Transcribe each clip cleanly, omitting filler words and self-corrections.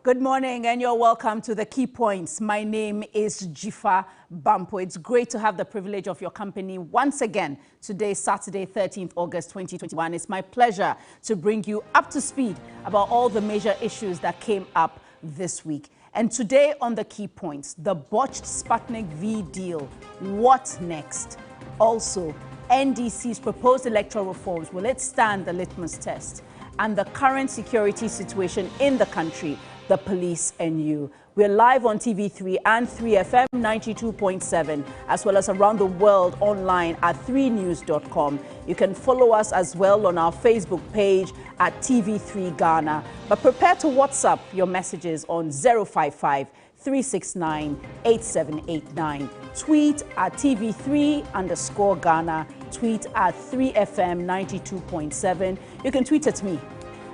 Good morning and you're welcome to the Key Points. My name is Jifa Bampo. It's great to have the privilege of your company once again. Today, Saturday, 13th August 2021. It's my pleasure to bring you up to speed about all the major issues that came up this week. And today on the Key Points, the botched Sputnik V deal. What next? Also, NDC's proposed electoral reforms. Will it stand the litmus test? And the current security situation in the country, the police and you. We're live on TV3 and 3FM 92.7, as well as around the world online at 3news.com. You can follow us as well on our Facebook page at TV3 Ghana. But prepare to WhatsApp your messages on 055-369-8789. Tweet at TV3_Ghana. Tweet at 3FM 92.7. You can tweet at me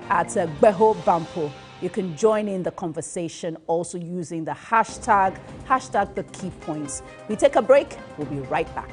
at Beho Bampo. You can join in the conversation also using the hashtag the Key Points. We take a break. We'll be right back.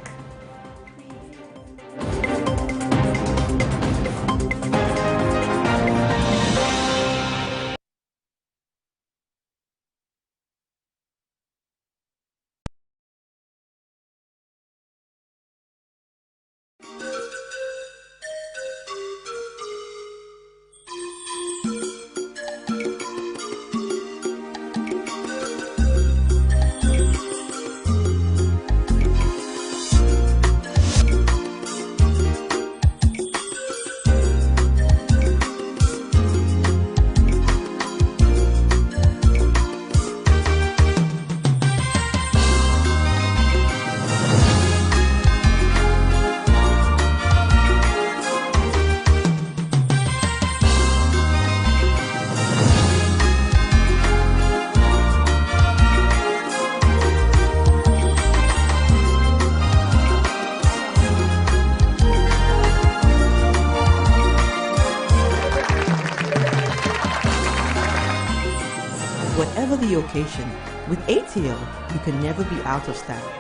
Whatever the occasion, with ATL, you can never be out of style.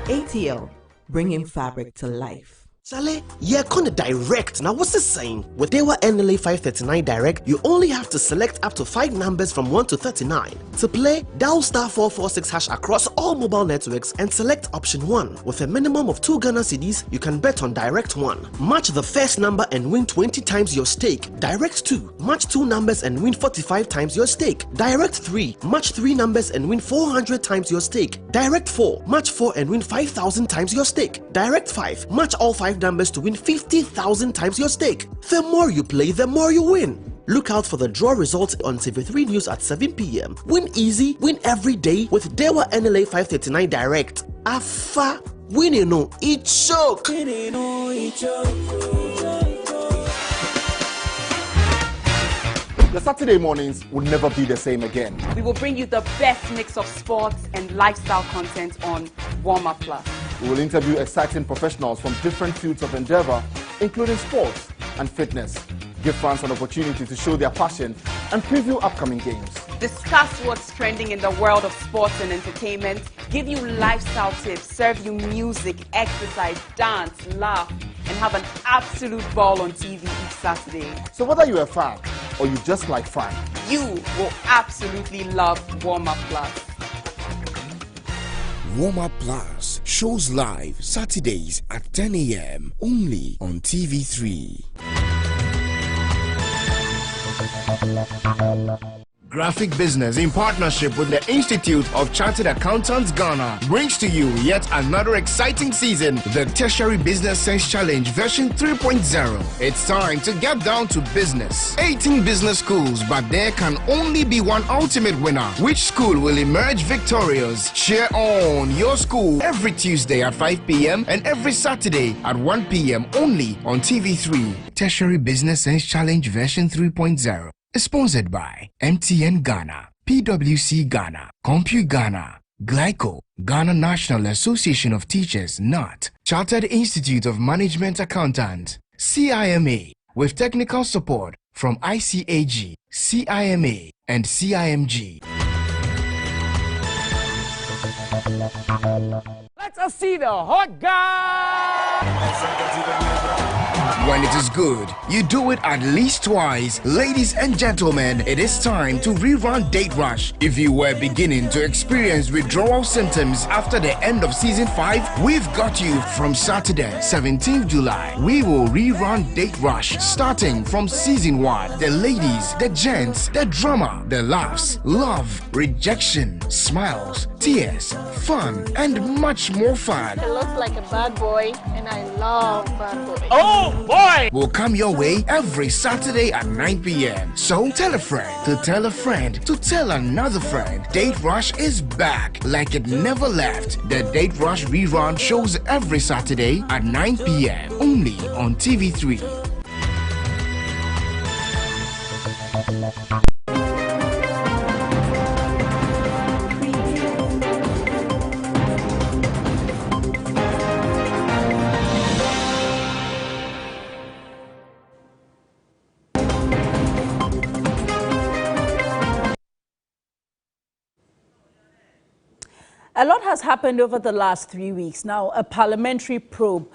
ATL, bringing fabric to life. Sale, yeah, kinda direct. Now what's this saying? With Dewa NLA 539 Direct, you only have to select up to 5 numbers from 1 to 39. To play, dial *446# across all mobile networks and select option 1. With a minimum of 2 Ghana cedis, you can bet on Direct 1. Match the first number and win 20 times your stake. Direct 2, match 2 numbers and win 45 times your stake. Direct 3, match 3 numbers and win 400 times your stake. Direct 4, match 4 and win 5,000 times your stake. Direct 5, match all 5 numbers to win 50,000 times your stake. The more you play, the more you win. Look out for the draw results on TV3 News at 7 p.m. Win easy, win every day with Dewa NLA 539 Direct. Afa, win you know, it choke. The Saturday mornings will never be the same again. We will bring you the best mix of sports and lifestyle content on Warm Up Plus. We will interview exciting professionals from different fields of endeavor, including sports and fitness. Give fans an opportunity to show their passion and preview upcoming games. Discuss what's trending in the world of sports and entertainment, give you lifestyle tips, serve you music, exercise, dance, laugh, and have an absolute ball on TV each Saturday. So whether you're a fan or you just like fun, you will absolutely love Warm Up Plus. Warm Up Plus shows live Saturdays at 10 a.m. only on TV3. Graphic Business, in partnership with the Institute of Chartered Accountants Ghana, brings to you yet another exciting season, the Tertiary Business Sense Challenge version 3.0. It's time to get down to business. 18 business schools, but there can only be one ultimate winner. Which school will emerge victorious? Cheer on your school every Tuesday at 5 p.m. and every Saturday at 1 p.m. only on TV3. Tertiary Business Sense Challenge version 3.0. Sponsored by MTN Ghana, PwC Ghana, Compu Ghana, Glyco, Ghana National Association of Teachers, NAT, Chartered Institute of Management Accountants, CIMA, with technical support from ICAG, CIMA, and CIMG. Let us see the hot guy! when it is good, you do it at least twice. Ladies and gentlemen, it is time to rerun Date Rush. If you were beginning to experience withdrawal symptoms after the end of season 5, we've got you. From Saturday, 17th July, we will rerun Date Rush starting from season 1. The ladies, the gents, the drama, the laughs, love, rejection, smiles, tears, fun, and much more fun. It looks like a bad boy, and I love bad boys. Oh boy! Will come your way every Saturday at 9 p.m. So tell a friend to tell a friend to tell another friend. Date Rush is back like it never left. The Date Rush rerun shows every Saturday at 9 p.m. only on TV3. A lot has happened over the last 3 weeks. Now, a parliamentary probe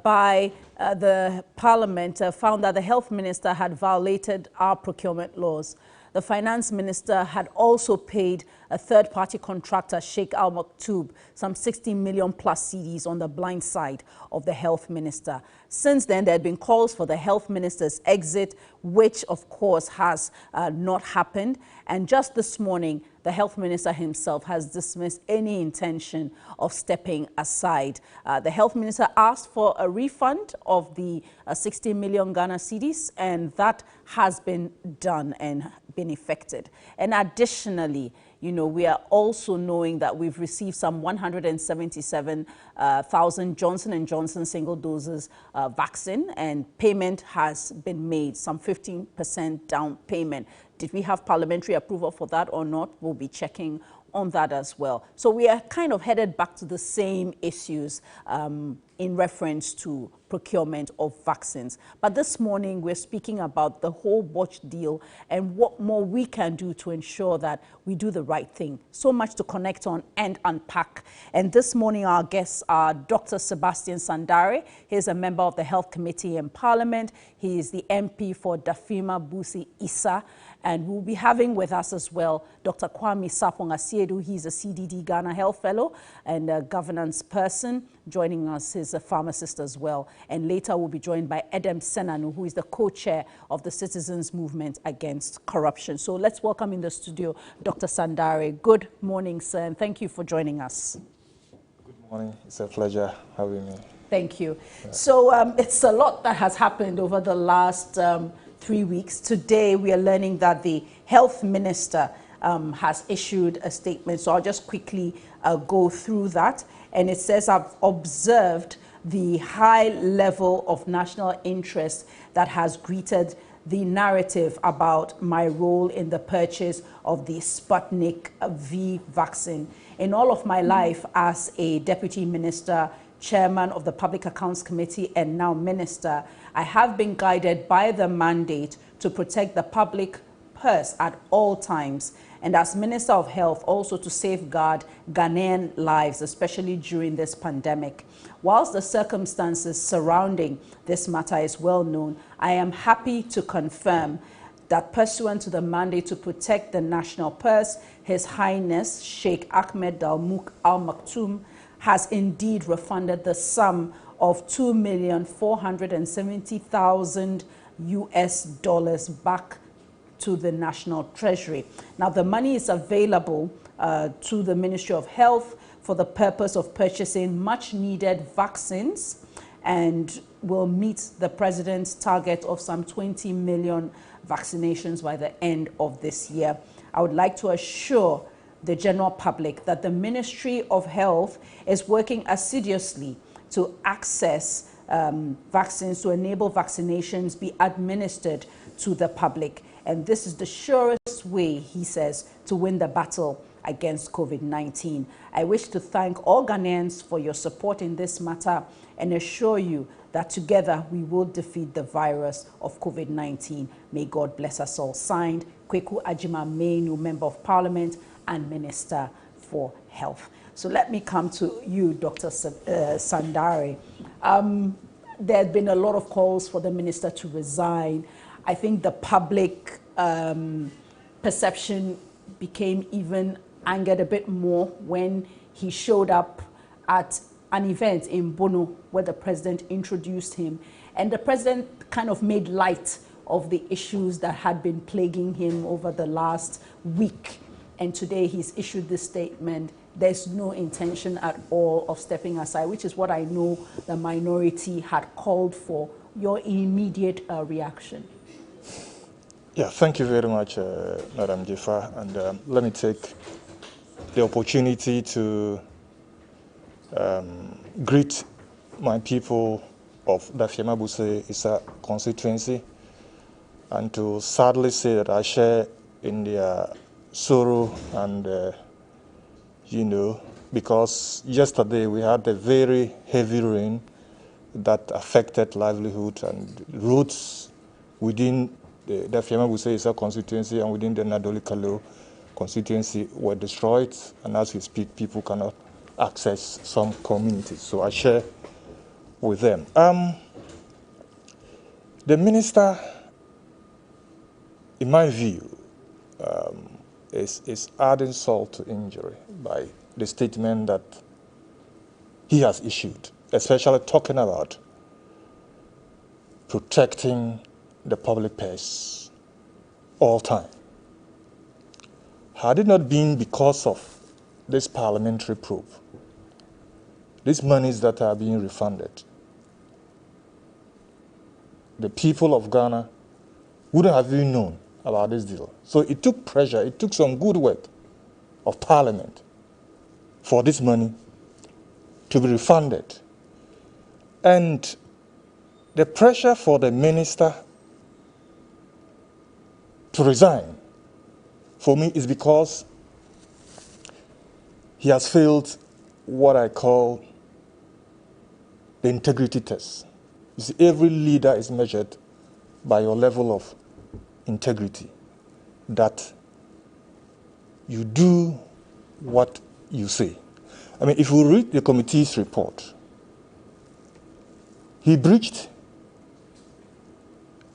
by the parliament found that the health minister had violated our procurement laws. The finance minister had also paid a third-party contractor, Sheikh Al Maktoum, some 60 million plus cedis on the blind side of the health minister. Since then, there had been calls for the health minister's exit, which of course has not happened. And just this morning, the health minister himself has dismissed any intention of stepping aside. The health minister asked for a refund of the 60 million Ghana cedis, and that has been done and been effected. And additionally, you know, we are also knowing that we've received some 177,000 Johnson & Johnson single doses vaccine, and payment has been made, some 15% down payment. Did we have parliamentary approval for that or not? We'll be checking on that as well. So we are kind of headed back to the same issues in reference to procurement of vaccines. But this morning, we're speaking about the whole watch deal and what more we can do to ensure that we do the right thing. So much to connect on and unpack. And this morning, our guests are Dr. Sebastian Sandare. He's a member of the Health Committee in Parliament. He is the MP for Dafima Busi Issa. And we'll be having with us as well Dr. Kwame Sapong Asiedu. He's a CDD Ghana Health Fellow and a governance person. Joining us is a pharmacist as well. And later we'll be joined by Edem Senanu, who is the co-chair of the Citizens Movement Against Corruption. So let's welcome in the studio Dr. Sandare. Good morning, sir, and thank you for joining us. Good morning. It's a pleasure having me. Thank you. Yeah. So it's a lot that has happened over the last 3 weeks. Today, we are learning that the health minister has issued a statement. So I'll just quickly go through that. And it says, I've observed the high level of national interest that has greeted the narrative about my role in the purchase of the Sputnik V vaccine. In all of my life as a deputy minister, chairman of the Public Accounts Committee, and now minister, I have been guided by the mandate to protect the public purse at all times, and as Minister of Health also to safeguard Ghanaian lives, especially during this pandemic. Whilst the circumstances surrounding this matter is well known, I am happy to confirm that pursuant to the mandate to protect the national purse, His Highness Sheikh Ahmed Al Maktoum has indeed refunded the sum of $2,470,000 US back to the National Treasury. Now, the money is available to the Ministry of Health for the purpose of purchasing much needed vaccines and will meet the President's target of some 20 million vaccinations by the end of this year. I would like to assure the general public that the Ministry of Health is working assiduously to access vaccines, to enable vaccinations be administered to the public. And this is the surest way, he says, to win the battle against COVID-19. I wish to thank all Ghanaians for your support in this matter and assure you that together we will defeat the virus of COVID-19. May God bless us all. Signed, Kweku Ajima Menu, Member of Parliament and Minister for Health. So let me come to you, Dr. Sandare. there had been a lot of calls for the minister to resign. I think the public perception became even angered a bit more when he showed up at an event in Bono where the president introduced him. And the president kind of made light of the issues that had been plaguing him over the last week. And today he's issued this statement. There's no intention at all of stepping aside, which is what I know the minority had called for. Your immediate reaction? Yeah, thank you very much, Madam Jifa. And let me take the opportunity to greet my people of the Fiamabuse Isa constituency and to sadly say that I share in their sorrow and, you know, because yesterday we had a very heavy rain that affected livelihood and roads within the Fiamabuse Isa constituency and within the Nadoli Kalo constituency were destroyed, and as we speak, people cannot access some communities. So I share with them. The minister, in my view, is adding salt to injury by the statement that he has issued, especially talking about protecting the public purse all time. Had it not been because of this parliamentary probe, these monies that are being refunded, the people of Ghana wouldn't have even known about this deal. So it took pressure, it took some good work of Parliament for this money to be refunded. And the pressure for the minister to resign, for me, is because he has failed what I call the integrity test. You see, every leader is measured by your level of integrity, that you do what you say. I mean, if you read the committee's report, he breached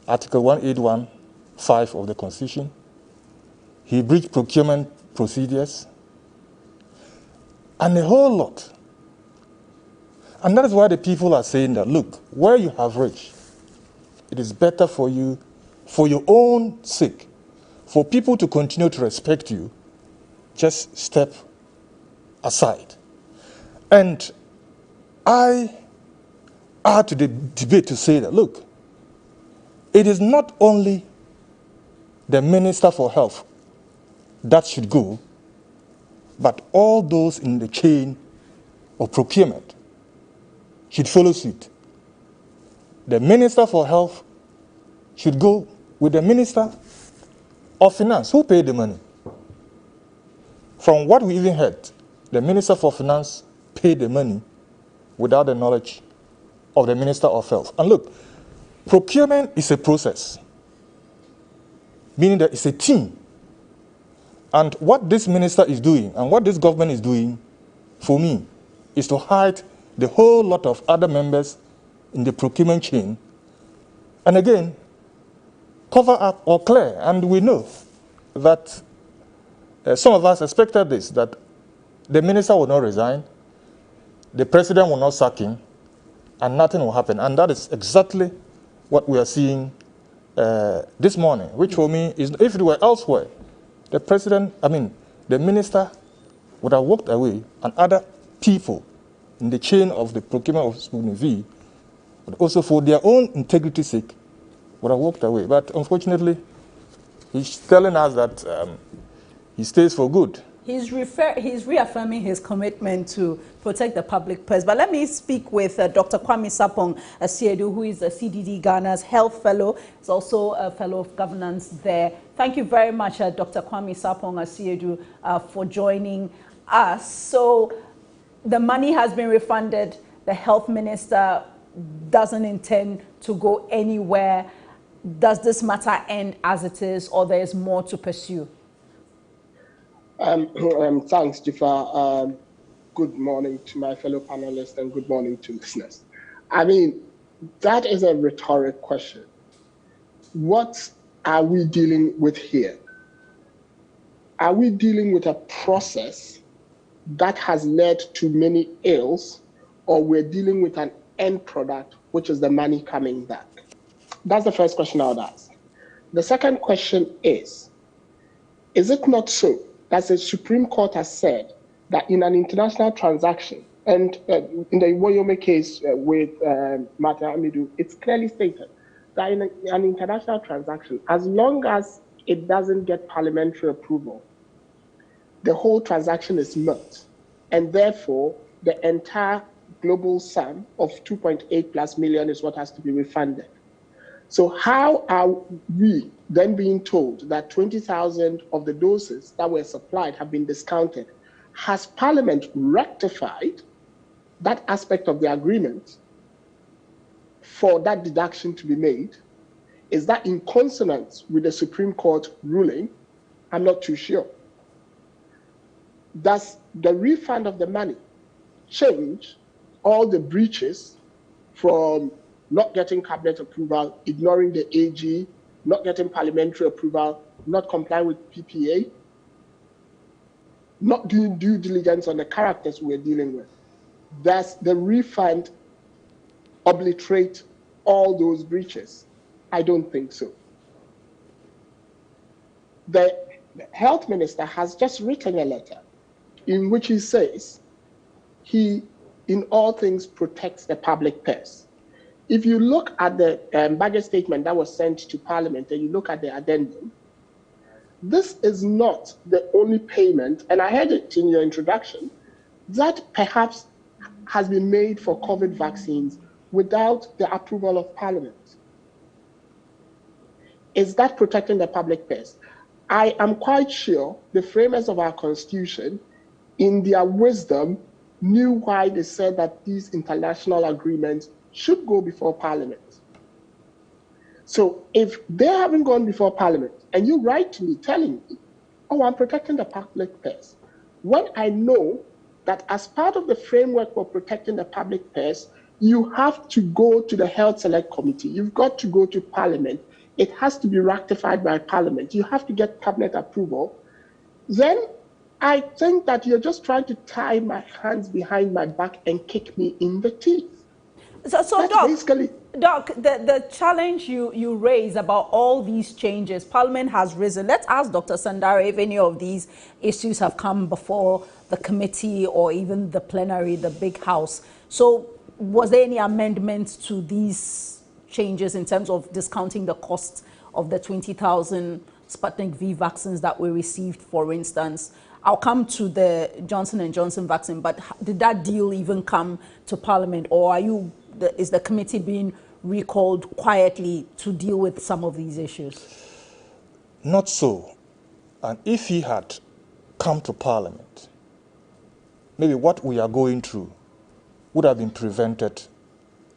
Article 181(5) of the Constitution. He breached procurement procedures, and a whole lot. And that is why the people are saying that, look, where you have reached, it is better for you, for your own sake, for people to continue to respect you, just step aside. And I add to the debate to say that, look, it is not only the Minister for Health that should go, but all those in the chain of procurement should follow suit. The Minister for Health should go with the Minister of Finance. Who paid the money? From what we even heard, the Minister for Finance paid the money without the knowledge of the Minister of Health. And look, procurement is a process, meaning that it's a team. And what this minister is doing and what this government is doing, for me, is to hide the whole lot of other members in the procurement chain, and again, cover up or clear. And we know that some of us expected this, that the minister will not resign, the president will not sack him, and nothing will happen. And that is exactly what we are seeing this morning, which for me is, if it were elsewhere, the president, the minister would have walked away, and other people in the chain of the procurement of Sputnik V, but also for their own integrity's sake, would have walked away. But unfortunately, he's telling us that he stays for good. He's reaffirming his commitment to protect the public purse. But let me speak with Dr. Kwame Sapong Asiedu, who is a CDD Ghana's health fellow. He's also a fellow of governance there. Thank you very much, Dr. Kwame Sapong Asiedu, for joining us. So the money has been refunded. The health minister doesn't intend to go anywhere. Does this matter end as it is, or there is more to pursue? Thanks, Jifa. Good morning to my fellow panelists and good morning to listeners. I mean, That is a rhetoric question. What are we dealing with here? Are we dealing with a process that has led to many ills, or we're dealing with an end product, which is the money coming back? That's the first question I would ask. The second question is it not so that the Supreme Court has said that in an international transaction, and in the Iwoyome case with Martin Amidu, it's clearly stated that in an international transaction, as long as it doesn't get parliamentary approval, the whole transaction is moot, and therefore the entire global sum of 2.8 plus million is what has to be refunded. So how are we then being told that 20,000 of the doses that were supplied have been discounted? Has Parliament rectified that aspect of the agreement for that deduction to be made? Is that in consonance with the Supreme Court ruling? I'm not too sure. Does the refund of the money change all the breaches from not getting cabinet approval, ignoring the AG, not getting parliamentary approval, not complying with PPA, not doing due diligence on the characters we're dealing with? Does the refund obliterate all those breaches? I don't think so. The health minister has just written a letter in which he says he, in all things, protects the public purse. If you look at the budget statement that was sent to Parliament and you look at the addendum, this is not the only payment, and I heard it in your introduction, that perhaps has been made for COVID vaccines without the approval of Parliament. Is that protecting the public purse? I am quite sure the framers of our Constitution, in their wisdom, knew why they said that these international agreements should go before Parliament. So if they haven't gone before Parliament, and you write to me telling me, oh, I'm protecting the public purse, when I know that as part of the framework for protecting the public purse, you have to go to the Health Select Committee, you've got to go to Parliament, it has to be ratified by Parliament, you have to get cabinet approval, then I think that you're just trying to tie my hands behind my back and kick me in the teeth. So Doc, the challenge you raise about all these changes, Parliament has risen. Let's ask Dr. Sandare if any of these issues have come before the committee or even the plenary, the big house. So was there any amendments to these changes in terms of discounting the cost of the 20,000 Sputnik V vaccines that we received, for instance? I'll come to the Johnson & Johnson vaccine, but did that deal even come to Parliament, or is the committee being recalled quietly to deal with some of these issues? Not so. And if he had come to Parliament, maybe what we are going through would have been prevented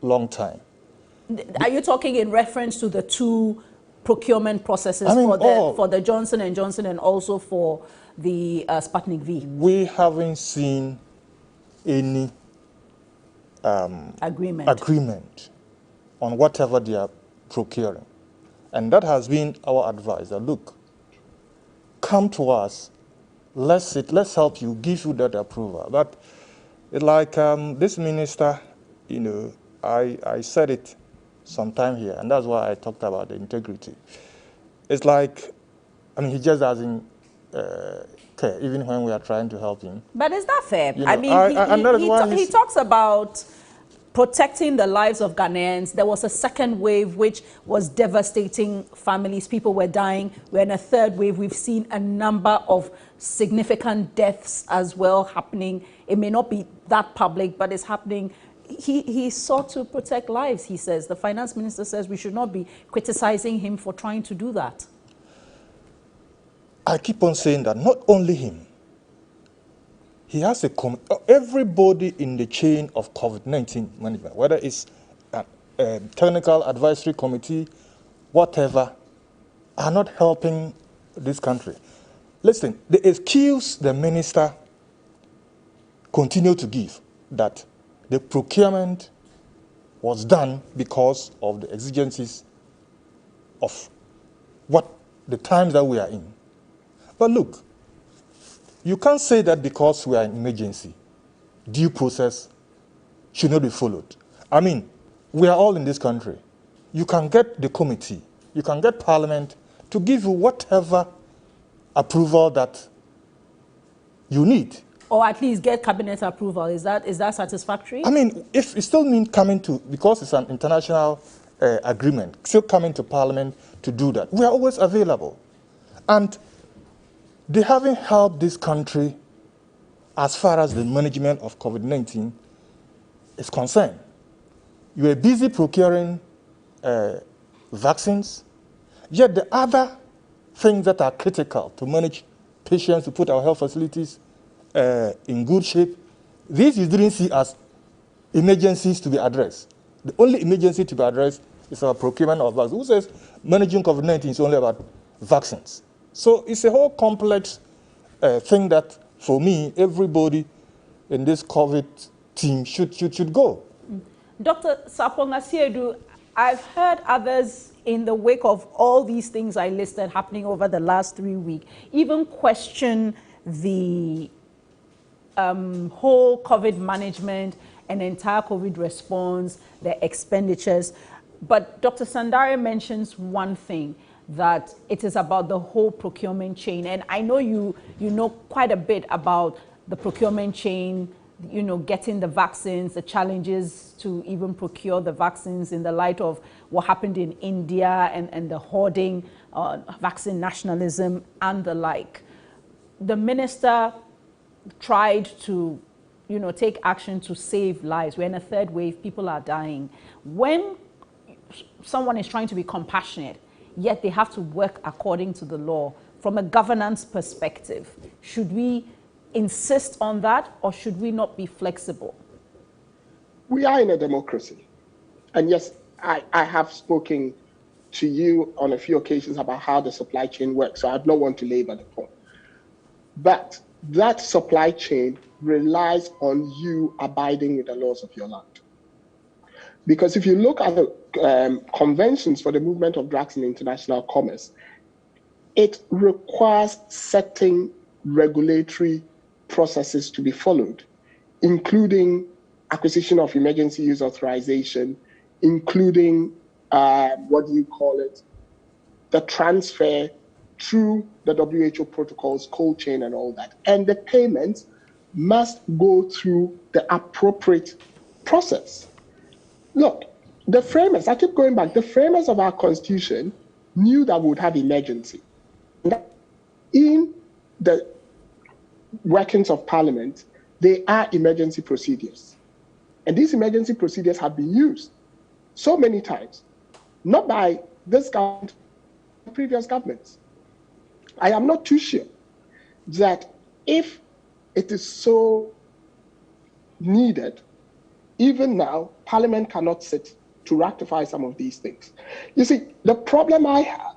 long time. Are you talking in reference to the two procurement processes for the Johnson & Johnson and also for the Sputnik V? We haven't seen any agreement on whatever they are procuring. And that has been our advice, that look, come to us, let's help you, give you that approval. But like this minister, you know, I said it sometime here, and that's why I talked about the integrity. It's like, I mean, he just doesn't care, even when we are trying to help him. But is that fair? You know, I mean, he talks about protecting the lives of Ghanaians. There was a second wave which was devastating families. People were dying. We're in a third wave. We've seen a number of significant deaths as well happening. It may not be that public, but it's happening. He sought to protect lives, he says. The finance minister says we should not be criticizing him for trying to do that. I keep on saying that not only him, he has everybody in the chain of COVID-19 management, whether it's a technical advisory committee, whatever, are not helping this country. Listen, the excuse the minister continue to give that the procurement was done because of the exigencies of what the times that we are in. But look, you can't say that because we are in emergency, due process should not be followed. I mean, we are all in this country. You can get the committee, you can get Parliament to give you whatever approval that you need. Or at least get cabinet approval. Is that satisfactory? I mean, if it still means coming to, because it's an international agreement, still coming to Parliament to do that, we are always available. And they haven't helped this country as far as the management of COVID-19 is concerned. You are busy procuring vaccines, yet the other things that are critical to manage patients, to put our health facilities in good shape, these you didn't see as emergencies to be addressed. The only emergency to be addressed is our procurement of vaccines. Who says managing COVID-19 is only about vaccines? So it's a whole complex thing that, for me, everybody in this COVID team should go. Dr. Sapong Asiedu, I've heard others in the wake of all these things I listed happening over the last 3 weeks even question the whole COVID management and entire COVID response, the expenditures. But Dr. Sandare mentions one thing, that it is about the whole procurement chain. And I know you know quite a bit about the procurement chain, you know, getting the vaccines, the challenges to even procure the vaccines in the light of what happened in India and the hoarding, vaccine nationalism and the like. The minister tried to, you know, take action to save lives. We're in a third wave, people are dying. When someone is trying to be compassionate, yet they have to work according to the law, from a governance perspective, should we insist on that, or should we not be flexible? We are in a democracy. And yes, I have spoken to you on a few occasions about how the supply chain works, so I don't want to labor the point. But that supply chain relies on you abiding with the laws of your land. Because if you look at the conventions for the movement of drugs in international commerce, it requires certain regulatory processes to be followed, including acquisition of emergency use authorization, including, the transfer through the WHO protocols, cold chain and all that. And the payments must go through the appropriate process. Look, the framers, I keep going back, the framers of our constitution knew that we would have emergency. In the workings of parliament, there are emergency procedures. And these emergency procedures have been used so many times, not by this government, previous governments. I am not too sure that if it is so needed, even now, Parliament cannot sit to rectify some of these things. You see, the problem I have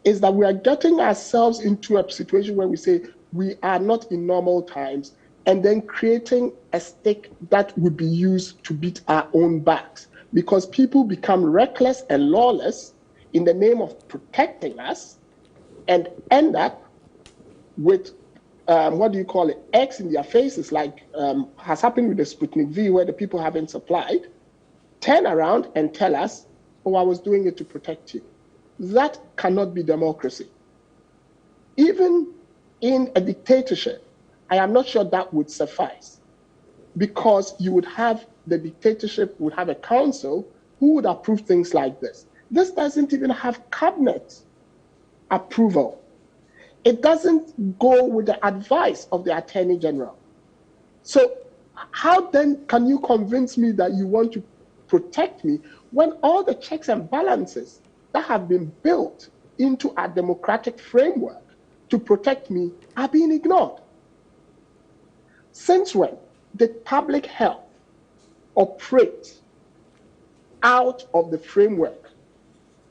is that we are getting ourselves into a situation where we say we are not in normal times, and then creating a stick that would be used to beat our own backs, because people become reckless and lawless in the name of protecting us, and end up with X in their faces, like has happened with the Sputnik V, where the people haven't supplied, turn around and tell us, oh, I was doing it to protect you. That cannot be democracy. Even in a dictatorship, I am not sure that would suffice, because you would have, the dictatorship would have a council who would approve things like this. This doesn't even have cabinet approval. It doesn't go with the advice of the Attorney General. So how then can you convince me that you want to protect me when all the checks and balances that have been built into our democratic framework to protect me are being ignored? Since when did public health operate out of the framework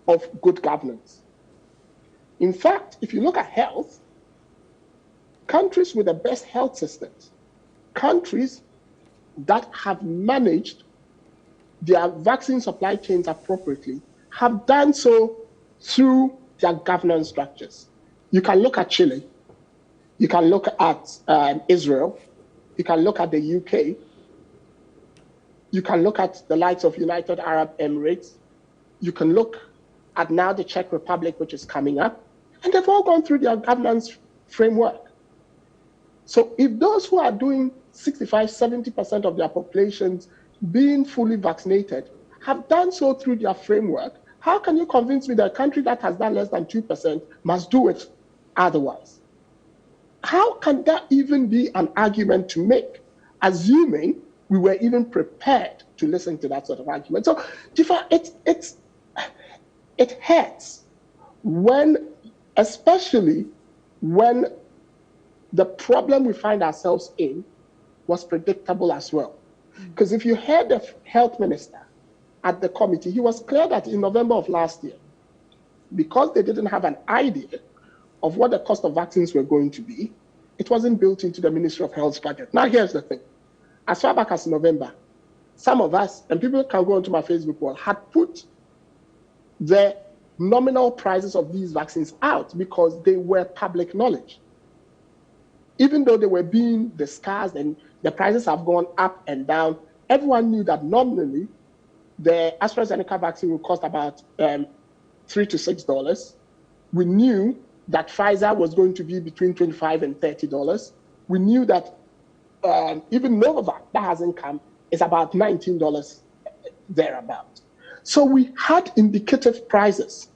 of good governance? In fact, if you look at health, countries with the best health systems, countries that have managed their vaccine supply chains appropriately have done so through their governance structures. You can look at Chile, you can look at Israel, you can look at the UK, you can look at the likes of United Arab Emirates, you can look at now the Czech Republic, which is coming up, and they've all gone through their governance framework. So if those who are doing 65, 70% of their populations being fully vaccinated have done so through their framework, how can you convince me that a country that has done less than 2% must do it otherwise? How can that even be an argument to make, assuming we were even prepared to listen to that sort of argument? So, Jifa, it hurts when, especially when the problem we find ourselves in was predictable as well. Because if you heard the health minister at the committee, he was clear that in November of last year, because they didn't have an idea of what the cost of vaccines were going to be, it wasn't built into the Ministry of Health's budget. Now, here's the thing. As far back as November, some of us, and people can go onto my Facebook wall, had put the nominal prices of these vaccines out because they were public knowledge. Even though they were being discussed and the prices have gone up and down, everyone knew that nominally the AstraZeneca vaccine would cost about $3 to $6. We knew that Pfizer was going to be between $25 and $30. We knew that even Novavax, that hasn't come, is about $19 thereabout. So we had indicative prices.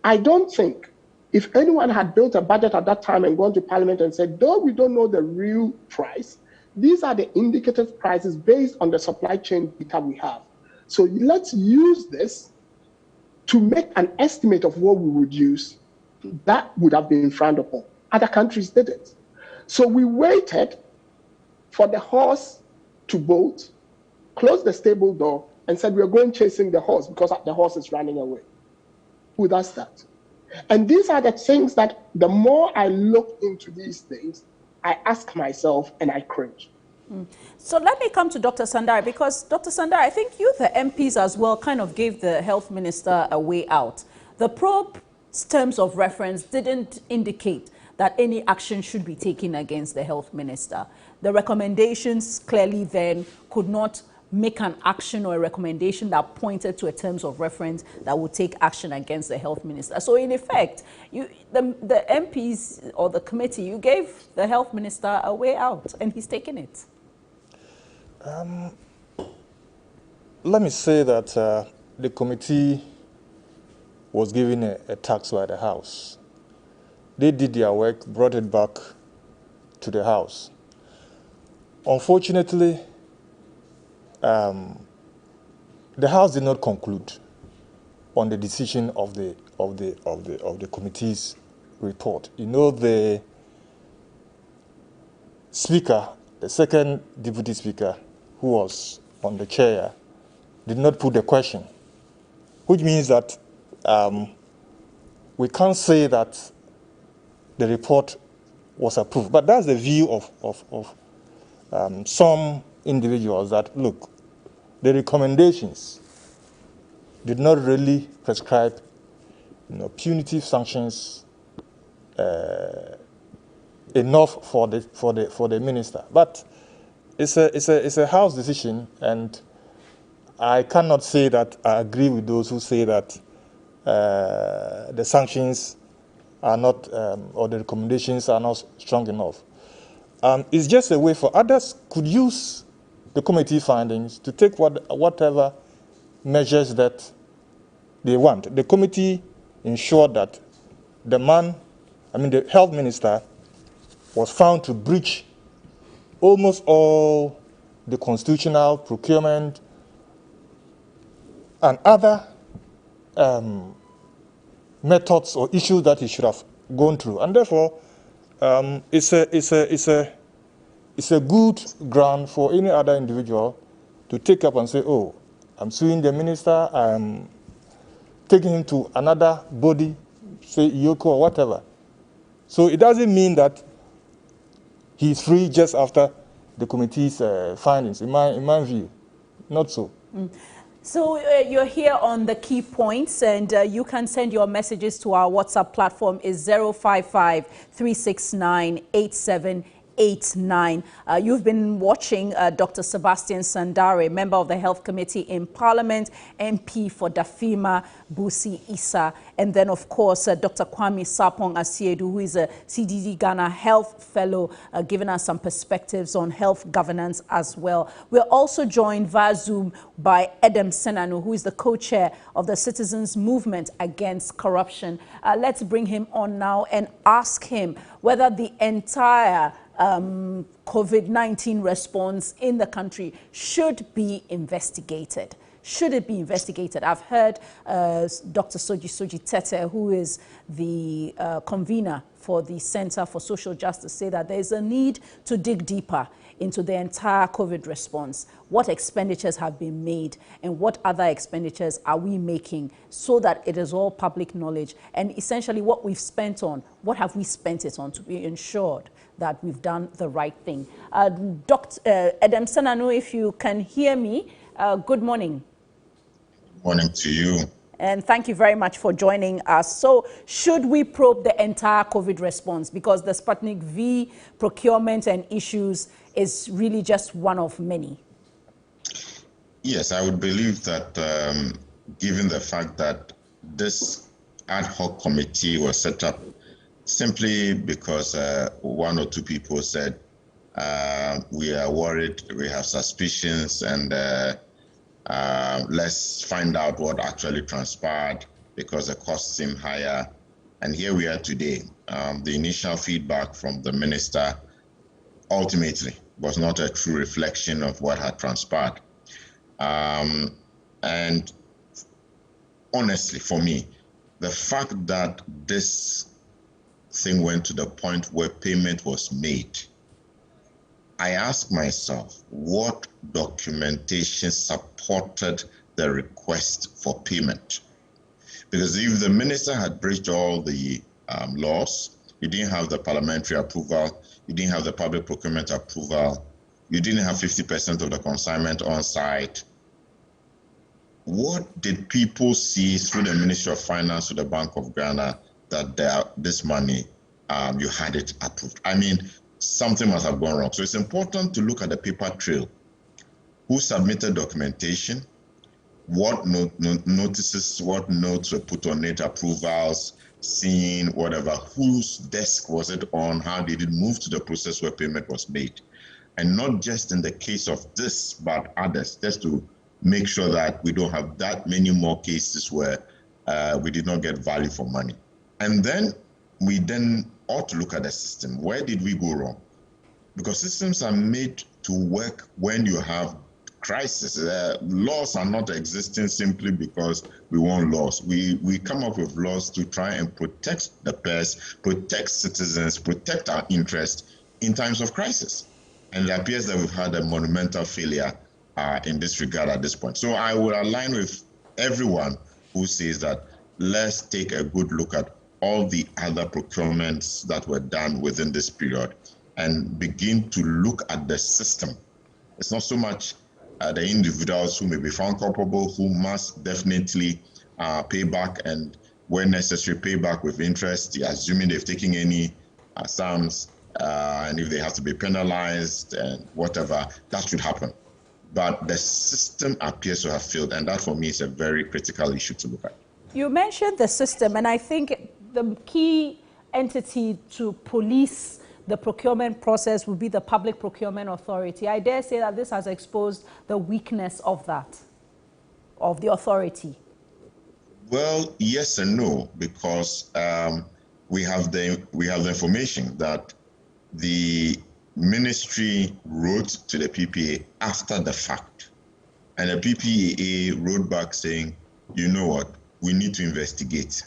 I don't think if anyone had built a budget at that time and gone to Parliament and said, though we don't know the real price, these are the indicative prices based on the supply chain data we have. So let's use this to make an estimate of what we would use. That would have been frowned upon. Other countries did it. So we waited for the horse to bolt, closed the stable door, and said we're going chasing the horse because the horse is running away. Who does that? And these are the things that the more I look into these things, I ask myself and I cringe. So let me come to Dr. Sandari, because Dr. Sandari, I think you, the MPs as well, kind of gave the health minister a way out. The probe's terms of reference didn't indicate that any action should be taken against the health minister. The recommendations clearly then could not make an action or a recommendation that pointed to a terms of reference that would take action against the health minister. So in effect, the MPs or the committee, you gave the health minister a way out and he's taken it. Let me say that the committee was given a task by the House. They did their work, brought it back to the House. Unfortunately, the House did not conclude on the decision of the committee's report. You know, the Speaker, the second Deputy Speaker, who was on the chair, did not put the question, which means that we can't say that the report was approved. But that's the view of some individuals that, look, the recommendations did not really prescribe, punitive sanctions enough for the minister. But it's a House decision, and I cannot say that I agree with those who say that the sanctions are not, or the recommendations are not strong enough. It's just a way for others could use the committee findings to take whatever measures that they want. The committee ensured that the health minister was found to breach almost all the constitutional, procurement, and other methods or issues that he should have gone through. And therefore, it's a good ground for any other individual to take up and say, oh, I'm suing the minister, I'm taking him to another body, say IOCO or whatever. So it doesn't mean that he's free just after the committee's findings, in my view. Not so. So you're here on the key points, and you can send your messages to our WhatsApp platform is 055-369-8789. You've been watching Dr. Sebastian Sandare, member of the Health Committee in Parliament, MP for Dafima, Busi Issa, and then, of course, Dr. Kwame Sapong Asiedu, who is a CDD Ghana Health Fellow, giving us some perspectives on health governance as well. We're also joined via Zoom by Edem Senanu, who is the co-chair of the Citizens Movement Against Corruption. Let's bring him on now and ask him whether the entire COVID-19 response in the country should be investigated. Should it be investigated? I've heard Dr. Soji Tete, who is the convener for the Center for Social Justice, say that there is a need to dig deeper into the entire COVID response. What expenditures have been made and what other expenditures are we making so that it is all public knowledge? And essentially what we've spent on, what have we spent it on to be ensured that we've done the right thing? Dr. Edem Senanu, if you can hear me, good morning. Good morning to you. And thank you very much for joining us. So should we probe the entire COVID response? Because the Sputnik V procurement and issues is really just one of many. Yes, I would believe that given the fact that this ad hoc committee was set up simply because one or two people said, we are worried, we have suspicions, and let's find out what actually transpired because the costs seem higher. And here we are today. The initial feedback from the minister ultimately was not a true reflection of what had transpired. And honestly, for me, the fact that this thing went to the point where payment was made, I asked myself, what documentation supported the request for payment? Because if the minister had breached all the laws, you didn't have the parliamentary approval, you didn't have the public procurement approval, you didn't have 50% of the consignment on site, what did people see through the Ministry of Finance to the Bank of Ghana that this money, you had it approved? I mean, something must have gone wrong. So it's important to look at the paper trail. Who submitted documentation? What notices, what notes were put on it, approvals, seen, whatever. Whose desk was it on? How did it move to the process where payment was made? And not just in the case of this, but others, just to make sure that we don't have that many more cases where we did not get value for money. And then we then ought to look at the system. Where did we go wrong? Because systems are made to work when you have crisis. Laws are not existing simply because we want laws. We come up with laws to try and protect the pairs, protect citizens, protect our interests in times of crisis. And it appears that we've had a monumental failure in this regard at this point. So I would align with everyone who says that let's take a good look at all the other procurements that were done within this period and begin to look at the system. It's not so much the individuals who may be found culpable, who must definitely pay back, and when necessary pay back with interest, assuming they've taken any sums, and if they have to be penalized and whatever, that should happen. But the system appears to have failed, and that for me is a very critical issue to look at. You mentioned the system, and I think the key entity to police the procurement process would be the Public Procurement Authority. I dare say that this has exposed the weakness of that, of the authority. Well, yes and no, because we have the information that the ministry wrote to the PPA after the fact, and the PPA wrote back saying, you know what, we need to investigate.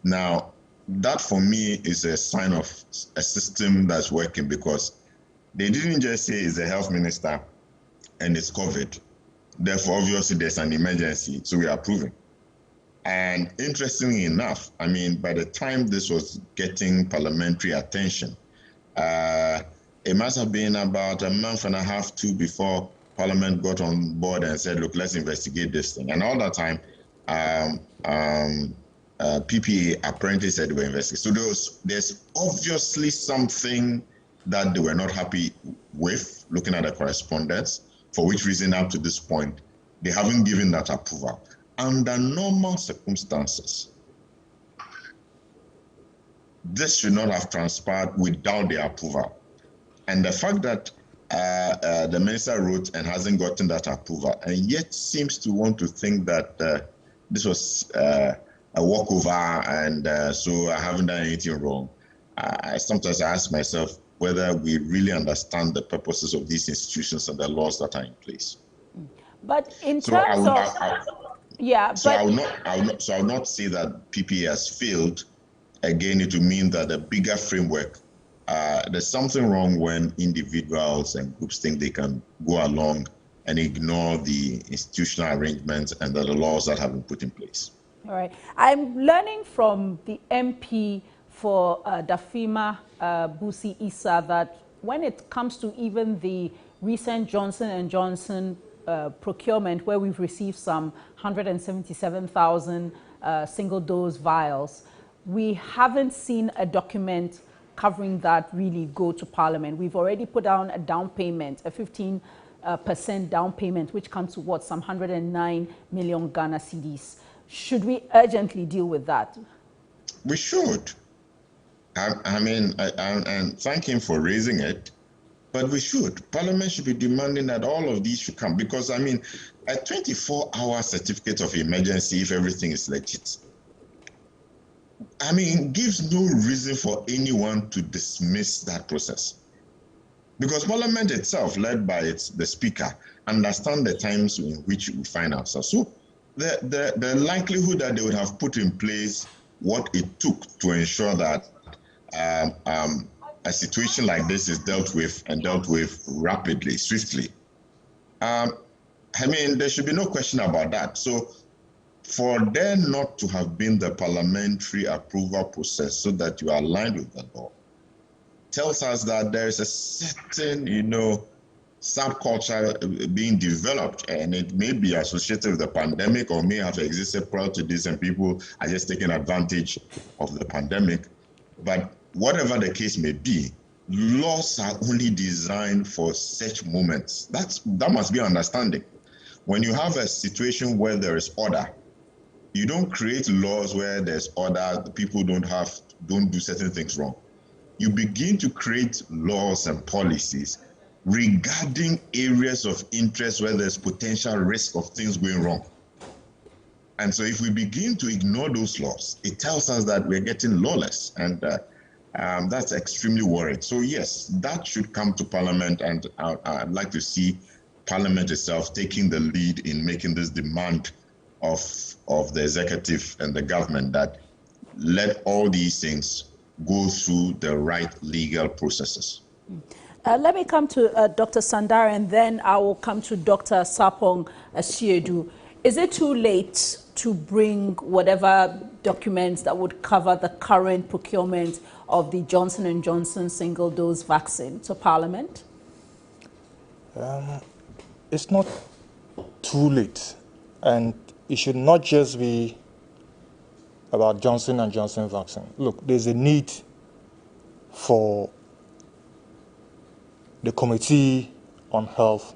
Now, that for me is a sign of a system that's working, because they didn't just say it's the health minister and it's COVID. Therefore, obviously, there's an emergency, so we are approving. And interestingly enough, I mean, by the time this was getting parliamentary attention, it must have been about a month and a half, two, before Parliament got on board and said, look, let's investigate this thing. And all that time, PPA apparently said they were investigating. So there's obviously something that they were not happy with, looking at the correspondence, for which reason up to this point, they haven't given that approval. Under normal circumstances, this should not have transpired without their approval. And the fact that the minister wrote and hasn't gotten that approval, and yet seems to want to think that this was a walkover, and so I haven't done anything wrong. Sometimes I ask myself whether we really understand the purposes of these institutions and the laws that are in place. But in terms of, I will not say that PPA has failed. Again, it will mean that the bigger framework, there's something wrong when individuals and groups think they can go along and ignore the institutional arrangements and the laws that have been put in place. All right. I'm learning from the MP for Dafima Busi Issa that when it comes to even the recent Johnson & Johnson procurement, where we've received some 177,000 single-dose vials, we haven't seen a document covering that really go to Parliament. We've already put down a down payment, a 15% down payment, which comes to what, some 109 million Ghana cedis. Should we urgently deal with that? We should. I mean, and thank him for raising it, but we should. Parliament should be demanding that all of these should come, because, I mean, a 24-hour certificate of emergency, if everything is legit, I mean, gives no reason for anyone to dismiss that process. Because Parliament itself, led by the Speaker, understand the times in which we find ourselves. So the likelihood that they would have put in place what it took to ensure that a situation like this is dealt with rapidly, swiftly. I mean, there should be no question about that. So for there not to have been the parliamentary approval process so that you are aligned with the law tells us that there is a certain, subculture being developed, and it may be associated with the pandemic or may have existed prior to this, and people are just taking advantage of the pandemic. But whatever the case may be, laws are only designed for such moments. That must be understanding. When you have a situation where there is order, you don't create laws where there's order, the people don't do certain things wrong. You begin to create laws and policies regarding areas of interest where there's potential risk of things going wrong. And so if we begin to ignore those laws, it tells us that we're getting lawless, and that's extremely worrying. So yes, that should come to Parliament, and I'd like to see Parliament itself taking the lead in making this demand of the executive and the government that let all these things go through the right legal processes. Let me come to Dr. Sandar, and then I will come to Dr. Sapong Asiedu. Is it too late to bring whatever documents that would cover the current procurement of the Johnson & Johnson single-dose vaccine to Parliament? It's not too late, and it should not just be about Johnson & Johnson vaccine. Look, there's a need for the Committee on Health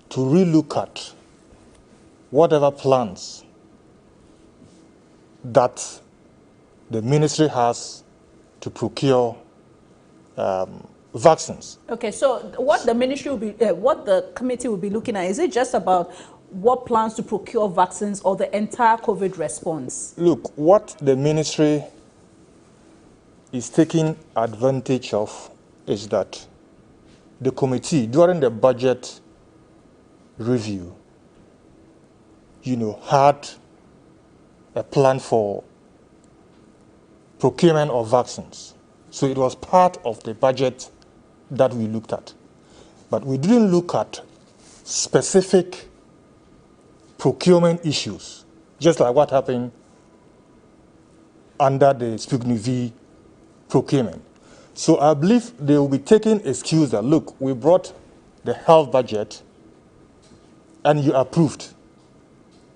to relook at whatever plans that the ministry has to procure vaccines. Okay, so what the ministry will be, what the committee will be looking at, is it just about what plans to procure vaccines or the entire COVID response? Look, what the ministry is taking advantage of is that the committee, during the budget review, had a plan for procurement of vaccines. So it was part of the budget that we looked at. But we didn't look at specific procurement issues, just like what happened under the Sputnik V procurement. So I believe they will be taking excuse that, look, we brought the health budget and you approved.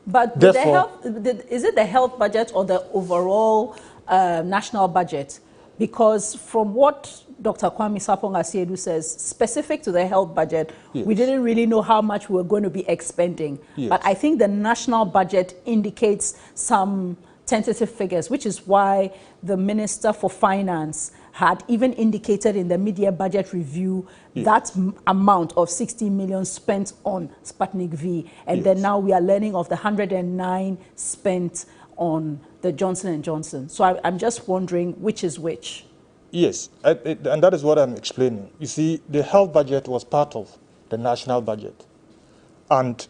But is it the health budget or the overall national budget? Because from what Dr. Kwame Sarpong-Asiedu says, specific to the health budget, yes, we didn't really know how much we were going to be expending. Yes. But I think the national budget indicates some tentative figures, which is why the Minister for Finance had even indicated in the mid-year budget review, yes, that amount of 60 million spent on Sputnik V. And yes, then now we are learning of the 109 spent on the Johnson & Johnson. So I'm just wondering which is which. Yes, and that is what I'm explaining. You see, the health budget was part of the national budget. And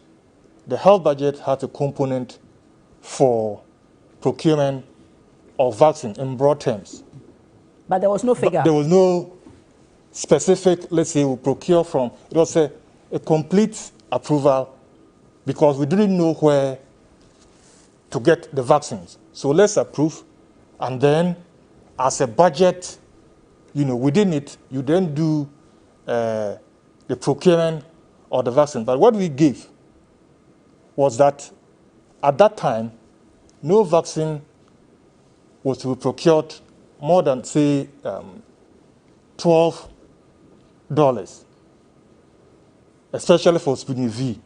the health budget had a component for procurement of vaccine in broad terms. But there was no figure. But there was no specific, let's say, we procure from. It was a complete approval because we didn't know where to get the vaccines. So let's approve, and then as a budget, within it, you then do the procurement of the vaccine. But what we gave was that at that time, no vaccine was to be procured more than, say, $12, especially for Sputnik V.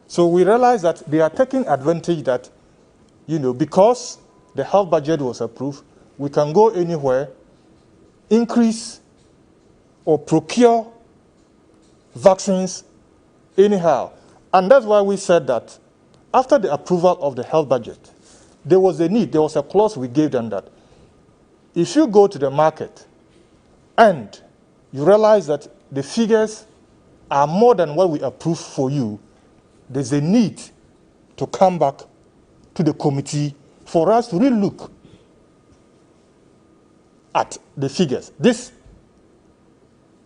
So we realized that they are taking advantage that, because the health budget was approved, we can go anywhere, increase or procure vaccines anyhow. And that's why we said that after the approval of the health budget, there was a need, there was a clause we gave them that if you go to the market and you realize that the figures are more than what we approved for you, there's a need to come back to the committee for us to really look at the figures. This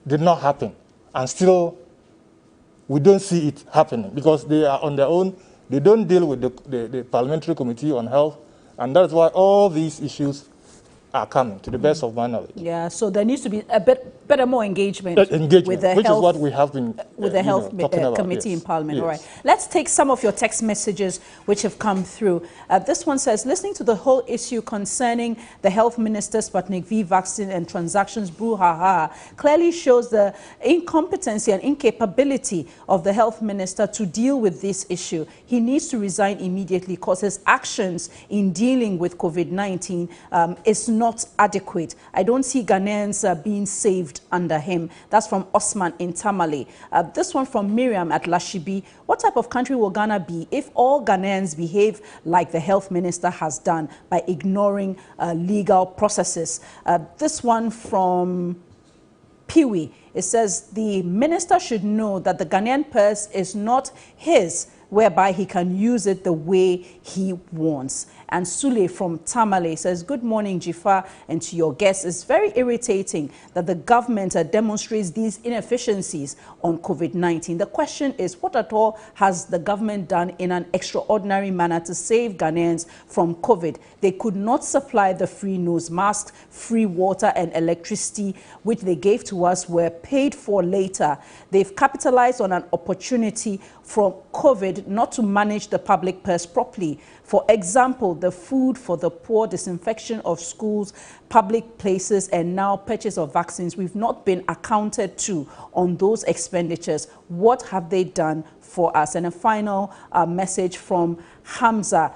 did not happen, and still we don't see it happening because they are on their own. They don't deal with the Parliamentary Committee on Health, and that's why all these issues are coming, to the best of my knowledge. Yeah, so there needs to be a better more engagement with the which health, is what we have been with the health committee in Parliament. Yes. All right, let's take some of your text messages which have come through. This one says, listening to the whole issue concerning the health minister's Sputnik V vaccine and transactions brouhaha clearly shows the incompetency and incapability of the health minister to deal with this issue. He needs to resign immediately because his actions in dealing with COVID-19 is not adequate. I don't see Ghanaians being saved under him. That's from Osman in Tamale. This one from Miriam at Lashibi. What type of country will Ghana be if all Ghanaians behave like the health minister has done by ignoring legal processes? This one from Peewee. It says the minister should know that the Ghanaian purse is not his, whereby he can use it the way he wants. And Sule from Tamale says, good morning, Jifa, and to your guests. It's very irritating that the government demonstrates these inefficiencies on COVID-19. The question is, what at all has the government done in an extraordinary manner to save Ghanaians from COVID? They could not supply the free nose masks, free water and electricity, which they gave to us, were paid for later. They've capitalized on an opportunity from COVID not to manage the public purse properly. For example, the food for the poor, disinfection of schools, public places, and now purchase of vaccines. We've not been accounted to on those expenditures. What have they done for us? And a final message from Hamza.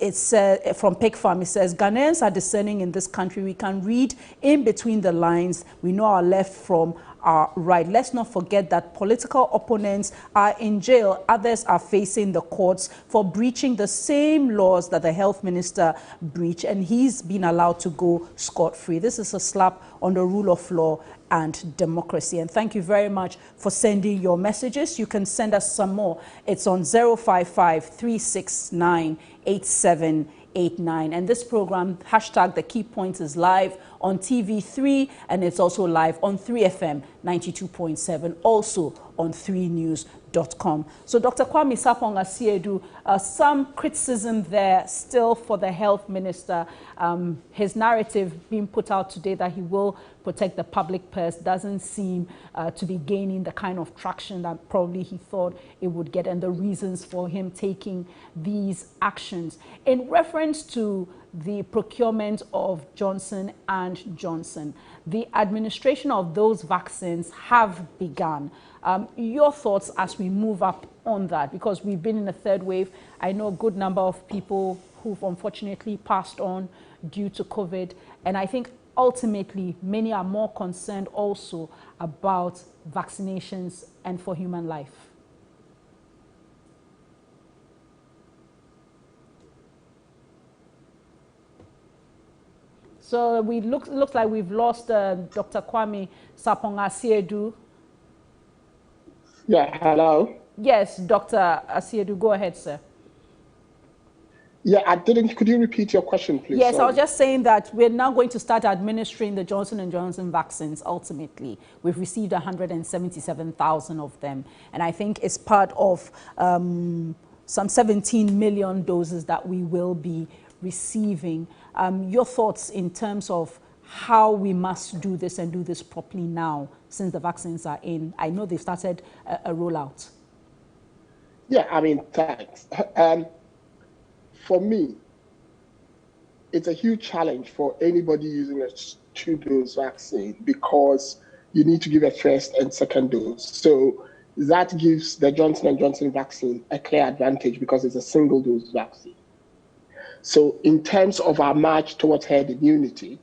It's from Pig Farm. It says, Ghanaians are discerning in this country. We can read in between the lines. We know our left from our right. Let's not forget that political opponents are in jail. Others are facing the courts for breaching the same laws that the health minister breached, and he's been allowed to go scot-free. This is a slap on the rule of law and democracy. And thank you very much for sending your messages. You can send us some more. It's on 055-369-8789. And this program, hashtag The Key Points, is live on TV3, and it's also live on 3FM 92.7, also on 3news.com. So Dr. Kwame Sarpong-Asiedu, some criticism there still for the health minister. His narrative being put out today that he will protect the public purse doesn't seem to be gaining the kind of traction that probably he thought it would get, and the reasons for him taking these actions. In reference to the procurement of Johnson & Johnson, the administration of those vaccines have begun. Your thoughts as we move up on that, because we've been in a third wave. I know a good number of people who've unfortunately passed on due to COVID, and I think ultimately many are more concerned also about vaccinations and for human life. So we looks like we've lost Dr. Kwame Sarpong-Asiedu. Yeah, hello. Yes, Dr. Asiedu, go ahead, sir. Yeah, I didn't. Could you repeat your question, please? Yes, Sorry. I was just saying that we're now going to start administering the Johnson & Johnson vaccines ultimately. We've received 177,000 of them. And I think it's part of some 17 million doses that we will be receiving. Your thoughts in terms of how we must do this and do this properly now, since the vaccines are in. I know they've started a rollout. Yeah, I mean, thanks. For me, it's a huge challenge for anybody using a 2-dose vaccine, because you need to give a first and second dose. So that gives the Johnson & Johnson vaccine a clear advantage because it's a single-dose vaccine. So in terms of our march towards herd immunity,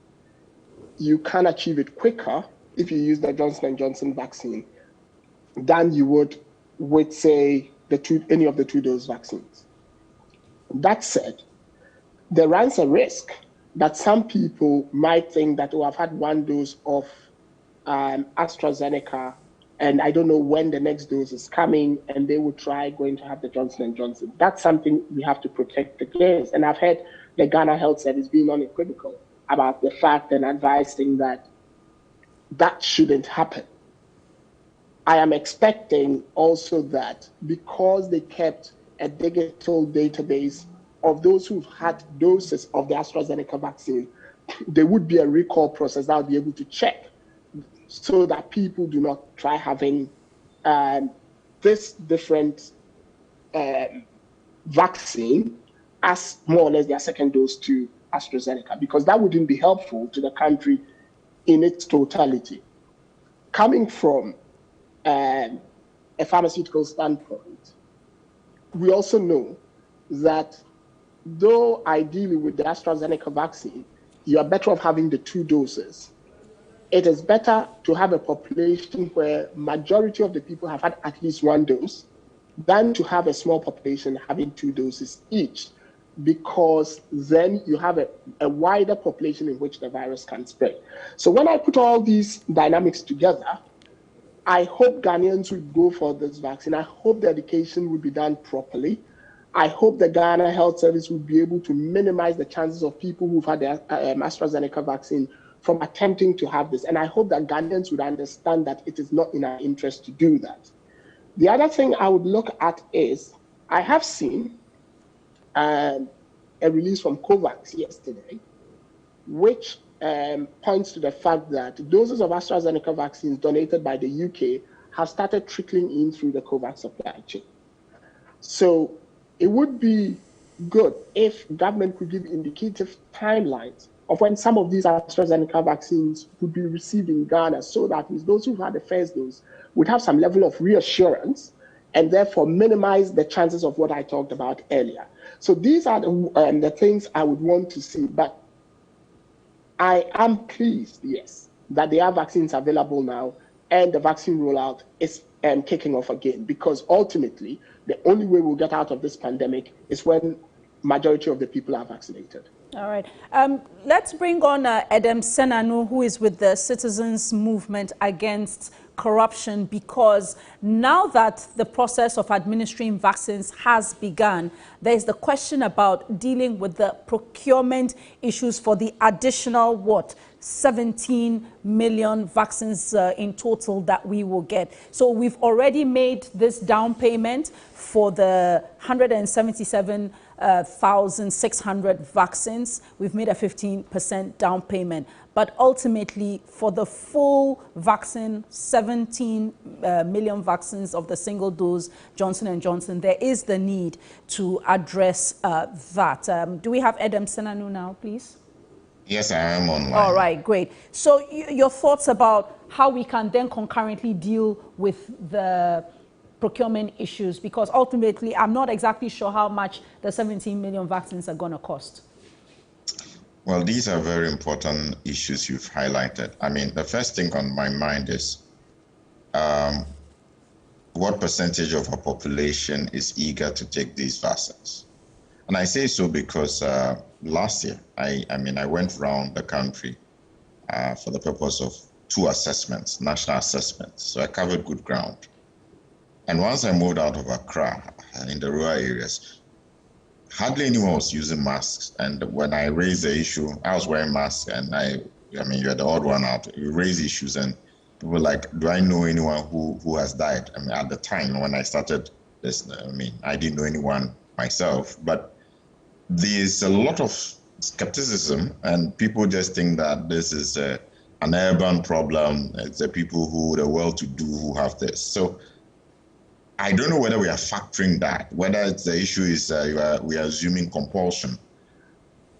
you can achieve it quicker if you use the Johnson & Johnson vaccine than you would with, say, any of the 2-dose vaccines. That said, there runs a risk that some people might think that, oh, I've had 1 dose of AstraZeneca, and I don't know when the next dose is coming, and they will try going to have the Johnson & Johnson. That's something we have to protect against. And I've heard the Ghana Health Service being unequivocal about the fact and advising that that shouldn't happen. I am expecting also that because they kept a digital database of those who've had doses of the AstraZeneca vaccine, there would be a recall process that would be able to check so that people do not try having this different vaccine as more or less their second dose to AstraZeneca, because that wouldn't be helpful to the country in its totality. Coming from a pharmaceutical standpoint, we also know that though ideally with the AstraZeneca vaccine, you are better off having the 2 doses, it is better to have a population where majority of the people have had at least 1 dose than to have a small population having 2 doses each, because then you have a wider population in which the virus can spread. So when I put all these dynamics together, I hope Ghanaians would go for this vaccine. I hope the education would be done properly. I hope the Ghana Health Service would be able to minimize the chances of people who've had the AstraZeneca vaccine from attempting to have this. And I hope that Ghanaians would understand that it is not in our interest to do that. The other thing I would look at is, I have seen a release from COVAX yesterday, which points to the fact that doses of AstraZeneca vaccines donated by the UK have started trickling in through the COVAX supply chain. So it would be good if government could give indicative timelines of when some of these AstraZeneca vaccines would be received in Ghana, so that those who've had the first dose would have some level of reassurance and therefore minimize the chances of what I talked about earlier. So these are the things I would want to see. But I am pleased, yes, that there are vaccines available now and the vaccine rollout is kicking off again, because ultimately the only way we'll get out of this pandemic is when majority of the people are vaccinated. All right. Let's bring on Edem Senanu, who is with the Citizens Movement Against corruption, because now that the process of administering vaccines has begun, there's the question about dealing with the procurement issues for the additional, 17 million vaccines in total that we will get. So we've already made this down payment for the 177,600 vaccines. We've made a 15% down payment. But ultimately, for the full vaccine, 17 million vaccines of the single dose Johnson & Johnson, there is the need to address that. Do we have Edem Senanu now, please? Yes, I am online. All right, great. So your thoughts about how we can then concurrently deal with the procurement issues, because ultimately I'm not exactly sure how much the 17 million vaccines are going to cost. Well, these are very important issues you've highlighted. I mean, the first thing on my mind is what percentage of our population is eager to take these vaccines? And I say so because last year, I went around the country for the purpose of 2 assessments, national assessments. So I covered good ground. And once I moved out of Accra in the rural areas, hardly anyone was using masks. And when I raised the issue, I was wearing masks, and you're the odd one out. You raise issues, and people were like, do I know anyone who has died? I mean, at the time when I started this, I didn't know anyone myself, but there's a lot of skepticism, and people just think that this is an urban problem. It's the people the well-to-do who have this. So I don't know whether we are factoring that, whether it's the issue is we are assuming compulsion.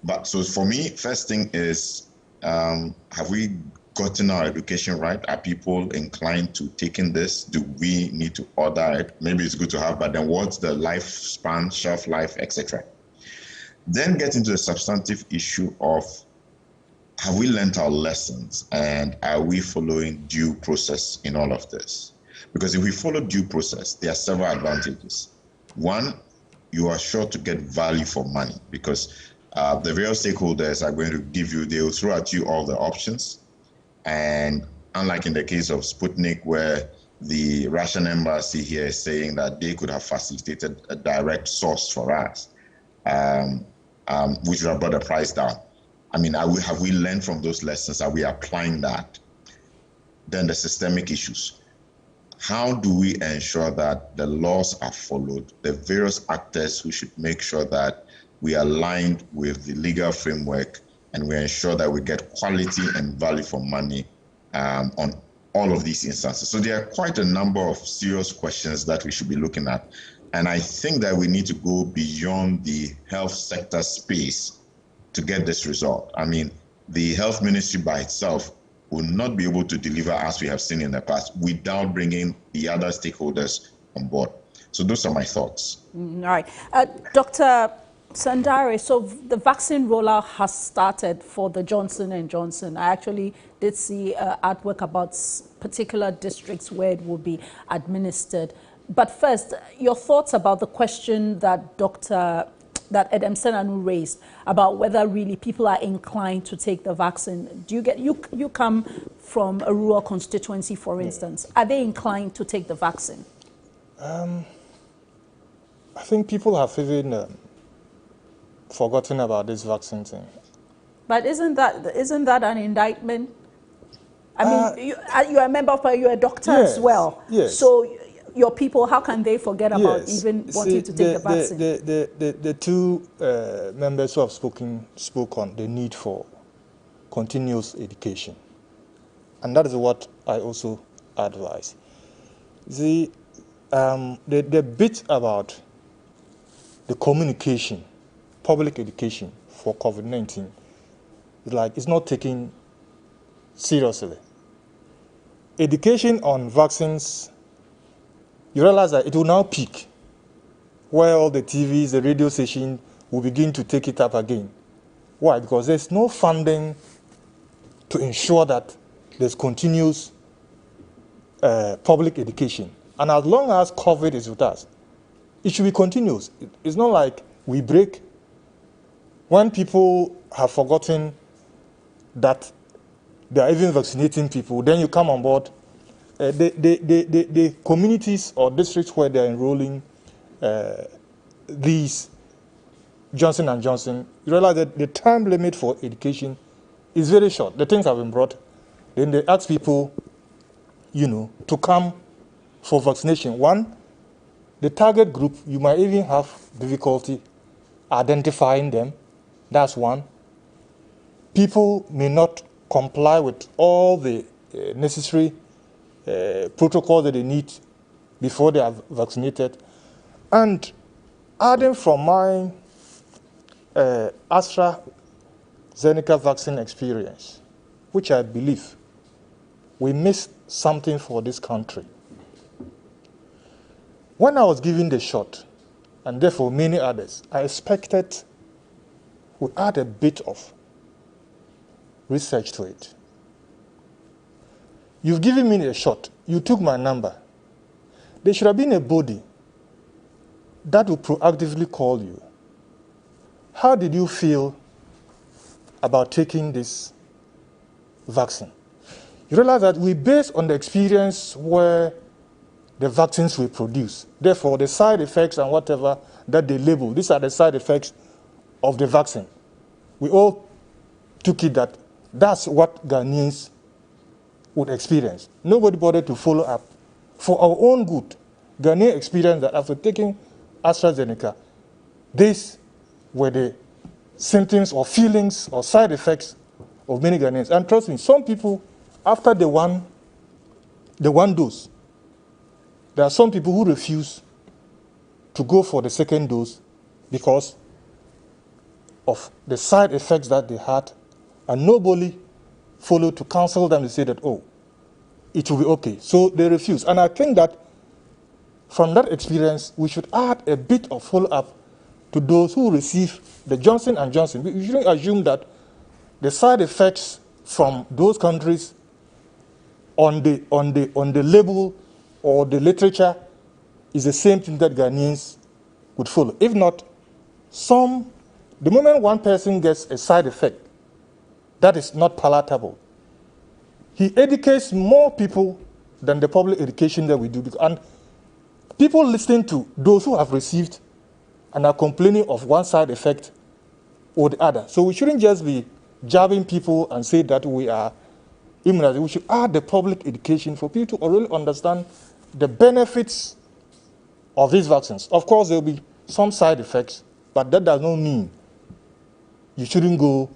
But so for me, first thing is, have we gotten our education right? Are people inclined to taking this? Do we need to order it? Maybe it's good to have, but then what's the lifespan, shelf life, etc.? Then get into the substantive issue of, have we learned our lessons, and are we following due process in all of this? Because if we follow due process, there are several advantages. One, you are sure to get value for money, because the various stakeholders are going to they will throw at you all the options. And unlike in the case of Sputnik, where the Russian embassy here is saying that they could have facilitated a direct source for us, which would have brought the price down. I mean, have we learned from those lessons? Are we applying that? Then the systemic issues. How do we ensure that the laws are followed? The various actors, we should make sure that we are aligned with the legal framework, and we ensure that we get quality and value for money on all of these instances. So there are quite a number of serious questions that we should be looking at. And I think that we need to go beyond the health sector space to get this result. I mean, the health ministry by itself will not be able to deliver, as we have seen in the past, without bringing the other stakeholders on board. So those are my thoughts. All right. Dr. Sandare, so the vaccine rollout has started for the Johnson & Johnson. I actually did see artwork about particular districts where it will be administered. But first, your thoughts about the question that Edem Senanu raised about whether really people are inclined to take the vaccine. Do you come from a rural constituency, for instance? Are they inclined to take the vaccine? I think people have even forgotten about this vaccine thing. But isn't that an indictment? I mean, you're a member of, you're a doctor as well. Yes. So your people, how can they forget about even wanting to take the vaccine? The two members who have spoke on the need for continuous education. And that is what I also advise. The bit about the communication, public education for COVID-19, it's not taken seriously. Education on vaccines, you realize that it will now peak, where all the TVs, the radio station will begin to take it up again. Why? Because there's no funding to ensure that there's continuous public education. And as long as COVID is with us, it should be continuous. It's not like we break. When people have forgotten that they are even vaccinating people, then you come on board the communities or districts where they're enrolling these Johnson & Johnson, you realize that the time limit for education is very short. The things have been brought. Then they ask people, to come for vaccination. One, the target group, you might even have difficulty identifying them. That's one. People may not comply with all the necessary protocols that they need before they are vaccinated. And adding from my AstraZeneca vaccine experience, which I believe we missed something for this country. When I was given the shot, and therefore many others, I expected we add a bit of research to it. You've given me a shot. You took my number. There should have been a body that will proactively call you. How did you feel about taking this vaccine? You realize that we base on the experience where the vaccines we produce. Therefore, the side effects and whatever that they label, these are the side effects of the vaccine. We all took it that that's what Ghanaians would experience. Nobody bothered to follow up. For our own good, Ghanaians experienced that after taking AstraZeneca, these were the symptoms or feelings or side effects of many Ghanaians. And trust me, some people, after the one dose, there are some people who refuse to go for the second dose because of the side effects that they had, and nobody followed to counsel them to say that, oh, it will be okay. So they refuse. And I think that from that experience, we should add a bit of follow-up to those who receive the Johnson & Johnson. We shouldn't assume that the side effects from those countries on the label or the literature is the same thing that Ghanaians would follow. If not, the moment one person gets a side effect that is not palatable, he educates more people than the public education that we do. And people listening to those who have received and are complaining of one side effect or the other. So we shouldn't just be jabbing people and say that we are immunized. We should add the public education for people to really understand the benefits of these vaccines. Of course, there will be some side effects, but that does not mean you shouldn't go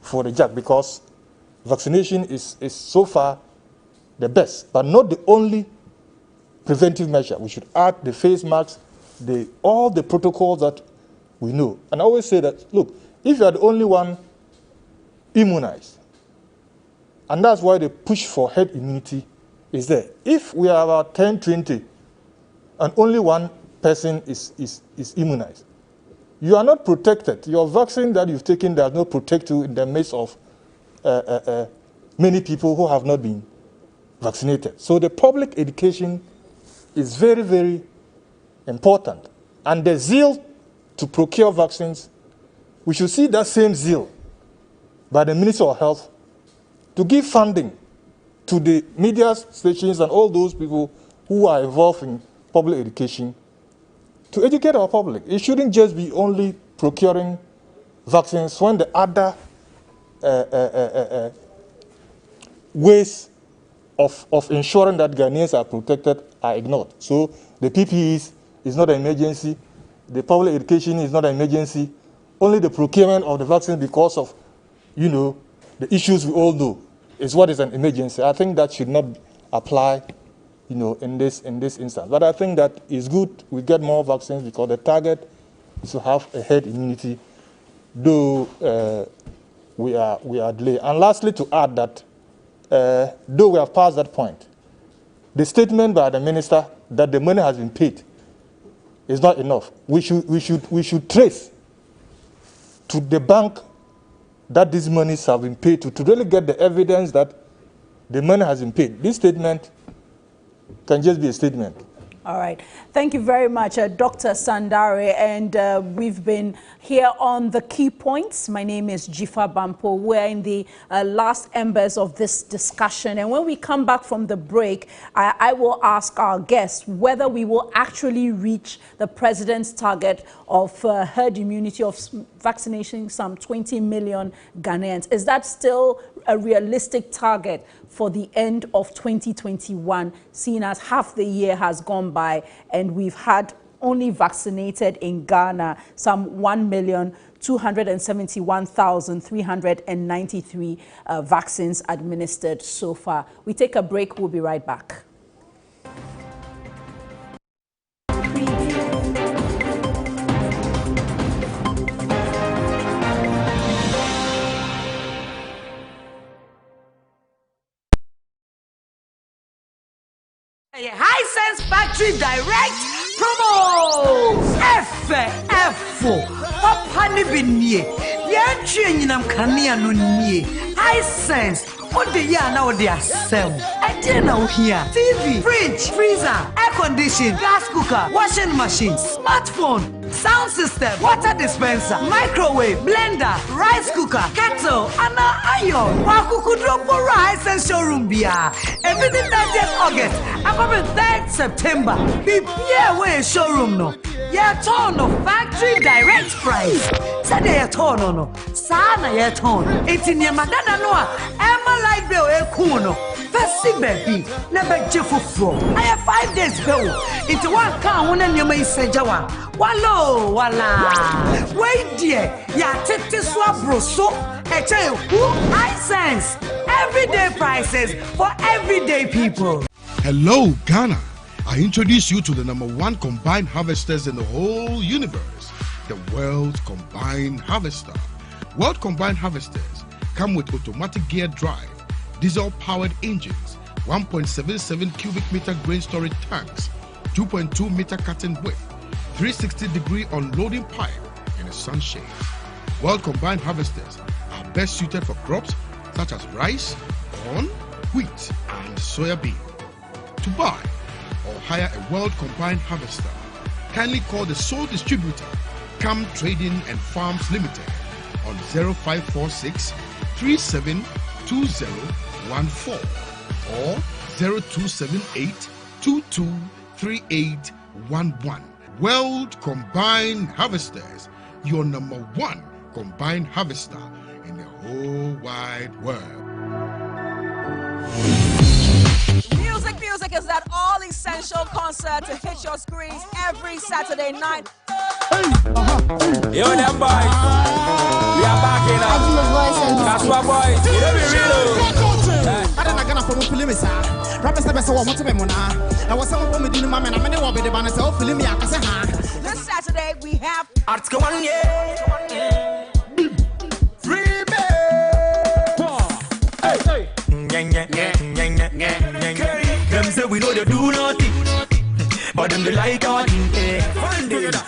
for the jab, because vaccination is so far the best, but not the only preventive measure. We should add the face masks, all the protocols that we know. And I always say that, look, if you are the only one immunized, and that's why the push for herd immunity is there. If we are about 10, 20, and only one person is immunized, you are not protected. Your vaccine that you've taken does not protect you in the midst of many people who have not been vaccinated. So the public education is very, very important. And the zeal to procure vaccines, we should see that same zeal by the Minister of Health to give funding to the media stations and all those people who are involved in public education to educate our public. It shouldn't just be only procuring vaccines when the other ways of ensuring that Ghanaians are protected are ignored. So the PPEs is not an emergency. The public education is not an emergency. Only the procurement of the vaccine, because of, the issues we all know, is what is an emergency. I think that should not apply, in this instance. But I think that it's good we get more vaccines, because the target is to have a herd immunity, though we are delayed. And lastly, to add that, though we have passed that point, the statement by the minister that the money has been paid is not enough. We should trace to the bank that these monies have been paid to really get the evidence that the money has been paid. This statement can just be a statement. All right. Thank you very much, Dr. Sandare. And we've been here on the key points. My name is Jifa Bampo. We're in the last embers of this discussion. And when we come back from the break, I will ask our guests whether we will actually reach the president's target of herd immunity of vaccinating some 20 million Ghanaians. Is that still a realistic target for the end of 2021, seeing as half the year has gone by and we've had only vaccinated in Ghana some 1,271,393 vaccines administered so far. We take a break. We'll be right back. Hisense Factory Direct Promo F Papa ni binye yantwe nyinam kanea no nie Hisense ode ya na ode asem ade na ohia TV, fridge, freezer, air condition, gas cooker, washing machine, smartphone, sound system, water dispenser, microwave, blender, rice cooker, kettle, and iron. Wakukudro for Hisense showroom bia. Everything 30th August, and 3rd September. Be here way showroom no. Yeah, turn of factory direct price. Say ya turn no. Sana ya turn. It's in your madana no. Emma light bill e kuno. First baby, never jeffo. I have 5 days bill. It's one car one and you may say jawa. Wallo, wala. Wait dear. Ya tete swabro so. Hisense. Everyday prices for everyday people. Hello, Ghana. I introduce you to the #1 combined harvesters in the whole universe, the World Combined Harvester. World Combined Harvesters come with automatic gear drive, diesel-powered engines, 1.77 cubic meter grain storage tanks, 2.2 meter cutting width, 360-degree unloading pipe, and a sunshade. World Combined Harvesters are best suited for crops such as rice, corn, wheat, and soybean. To buy or hire a World Combined Harvester, kindly call the sole distributor, CAM Trading and Farms Limited, on 0546 372014 or 0278 223811. World Combined Harvesters, your #1 combined harvester in the whole wide world. Music is that all-essential concert to hit your screens every Saturday night. Yo, them boys, we are back in That's my boys. You know we real. I don't know for film is rappers never saw what to me I was some me doing my man. I'm going to ban so film me. This Saturday we have Arts come on, yeah. Free Them say we know they do nothing, but them they like our thing.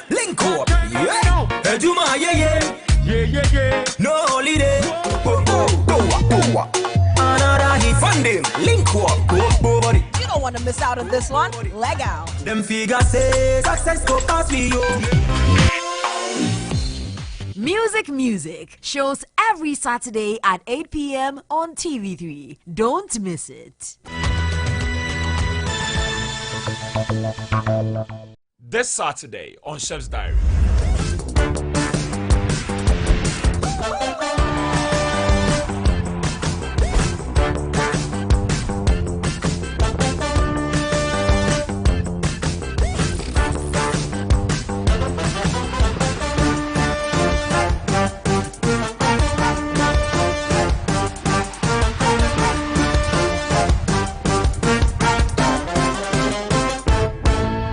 Link up, yeah. Juma, yeah. No holiday, go. Another hit from them. Link up, go body. You don't want to miss out on this one. Leg out. Them figures say success go past me, yo. Music shows every Saturday at 8 p.m. on TV3. Don't miss it. This Saturday on Chef's Diary.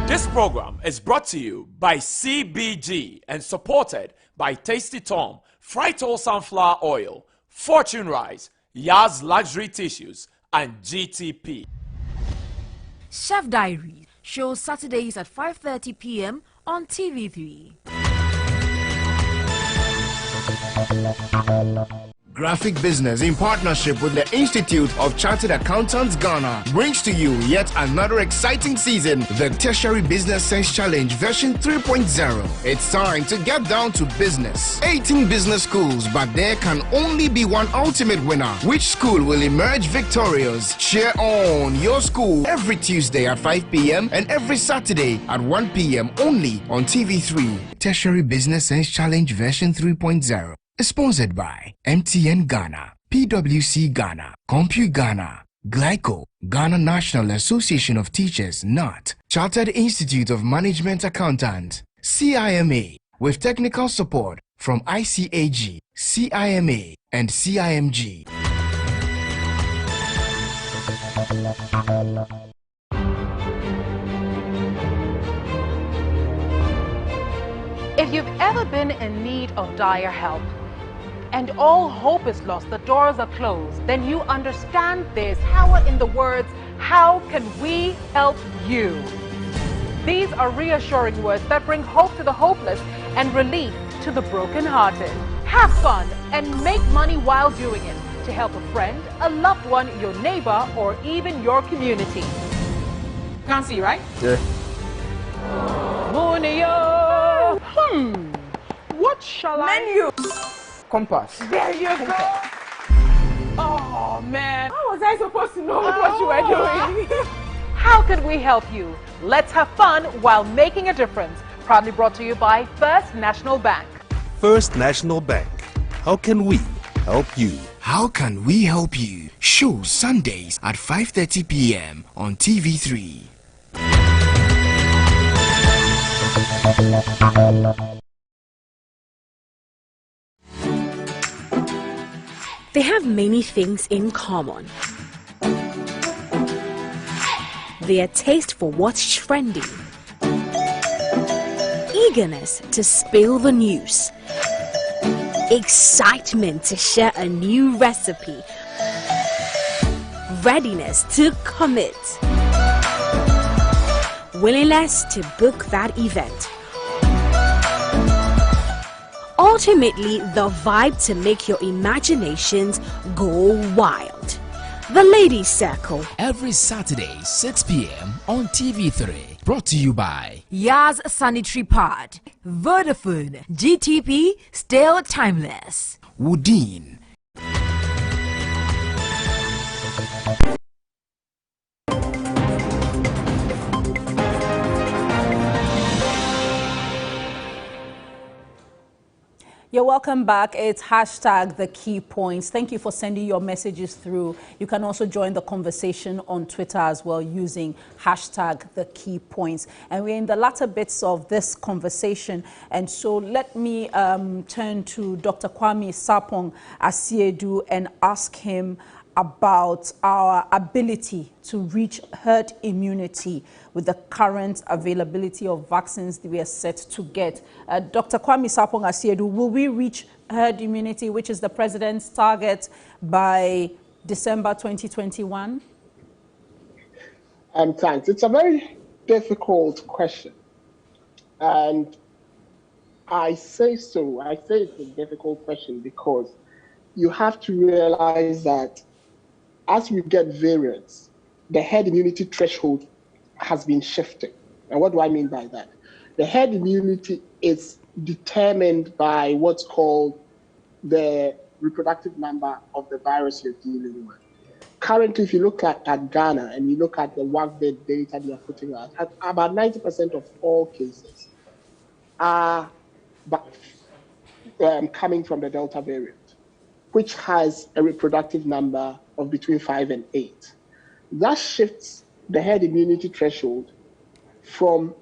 This program is brought to you by CBG and supported by Tasty Tom, Frito Sunflower Oil, Fortune Rice, Yaz Luxury Tissues, and GTP. Chef Diary shows Saturdays at 5:30 p.m. on TV3. Graphic Business, in partnership with the Institute of Chartered Accountants Ghana, brings to you yet another exciting season, the Tertiary Business Sense Challenge version 3.0. It's time to get down to business. 18 business schools, but there can only be one ultimate winner. Which school will emerge victorious? Cheer on your school every Tuesday at 5 p.m. and every Saturday at 1 p.m. only on TV3. Tertiary Business Sense Challenge version 3.0. Sponsored by MTN Ghana, PwC Ghana, Compute Ghana, Glyco, Ghana National Association of Teachers, NAT, Chartered Institute of Management Accountants, CIMA, with technical support from ICAG, CIMA, and CIMG. If you've ever been in need of dire help, and all hope is lost, the doors are closed, then you understand there's power in the words, how can we help you? These are reassuring words that bring hope to the hopeless and relief to the brokenhearted. Have fun and make money while doing it to help a friend, a loved one, your neighbor, or even your community. Can't see, right? Yeah. Munio! What shall Menu. Compass. There you go. Oh man, how was I supposed to know what you were doing? How can we help you? Let's have fun while making a difference. Proudly brought to you by First National Bank. First National Bank. How can we help you? How can we help you? Show Sundays at 5:30 p.m. on TV3. They have many things in common. Their taste for what's trending, eagerness to spill the news, excitement to share a new recipe, readiness to commit, willingness to book that event. Ultimately, the vibe to make your imaginations go wild. The Ladies Circle. Every Saturday, 6 p.m. on TV3. Brought to you by Yaz Sanitary Pad, Vodafone, GTP, still timeless. Woodin. You're welcome back. It's hashtag the key points. Thank you for sending your messages through. You can also join the conversation on Twitter as well using hashtag the key points. And we're in the latter bits of this conversation. And so let me turn to Dr. Kwame Sarpong Asiedu and ask him about our ability to reach herd immunity with the current availability of vaccines that we are set to get. Dr. Kwame Sarpong Asiedu, will we reach herd immunity, which is the president's target, by December 2021? Thanks. It's a very difficult question. And I say it's a difficult question because you have to realize that as we get variants, the herd immunity threshold has been shifting. And what do I mean by that? The herd immunity is determined by what's called the reproductive number of the virus you're dealing with. Currently, if you look at Ghana and you look at the WACBID data they are putting out, about 90% of all cases are coming from the Delta variant, which has a reproductive number of between 5 and 8. That shifts the herd immunity threshold from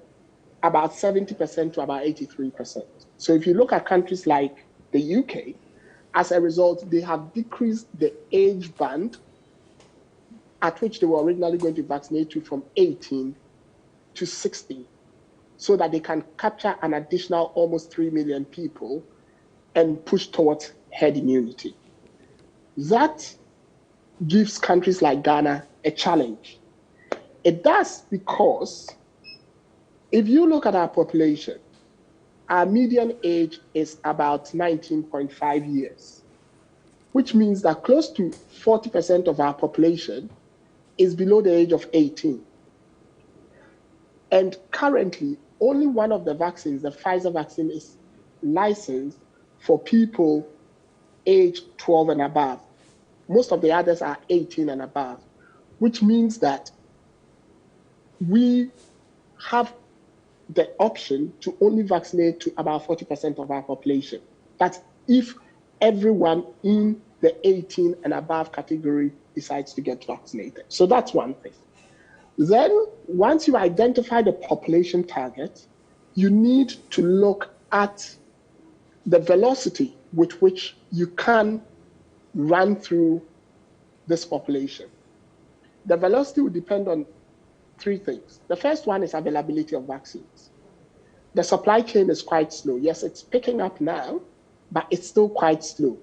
about 70% to about 83%. So if you look at countries like the UK, as a result, they have decreased the age band at which they were originally going to vaccinate you from 18 to 60, so that they can capture an additional almost 3 million people and push towards herd immunity. That gives countries like Ghana a challenge. It does because if you look at our population, our median age is about 19.5 years. which means that close to 40% of our population is below the age of 18. And currently, only one of the vaccines, the Pfizer vaccine, is licensed for people aged 12 and above. Most of the others are 18 and above, which means that we have the option to only vaccinate to about 40% of our population. That's if everyone in the 18 and above category decides to get vaccinated. So that's one thing. Then, once you identify the population target, you need to look at the velocity with which you can run through this population. The velocity will depend on three things. The first one is availability of vaccines. The supply chain is quite slow. Yes, it's picking up now, but it's still quite slow.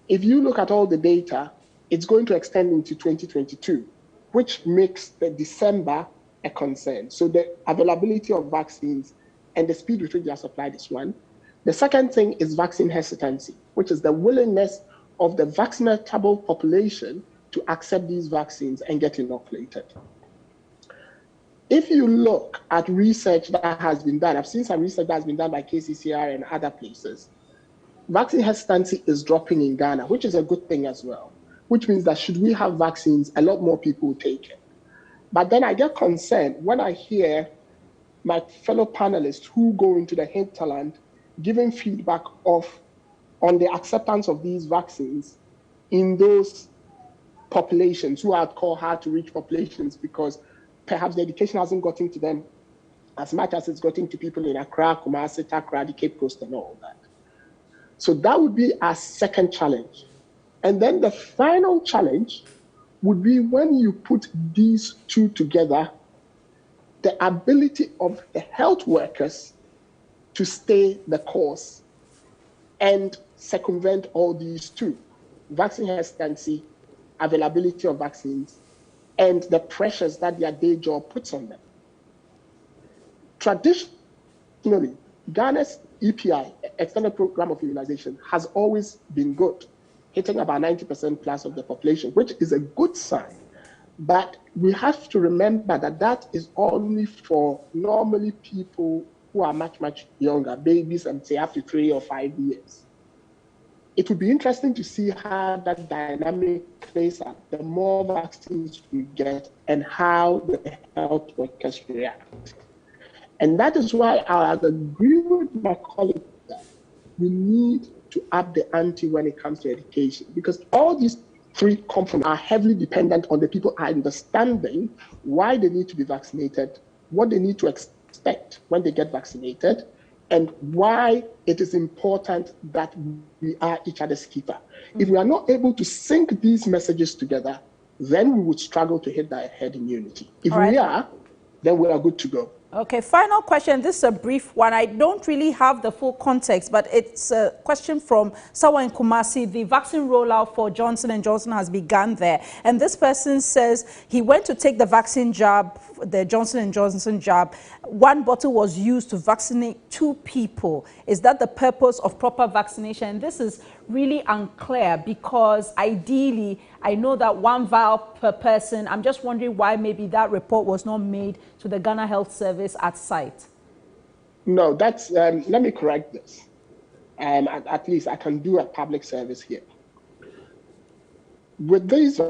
If you look at all the data, it's going to extend into 2022, which makes the December a concern. So the availability of vaccines and the speed with which they are supplied is one. The second thing is vaccine hesitancy, which is the willingness of the vaccinatable population to accept these vaccines and get inoculated. If you look at research that has been done, I've seen some research that has been done by KCCR and other places, vaccine hesitancy is dropping in Ghana, which is a good thing as well, which means that should we have vaccines, a lot more people will take it. But then I get concerned when I hear my fellow panelists who go into the hinterland giving feedback on the acceptance of these vaccines in those populations who I'd call hard to reach populations because perhaps the education hasn't gotten to them as much as it's gotten to people in Accra, Kumasi, Takoradi, the Cape Coast, and all that. So that would be our second challenge. And then the final challenge would be when you put these two together, the ability of the health workers to stay the course and circumvent all these two, vaccine hesitancy, availability of vaccines, and the pressures that their day job puts on them. Traditionally, Ghana's EPI, Extended Program of Immunization, has always been good, hitting about 90% plus of the population, which is a good sign. But we have to remember that that is only for normally people who are much, much younger, babies, and say after 3 or 5 years. It would be interesting to see how that dynamic plays out, the more vaccines we get and how the health workers react. And that is why I agree with my colleague that we need to up the ante when it comes to education, because all these three components are heavily dependent on the people understanding why they need to be vaccinated, what they need to expect when they get vaccinated, and why it is important that we are each other's keeper. If we are not able to sync these messages together, then we would struggle to hit that herd immunity. If we are, then we are good to go. Okay, final question. This is a brief one. I don't really have the full context, but it's a question from someone in Kumasi. The vaccine rollout for Johnson & Johnson has begun there. And this person says he went to take the vaccine jab, the Johnson & Johnson jab. One bottle was used to vaccinate 2 people. Is that the purpose of proper vaccination? And this is really unclear because ideally, I know that 1 vial per person. I'm just wondering why maybe that report was not made to the Ghana Health Service at site. No, that's, let me correct this. At least I can do a public service here. With these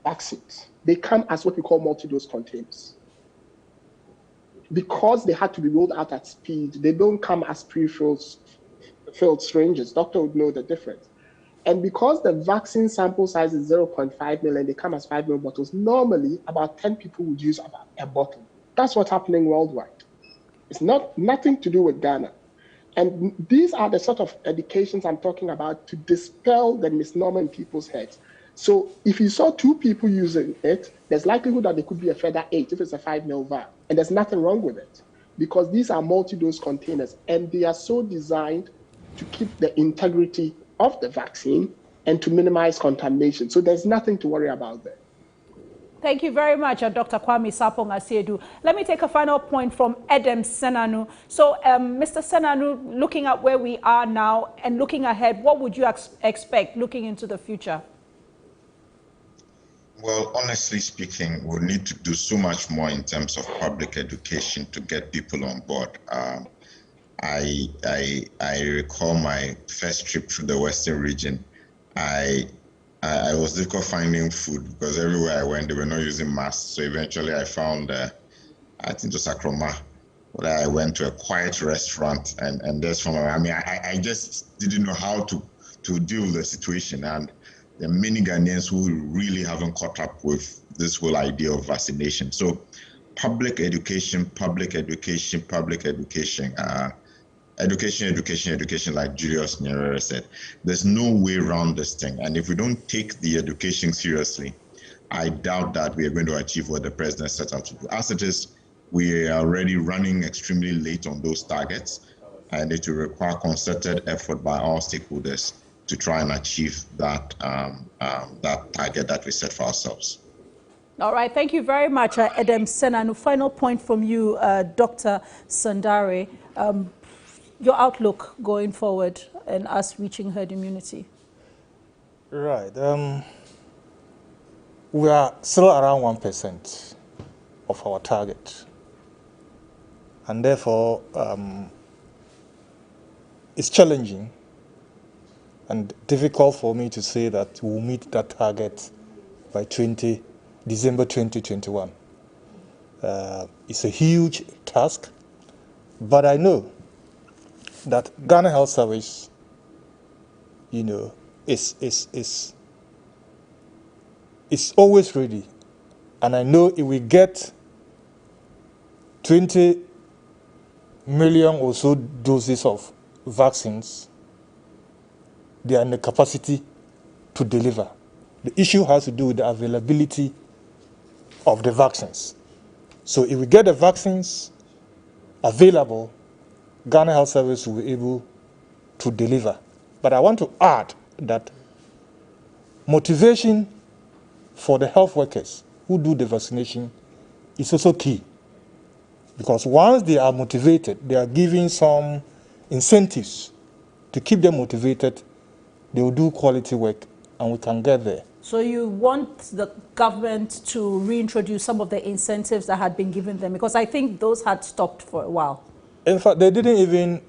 vaccines, they come as what we call multi-dose containers. Because they had to be rolled out at speed, they don't come as pre-filled syringes. Doctor would know the difference. And because the vaccine sample size is 0.5 ml and they come as 5 ml bottles, normally about 10 people would use about a bottle. That's what's happening worldwide. It's nothing to do with Ghana. And these are the sort of educations I'm talking about to dispel the misnomer in people's heads. So if you saw 2 people using it, there's likelihood that there could be a further 8 if it's a 5 ml vial. And there's nothing wrong with it because these are multi-dose containers and they are so designed to keep the integrity of the vaccine and to minimize contamination. So there's nothing to worry about there. Thank you very much, Dr. Kwame Sapong Asiedu. Let me take a final point from Edem Senanu. So, Mr. Senanu, looking at where we are now and looking ahead, what would you expect looking into the future? Well, honestly speaking, we'll need to do so much more in terms of public education to get people on board. I recall my first trip through the Western region. I was difficult finding food because everywhere I went, they were not using masks. So eventually I found, I think it was Akroma, where I went to a quiet restaurant and there's from, I just didn't know how to deal with the situation. And there are many Ghanaians who really haven't caught up with this whole idea of vaccination. So public education, public education, public education. Education, like Julius Nyerere said. There's no way around this thing. And if we don't take the education seriously, I doubt that we are going to achieve what the president set out to do. As it is, we are already running extremely late on those targets, and it will require concerted effort by all stakeholders to try and achieve that, that target that we set for ourselves. All right, thank you very much, Edem Senanu. Final point from you, Dr. Sandare. Your outlook going forward and us reaching herd immunity? Right. We are still around 1% of our target. And therefore, it's challenging and difficult for me to say that we'll meet that target by December 2021. It's a huge task, but I know that Ghana Health Service, is always ready. And I know if we get 20 million or so doses of vaccines, they are in the capacity to deliver. The issue has to do with the availability of the vaccines. So if we get the vaccines available, Ghana Health Service will be able to deliver. But I want to add that motivation for the health workers who do the vaccination is also key. Because once they are motivated, they are given some incentives to keep them motivated, they will do quality work and we can get there. So you want the government to reintroduce some of the incentives that had been given them? Because I think those had stopped for a while. In fact, they didn't even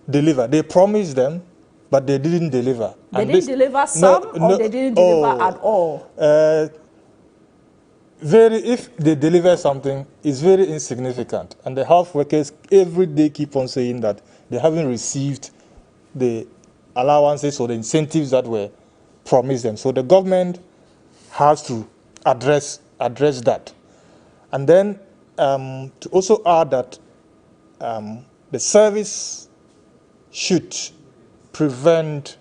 deliver. They promised them, but they didn't deliver. They didn't deliver some, or they didn't deliver at all? If they deliver something, it's very insignificant. And the health workers every day keep on saying that they haven't received the allowances or the incentives that were promised them. So the government has to address that. And then to also add that the service should prevent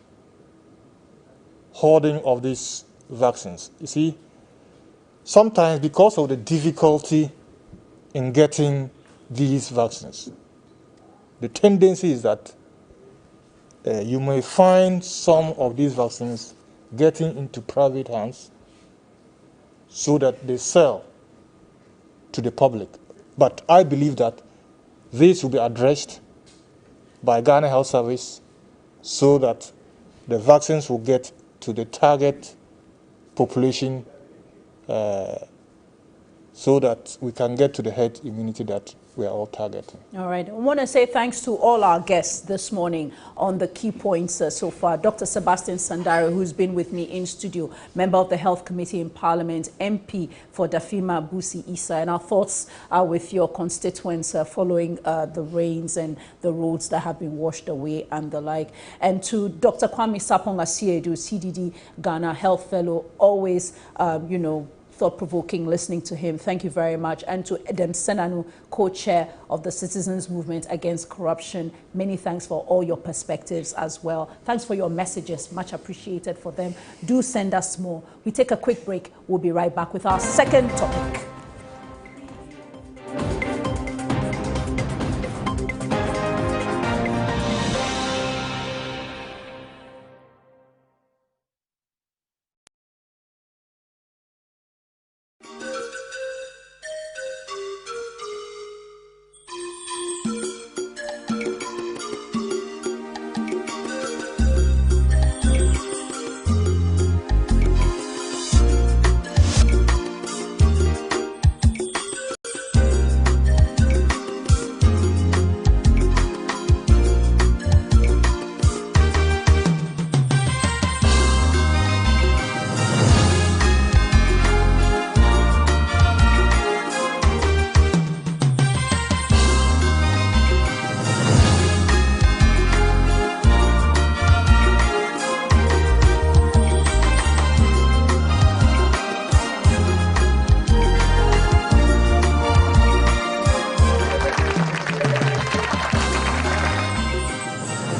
hoarding of these vaccines. You see, sometimes because of the difficulty in getting these vaccines, the tendency is that you may find some of these vaccines getting into private hands so that they sell to the public. But I believe that this will be addressed by Ghana Health Service so that the vaccines will get to the target population so that we can get to the herd immunity that we are all targeting. All right. I want to say thanks to all our guests this morning on the key points so far. Dr. Sebastian Sandare, who's been with me in studio, member of the Health Committee in Parliament, MP for Dafima Busi Isa. And our thoughts are with your constituents following the rains and the roads that have been washed away and the like. And to Dr. Kwame Sapong Asiedu, CDD Ghana Health Fellow, always, thought-provoking listening to him. Thank you very much. And to Edem Senanu, co-chair of the Citizens Movement Against Corruption, many thanks for all your perspectives as well. Thanks for your messages, much appreciated for them. Do send us more. We take a quick break. We'll be right back with our second topic.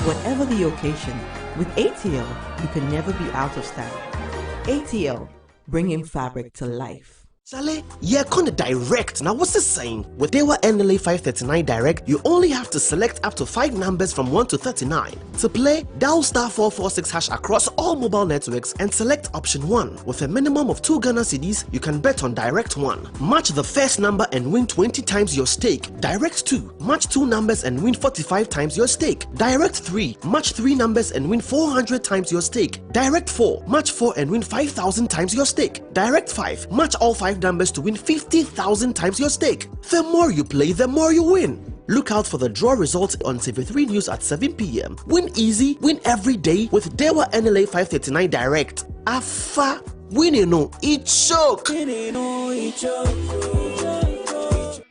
Whatever the occasion, with ATL, you can never be out of style. ATL, bringing fabric to life. Sale, you're gonna direct. Now what's this saying? With Dewa NLA 539 Direct, you only have to select up to 5 numbers from 1 to 39. To play, dial *446# across all mobile networks and select option 1. With a minimum of 2 Ghana cedis, you can bet on Direct 1. Match the first number and win 20 times your stake. Direct 2, match 2 numbers and win 45 times your stake. Direct 3, match 3 numbers and win 400 times your stake. Direct 4, match 4 and win 5,000 times your stake. Direct 5, match all 5 numbers to win 50,000 times your stake. The more you play, the more you win. Look out for the draw results on TV3 News at 7 p.m. Win easy, win every day with Dewa NLA 539 Direct. Afa, winning no, it choke.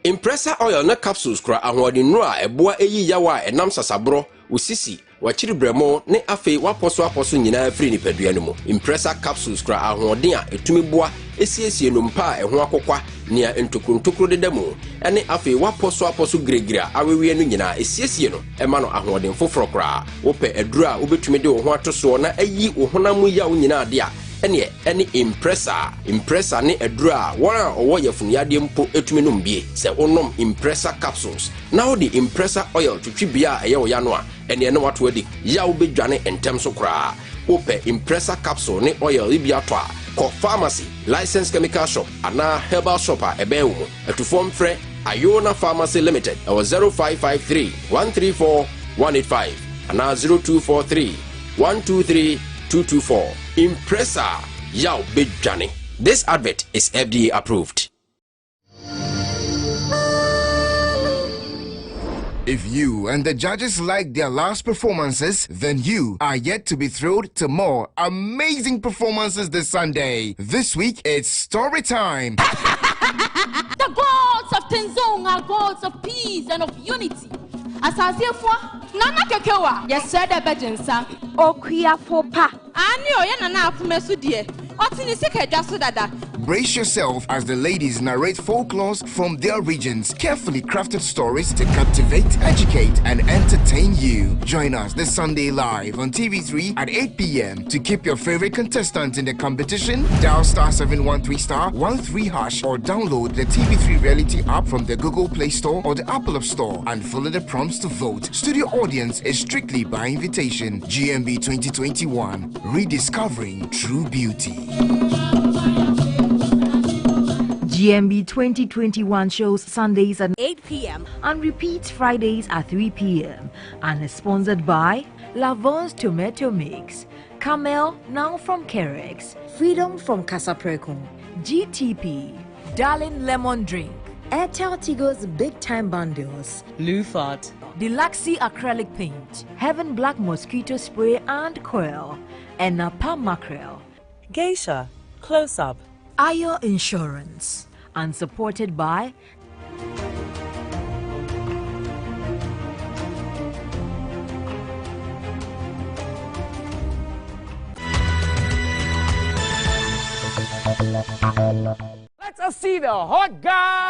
Impressor oil na capsules kura ahoɔdenno a ɛboa eyi yawa a ɛnam sasabro usisi wachiri bremo ne afei waposo nyina afiri nipadua no mu. Impressor capsules kura ahoɔden a etumi boa esiesie no mpa a ɛho akokwa nea ntokrontokro deda mu ɛne afei waposo gregira awewie no nyina esiesie no ɛma no ahoɔden foforo kura wopɛ aduru a wobetumi de wo ho atoso na ayi wo honam yawo nyina ade a ɛne impressor ne aduru a wɔn a ɔwɔ yafunuyadeɛ mpo etumi no mbie sɛ wonom impressor capsules na wo de impressor oil twitwi bia a ɛyɛ wo ya no a ɛne ne wato adi ya wo bedwane ntem so kora wopɛ impressor capsule ne oil ibi ato a kɔ pharmacy licensed chemical shop ana herbal shop a ɛbɛn wo atufom frɛ Ayona Pharmacy Limited ɛwɔ 0553 134 185 ana 0243 123 224. Impressor Yao Bidjani. This advert is FDA approved. If you and the judges like their last performances, then you are yet to be thrilled to more amazing performances this Sunday. This week, it's story time. The gods of Tenzong are gods of peace and of unity. Asasiefo nana kekewa yesre de bejensa okuafo pa ani oye nana akumesu die otini sika dwaso dada. Brace yourself as the ladies narrate folklores from their regions, carefully crafted stories to captivate, educate, and entertain you. Join us this Sunday live on TV3 at 8 p.m. to keep your favorite contestants in the competition. Dial *713*13# or download the TV3 Reality app from the Google Play Store or the Apple App Store and follow the prompts to vote. Studio audience is strictly by invitation. GMB 2021, rediscovering true beauty. GMB 2021 shows Sundays at 8 p.m. and repeats Fridays at 3 p.m. and is sponsored by Lavon's Tomato Mix, Camel now from Kerex, Freedom from Casaprecon, GTP, Darling Lemon Drink, Airtel Tigo's Big Time Bundles, Lufat, Deluxy Acrylic Paint, Heaven Black Mosquito Spray and Coil, and Napa Mackerel, Geisha, Close Up, Ayo Insurance, and supported by Let us see the hot guy.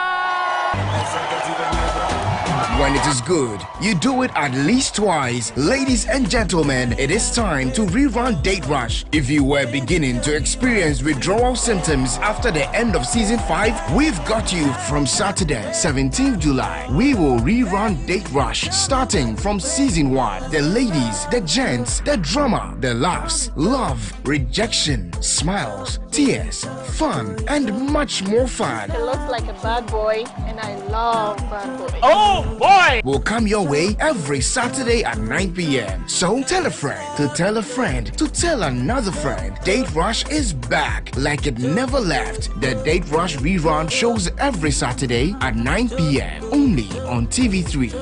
When it is good, you do it at least twice. Ladies and gentlemen, it is time to rerun Date Rush. If you were beginning to experience withdrawal symptoms after the end of season 5, we've got you from Saturday, 17th July. We will rerun Date Rush starting from season 1. The ladies, the gents, the drama, the laughs, love, rejection, smiles, tears, fun, and much more fun. He looks like a bad boy, and I love bad boys. Oh boy! Will come your way every Saturday at 9 p.m. So tell a friend to tell a friend to tell another friend. Date Rush is back like it never left. The Date Rush rerun shows every Saturday at 9 p.m. only on TV3.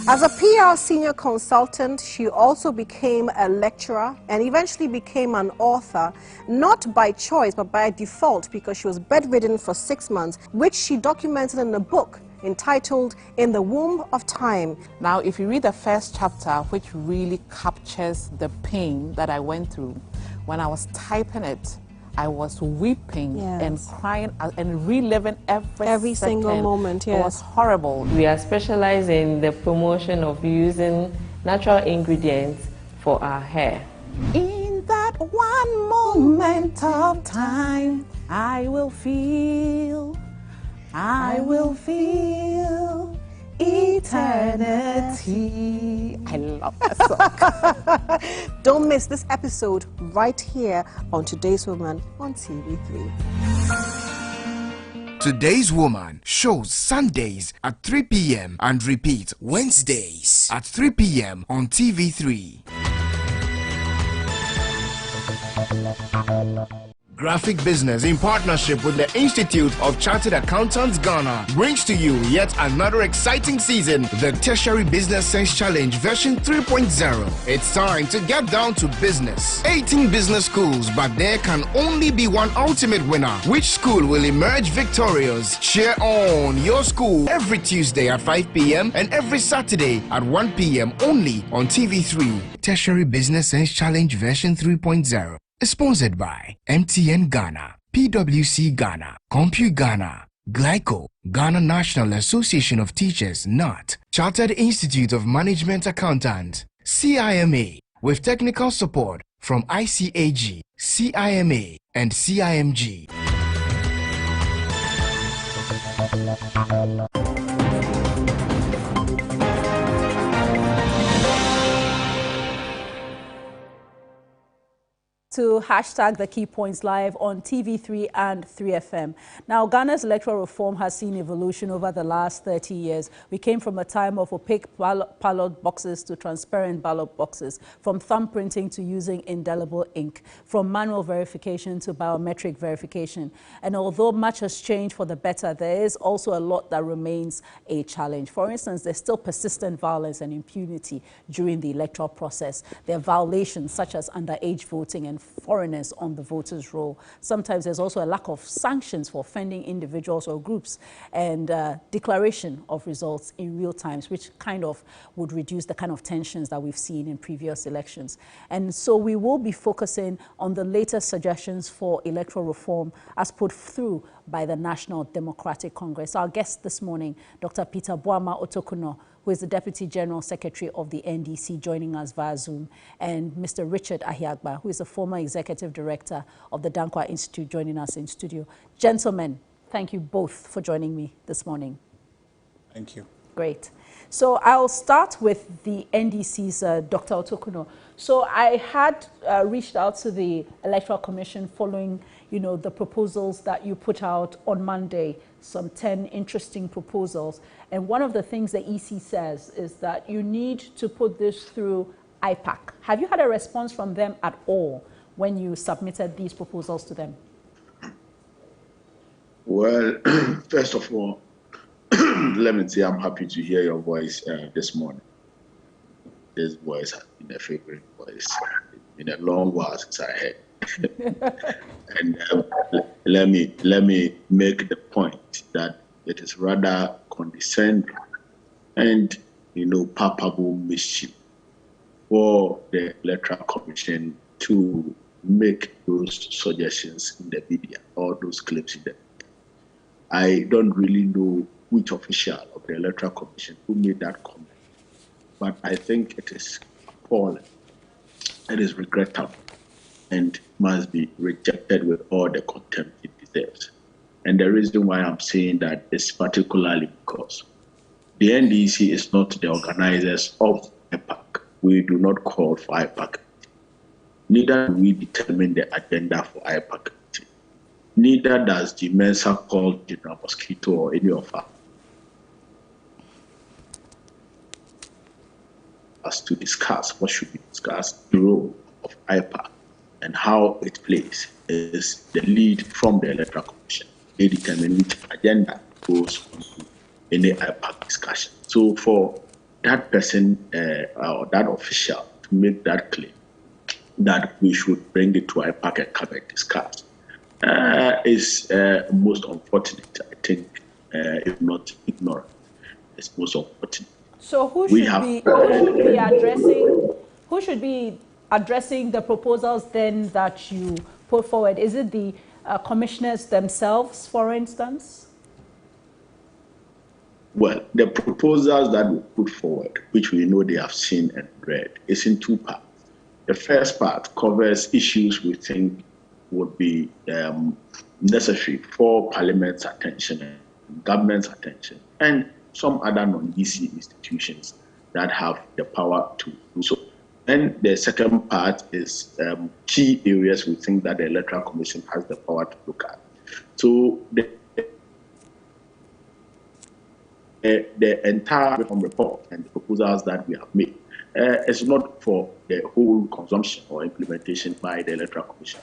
As a PR senior consultant, she also became a lecturer and eventually became an author, not by choice but by default, because she was bedridden for 6 months, which she documented in a book entitled In the Womb of Time. Now, if you read the first chapter, which really captures the pain that I went through, when I was typing it, I was weeping and crying and reliving every single moment. Yes. It was horrible. We are specialized in the promotion of using natural ingredients for our hair. In that one moment of time, I will feel eternity. I love that song. Don't miss this episode right here on Today's Woman on TV3. Today's Woman shows Sundays at 3 p.m. and repeat Wednesdays at 3 p.m. on TV3. Graphic Business, in partnership with the Institute of Chartered Accountants Ghana, brings to you yet another exciting season, the Tertiary Business Sense Challenge version 3.0. It's time to get down to business. 18 business schools, but there can only be one ultimate winner. Which school will emerge victorious? Cheer on your school every Tuesday at 5 p.m. and every Saturday at 1 p.m. only on TV3. Tertiary Business Sense Challenge version 3.0. Sponsored by MTN Ghana, PwC Ghana, Compu Ghana, Glyco, Ghana National Association of Teachers, NAT, Chartered Institute of Management Accountants, CIMA, with technical support from ICAG, CIMA, and CIMG. To hashtag the Key Points Live on TV3 and 3FM. Now, Ghana's electoral reform has seen evolution over the last 30 years. We came from a time of opaque ballot boxes to transparent ballot boxes, from thumbprinting to using indelible ink, from manual verification to biometric verification. And although much has changed for the better, there is also a lot that remains a challenge. For instance, there's still persistent violence and impunity during the electoral process. There are violations such as underage voting and foreigners on the voters' roll. Sometimes there's also a lack of sanctions for offending individuals or groups, and declaration of results in real times, which kind of would reduce the kind of tensions that we've seen in previous elections. And so we will be focusing on the latest suggestions for electoral reform as put through by the National Democratic Congress. Our guest this morning, Dr. Peter Boama Otokuno, who is the Deputy General Secretary of the NDC, joining us via Zoom, and Mr. Richard Ahiagba, who is the former Executive Director of the Dankwa Institute, joining us in studio. Gentlemen, thank you both for joining me this morning. Thank you. Great. So I'll start with the NDC's Dr. Otokuno. So I had reached out to the Electoral Commission following, the proposals that you put out on Monday, some 10 interesting proposals. And one of the things the EC says is that you need to put this through IPAC. Have you had a response from them at all when you submitted these proposals to them? Well, first of all, let me say I'm happy to hear your voice this morning. This voice has been a favorite voice. It's been a long while since I heard. And let me make the point that it is rather condescending and palpable mischief for the Electoral Commission to make those suggestions in the media or those claims in the media. I don't really know which official of the Electoral Commission who made that comment, but I think it is appalling. It is regrettable and must be rejected with all the contempt it deserves. And the reason why I'm saying that is particularly because the NDC is not the organizers of IPAC. We do not call for IPAC. Neither do we determine the agenda for IPAC. Neither does the Mensa call General Mosquito or any of us to discuss what should be discussed. The role of IPAC and how it plays is the lead from the Electoral Commission. They determine which agenda goes on to any IPAC discussion. So for that person or that official to make that claim that we should bring it to IPAC and come and discuss is most unfortunate, I think, if not ignorant. It's most unfortunate. So who should be addressing the proposals then that you put forward? Is it the commissioners themselves, for instance? Well, the proposals that we put forward, which we know they have seen and read, is in two parts. The first part covers issues we think would be necessary for Parliament's attention and government's attention, and some other non-EC institutions that have the power to do so. And the second part is key areas we think that the Electoral Commission has the power to look at. So the entire reform report and the proposals that we have made is not for the whole consumption or implementation by the Electoral Commission.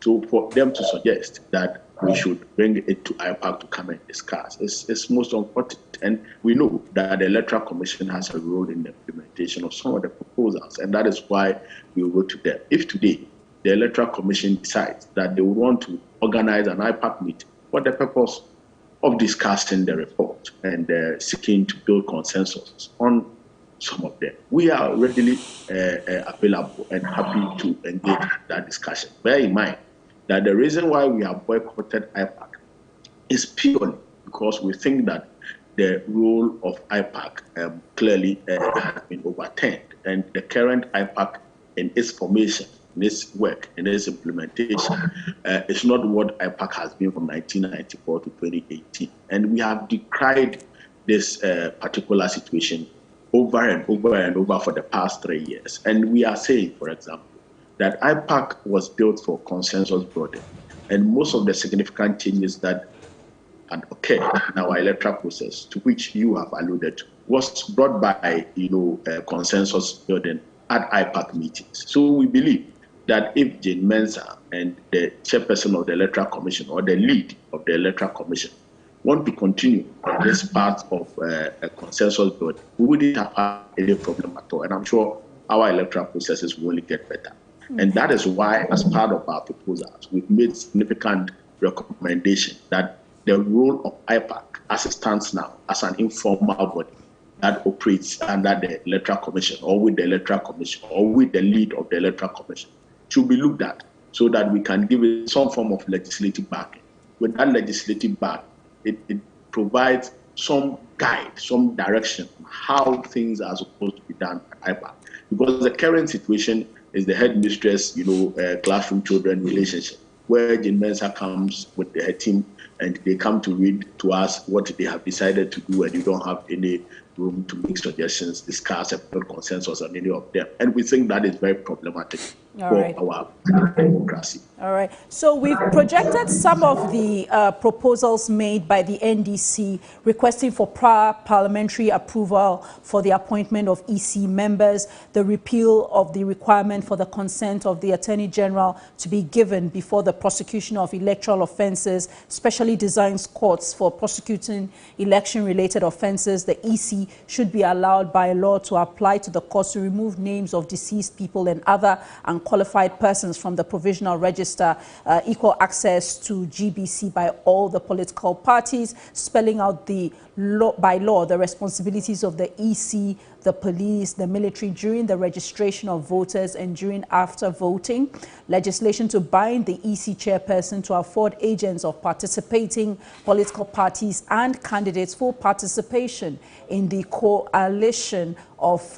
So for them to suggest that we should bring it to IPAC to come and discuss is most unfortunate. And we know that the Electoral Commission has a role in the implementation of some of the proposals, and that is why we will go to them. If today the Electoral Commission decides that they would want to organize an IPAC meeting for the purpose of discussing the report and seeking to build consensus on some of them, we are readily available and happy to engage in that discussion. Bear in mind that the reason why we have boycotted IPAC is purely because we think that the role of IPAC clearly has been overturned, and the current IPAC in its formation, in its work, in its implementation, is not what IPAC has been from 1994 to 2018. And we have decried this particular situation over and over and over for the past 3 years. And we are saying, for example, that IPAC was built for consensus building, and most of the significant changes that had occurred in our electoral process, to which you have alluded to, was brought by consensus building at IPAC meetings. So we believe that if Jane Mensah and the chairperson of the Electoral Commission or the lead of the Electoral Commission want to continue on this path of a consensus building, we wouldn't have any problem at all. And I'm sure our electoral processes will only get better. And that is why, as part of our proposals, we've made significant recommendation that the role of IPAC, as it stands now, as an informal body that operates under the Electoral Commission or with the Electoral Commission or with the lead of the Electoral Commission, should be looked at so that we can give it some form of legislative backing. With that legislative back, it provides some guide, some direction on how things are supposed to be done at IPAC. Because the current situation is the headmistress, classroom children relationship, where Jane Mensah comes with her team and they come to read to us what they have decided to do, and you don't have any room to make suggestions, discuss, and build consensus on any of them. And we think that is very problematic for our democracy. All right. So we've projected some of the proposals made by the NDC requesting for prior parliamentary approval for the appointment of EC members, the repeal of the requirement for the consent of the Attorney General to be given before the prosecution of electoral offences, specially designed courts for prosecuting election-related offences. The EC should be allowed by law to apply to the courts to remove names of deceased people and other unqualified persons from the provisional register, equal access to GBC by all the political parties, spelling out by law the responsibilities of the EC, the police, the military during the registration of voters and during after voting, legislation to bind the EC chairperson to afford agents of participating political parties and candidates full participation in the collation of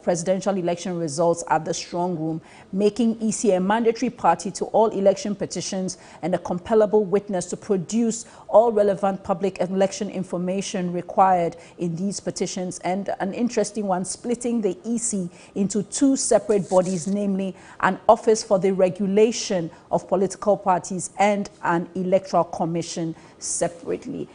presidential election results at the strong room, making EC a mandatory party to all election petitions and a compellable witness to produce all relevant public election information required in these petitions, and an interesting one, splitting the EC into two separate bodies, namely an office for the regulation of political parties and an electoral commission separately.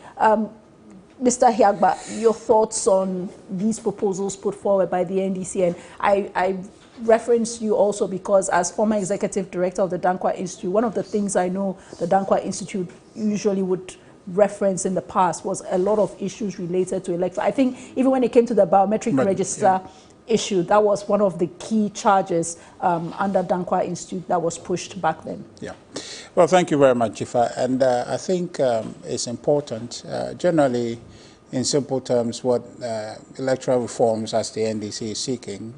Mr. Hiagba, your thoughts on these proposals put forward by the NDC? And I reference you also because as former executive director of the Dankwa Institute, one of the things I know the Dankwa Institute usually would reference in the past was a lot of issues related to electoral. I think even when it came to the biometric register issue, that was one of the key charges under Dankwa Institute that was pushed back then. Yeah. Well, thank you very much, Jifa. And I think it's important, generally, in simple terms, what electoral reforms as the NDC is seeking,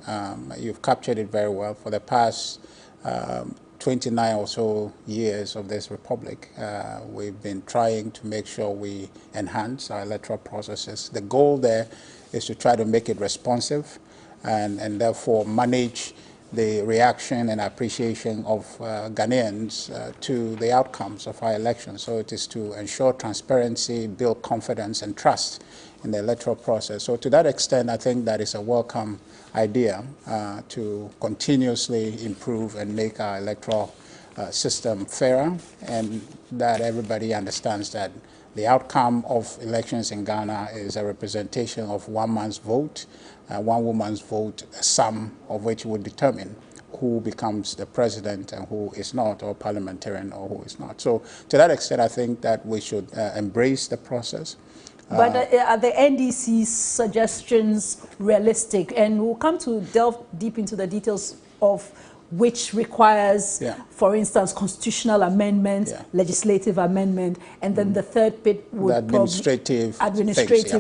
you've captured it very well. For the past 29 or so years of this republic, we've been trying to make sure we enhance our electoral processes. The goal there is to try to make it responsive and therefore manage the reaction and appreciation of Ghanaians to the outcomes of our elections. So it is to ensure transparency, build confidence and trust in the electoral process. So to that extent, I think that is a welcome idea to continuously improve and make our electoral system fairer, and that everybody understands that the outcome of elections in Ghana is a representation of one man's vote, one woman's vote, a sum of which would determine who becomes the president and who is not, or parliamentarian or who is not. So to that extent, I think that we should embrace the process. But are the NDC's suggestions realistic? And we'll come to delve deep into the details of which requires, for instance, constitutional amendment, legislative amendment, and then the third bit would administrative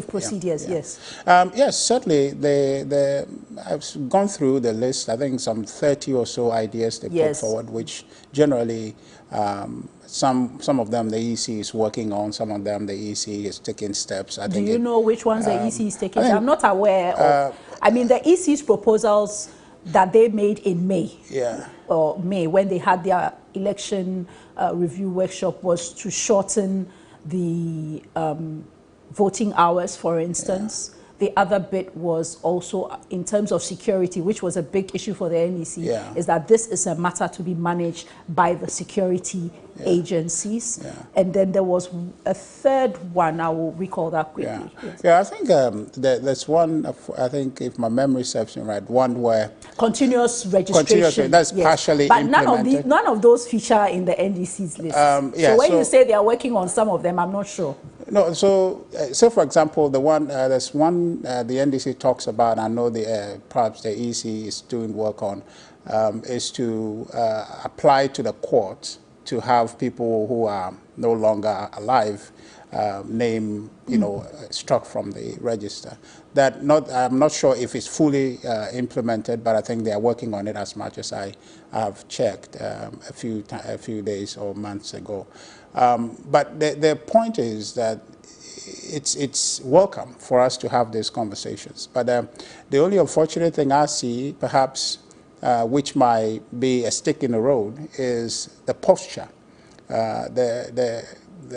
procedures. Yes. Yes, certainly. I've gone through the list. I think some 30 or so ideas they put forward, which generally some of them the EC is working on. Some of them the EC is taking steps. Do you know which ones the EC is taking? I'm not aware of. I mean, the EC's proposals that they made in May, or May, when they had their election review workshop, was to shorten the voting hours, for instance. The other bit was also in terms of security, which was a big issue for the NEC, is that this is a matter to be managed by the security agencies. And then there was a third one, I will recall that quickly. I think there's one, I think if my memory serves me right, one where... Continuous registration. That's partially implemented. But none of those feature in the NDC's list. So when you say they are working on some of them, I'm not sure. No, so for example, the one there's one the NDC talks about, and I know the perhaps the EC is doing work on, is to apply to the court to have people who are no longer alive name, struck from the register. I'm not sure if it's fully implemented, but I think they are working on it as much as I have checked a few days or months ago. But the point is that it's welcome for us to have these conversations. But the only unfortunate thing I see, perhaps, which might be a stick in the road, is the posture, the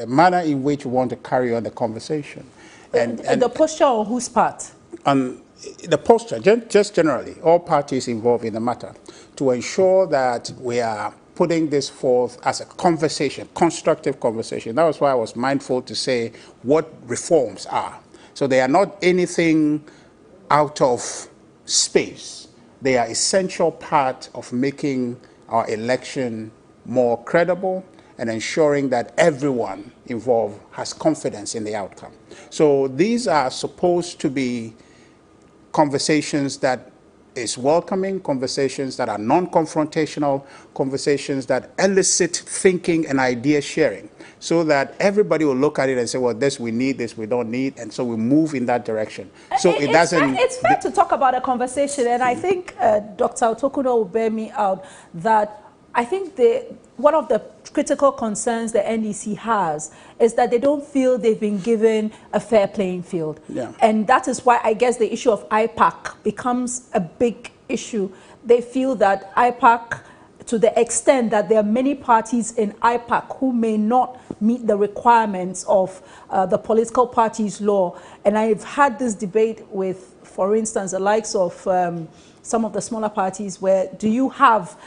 manner in which we want to carry on the conversation. And the posture on whose part? The posture, just generally, all parties involved in the matter, to ensure that we are putting this forth as a conversation, constructive conversation. That was why I was mindful to say what reforms are. So they are not anything out of space. They are essential part of making our election more credible and ensuring that everyone involved has confidence in the outcome. So these are supposed to be conversations that is welcoming, conversations that are non-confrontational, conversations that elicit thinking and idea sharing, so that everybody will look at it and say, well, this we need, this we don't need, and so we move in that direction. So it's fair to talk about a conversation, and I think Dr. Otokuno will bear me out that I think one of the critical concerns the NDC has is that they don't feel they've been given a fair playing field. And that is why I guess the issue of IPAC becomes a big issue. They feel that IPAC, to the extent that there are many parties in IPAC who may not meet the requirements of the political parties law. And I've had this debate with, for instance, the likes of some of the smaller parties where do you have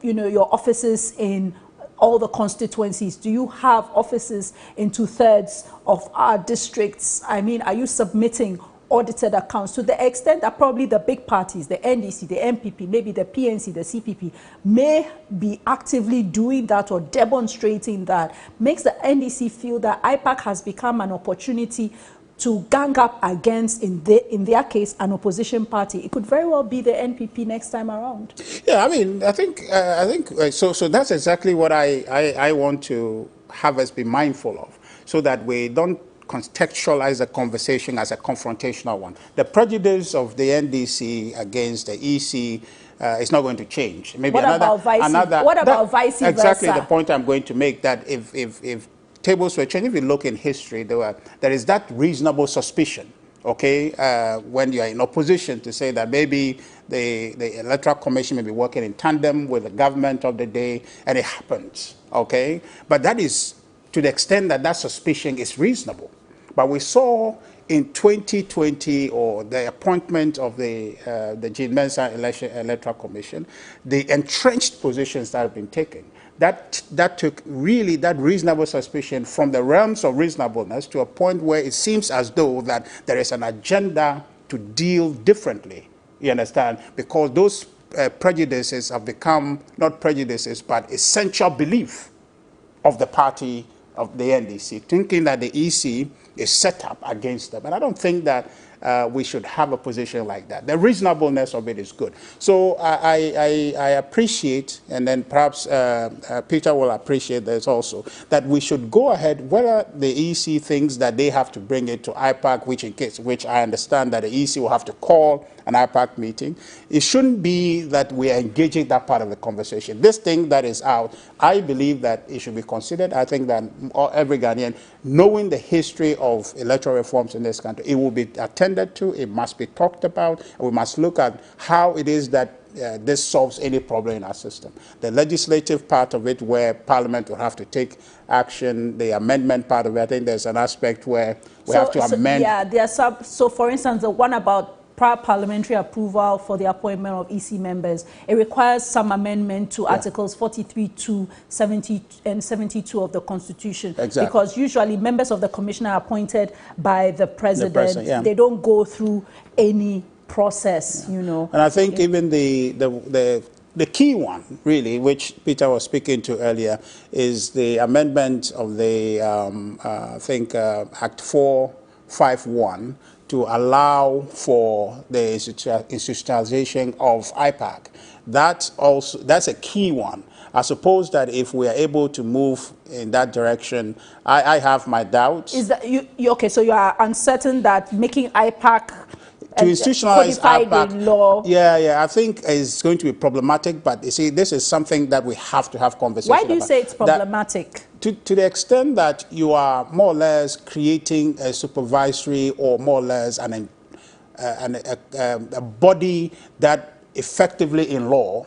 your offices in all the constituencies? Do you have offices in 2/3 of our districts? I mean, are you submitting audited accounts? To the extent that probably the big parties, the NDC, the MPP, maybe the PNC, the CPP, may be actively doing that or demonstrating that, makes the NDC feel that IPAC has become an opportunity to gang up against, in their case, an opposition party. It could very well be the NPP next time around. Yeah, I mean, I think so that's exactly what I want to have us be mindful of, so that we don't contextualize the conversation as a confrontational one. The prejudice of the NDC against the EC it's not going to change. Maybe what about vice versa? Exactly the point I'm going to make, that if tables were changed, if you look in history, there is that reasonable suspicion, okay, when you are in opposition, to say that maybe the Electoral Commission may be working in tandem with the government of the day, and it happens, okay? But that is to the extent that that suspicion is reasonable. But we saw in 2020, or the appointment of the Jean Mensa Electoral Commission, the entrenched positions that have been taken, that took really that reasonable suspicion from the realms of reasonableness to a point where it seems as though that there is an agenda to deal differently, you understand? Because those prejudices have become not prejudices, but essential belief of the party of the NDC, thinking that the EC is set up against them. And I don't think that we should have a position like that. The reasonableness of it is good. So I appreciate, and then perhaps Peter will appreciate this also, that we should go ahead, whether the EC thinks that they have to bring it to IPAC, which I understand that the EC will have to call an IPAC meeting. It shouldn't be that we are engaging that part of the conversation. This thing that is out, I believe that it should be considered. I think that every Ghanaian, knowing the history of electoral reforms in this country, it will be attended to, it must be talked about, and we must look at how it is that this solves any problem in our system. The legislative part of it, where Parliament will have to take action, the amendment part of it, I think there's an aspect where we have to amend. Yeah, there are some, so for instance, the one about prior parliamentary approval for the appointment of EC members, it requires some amendment to Articles 43 to 70 and 72 of the Constitution. Exactly. Because usually members of the Commission are appointed by the President. They don't go through any process, you know. And I think even the key one, really, which Peter was speaking to earlier, is the amendment of the, I think, Act 451, to allow for the institutionalization of IPAC. That's a key one. I suppose that if we are able to move in that direction, I have my doubts. Is that okay? So you are uncertain that making IPAC to institutionalize IPAC, law. Yeah, I think it's going to be problematic. But you see, this is something that we have to have conversation about. Why do you say it's problematic? To the extent that you are more or less creating a supervisory, or more or less a body that effectively in law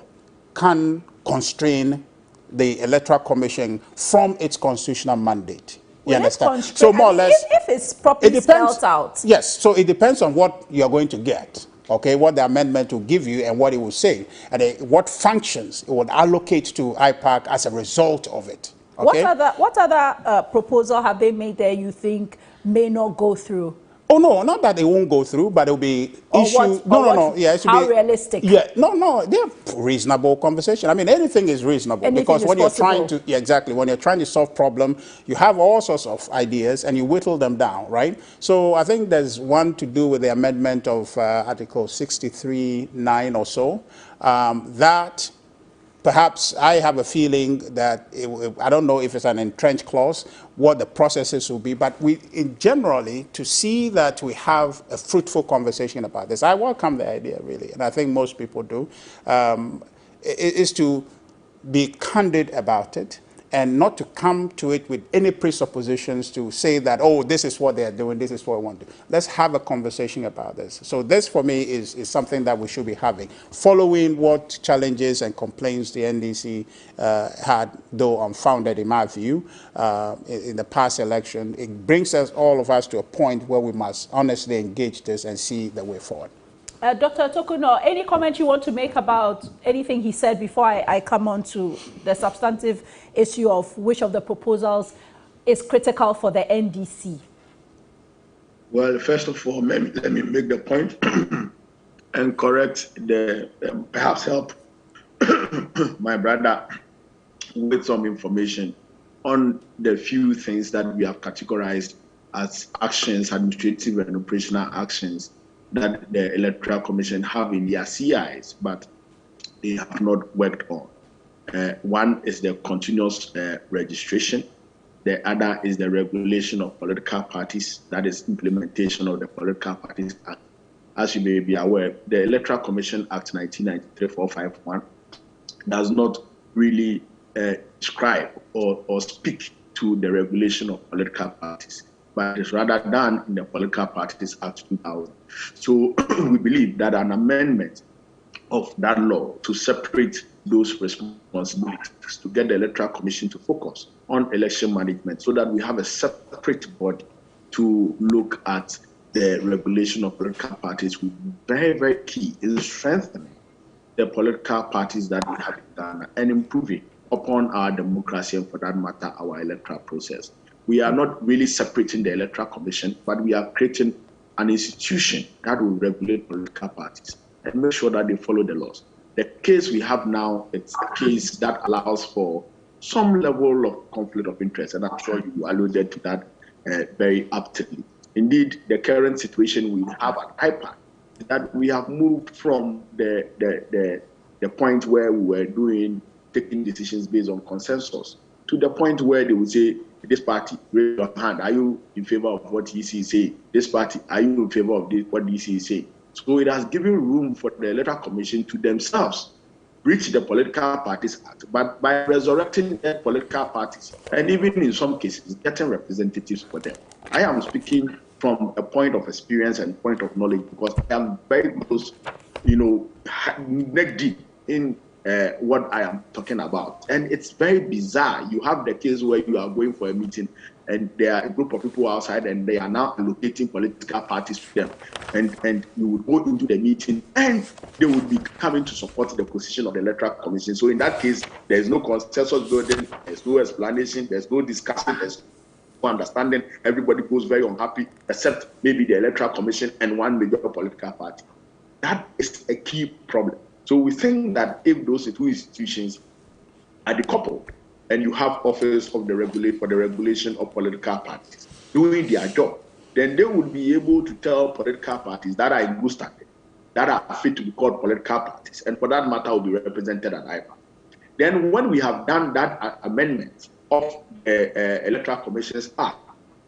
can constrain the Electoral Commission from its constitutional mandate. You understand? So more or less, if it's properly spelled out. Yes, so it depends on what you are going to get. Okay, what the amendment will give you and what it will say, and what functions it would allocate to IPAC as a result of it. Okay? What other proposal have they made there you think may not go through? Oh no, not that it won't go through, but it will be issued. No. Yeah, it should how be realistic? Yeah, no. They're reasonable conversation. I mean, anything is reasonable because when you're trying to, exactly, when you're trying to solve problem, you have all sorts of ideas and you whittle them down, right? So I think there's one to do with the amendment of Article 63(9) or so. That. Perhaps I have a feeling that, I don't know if it's an entrenched clause, what the processes will be, but generally, to see that we have a fruitful conversation about this, I welcome the idea, really, and I think most people do, is to be candid about it, and not to come to it with any presuppositions to say that, oh, this is what they're doing, this is what we want to do. Let's have a conversation about this. So this, for me, is something that we should be having. Following what challenges and complaints the NDC had, though unfounded in my view, in the past election, it brings us, all of us, to a point where we must honestly engage this and see the way forward. Dr. Tokuno, any comment you want to make about anything he said before I come on to the substantive issue of which of the proposals is critical for the NDC? Well, first of all, let me make the point and correct perhaps help my brother with some information on the few things that we have categorized as actions, administrative and operational actions, that the Electoral Commission have in their CIs, but they have not worked on. One is the continuous registration. The other is the regulation of political parties, that is implementation of the Political Parties Act as you may be aware, the Electoral Commission Act 1993-451 does not really describe or speak to the regulation of political parties, but it's rather done in the Political Parties Act 2000. So we believe that an amendment of that law to separate those responsibilities, to get the Electoral Commission to focus on election management so that we have a separate body to look at the regulation of political parties will be very, very key in strengthening the political parties that we have in Ghana and improving upon our democracy and, for that matter, our electoral process. We are not really separating the Electoral Commission, but we are creating an institution that will regulate political parties and make sure that they follow the laws. The case we have now, it's a case that allows for some level of conflict of interest, and I'm sure you alluded to that very aptly. Indeed, the current situation we have at IPAC is that we have moved from the point where we were taking decisions based on consensus to the point where they would say, this party, raise your hand, are you in favor of what EC is saying? This party, are you in favor of what EC is saying? So it has given room for the Electoral Commission to themselves breach the Political Parties Act, but by resurrecting their political parties, and even in some cases, getting representatives for them. I am speaking from a point of experience and point of knowledge because I am very close, neck deep in what I am talking about. And it's very bizarre. You have the case where you are going for a meeting and there are a group of people outside and they are now allocating political parties to them. And you would go into the meeting and they would be coming to support the position of the Electoral Commission. So in that case, there is no consensus building, there's no explanation, there's no discussion, there's no understanding. Everybody goes very unhappy, except maybe the Electoral Commission and one major political party. That is a key problem. So we think that if those two institutions are decoupled and you have office of the regulation of political parties doing their job, then they would be able to tell political parties that are in good standing, that are fit to be called political parties, and for that matter will be represented at IPAC. Then when we have done that amendment of the Electoral Commissions Act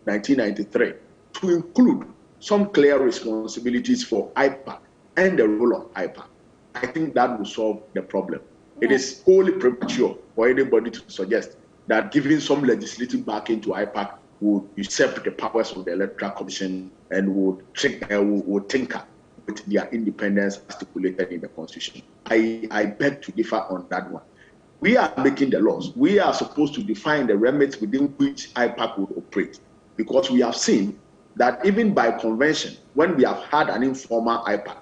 1993 to include some clear responsibilities for IPAC and the role of IPAC, I think that will solve the problem. It is wholly premature for anybody to suggest that giving some legislative backing to IPAC would usurp the powers of the Electoral Commission and would tinker with their independence stipulated in the Constitution. I beg to differ on that one. We are making the laws. We are supposed to define the remits within which IPAC would operate, because we have seen that even by convention, when we have had an informal IPAC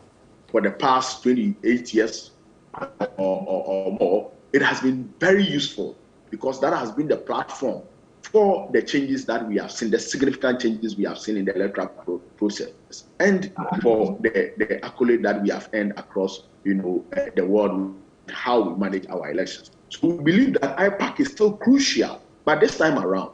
for the past 28 years or more, it has been very useful because that has been the platform for the changes that we have seen, the significant changes we have seen in the electoral process, and for the accolade that we have earned across the world, how we manage our elections. So we believe that IPAC is still crucial, but this time around,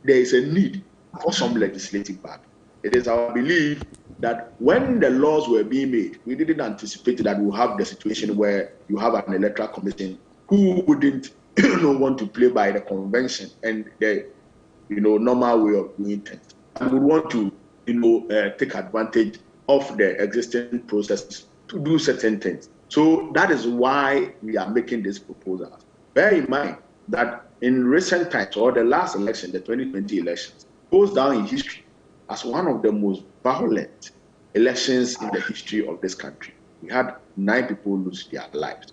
there is a need for some legislative back. It is our belief that when the laws were being made, we didn't anticipate that we'll have the situation where you have an electoral commission who wouldn't want to play by the convention and the normal way of doing things, and would want to take advantage of the existing processes to do certain things. So that is why we are making this proposal. Bear in mind that in recent times, or the last election, the 2020 elections, goes down in history as one of the most violent elections in the history of this country. We had 9 people lose their lives.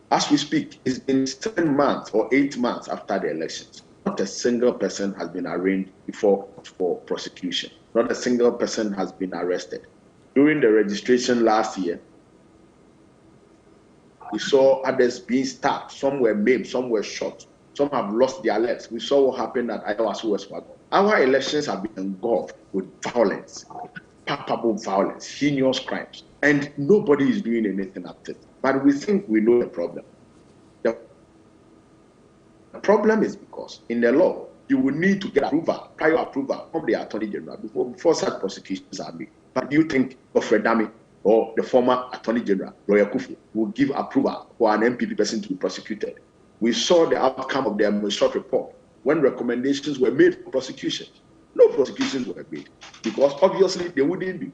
As we speak, it's been 7 months or 8 months after the elections. Not a single person has been arraigned for prosecution. Not a single person has been arrested. During the registration last year, we saw others being stabbed. Some were maimed, some were shot. Some have lost their legs. We saw what happened at Ayawaso West Wagon. Our elections have been engulfed with violence, palpable violence, heinous crimes, and nobody is doing anything about it. But we think we know the problem. The problem is because in the law, you will need to get approval, prior approval from the Attorney General before such prosecutions are made. But do you think Godfrey Dami or the former Attorney General, Roy Kufu, will give approval for an MPP person to be prosecuted? We saw the outcome of their short report when recommendations were made for prosecution. No prosecutions were made because obviously they wouldn't be.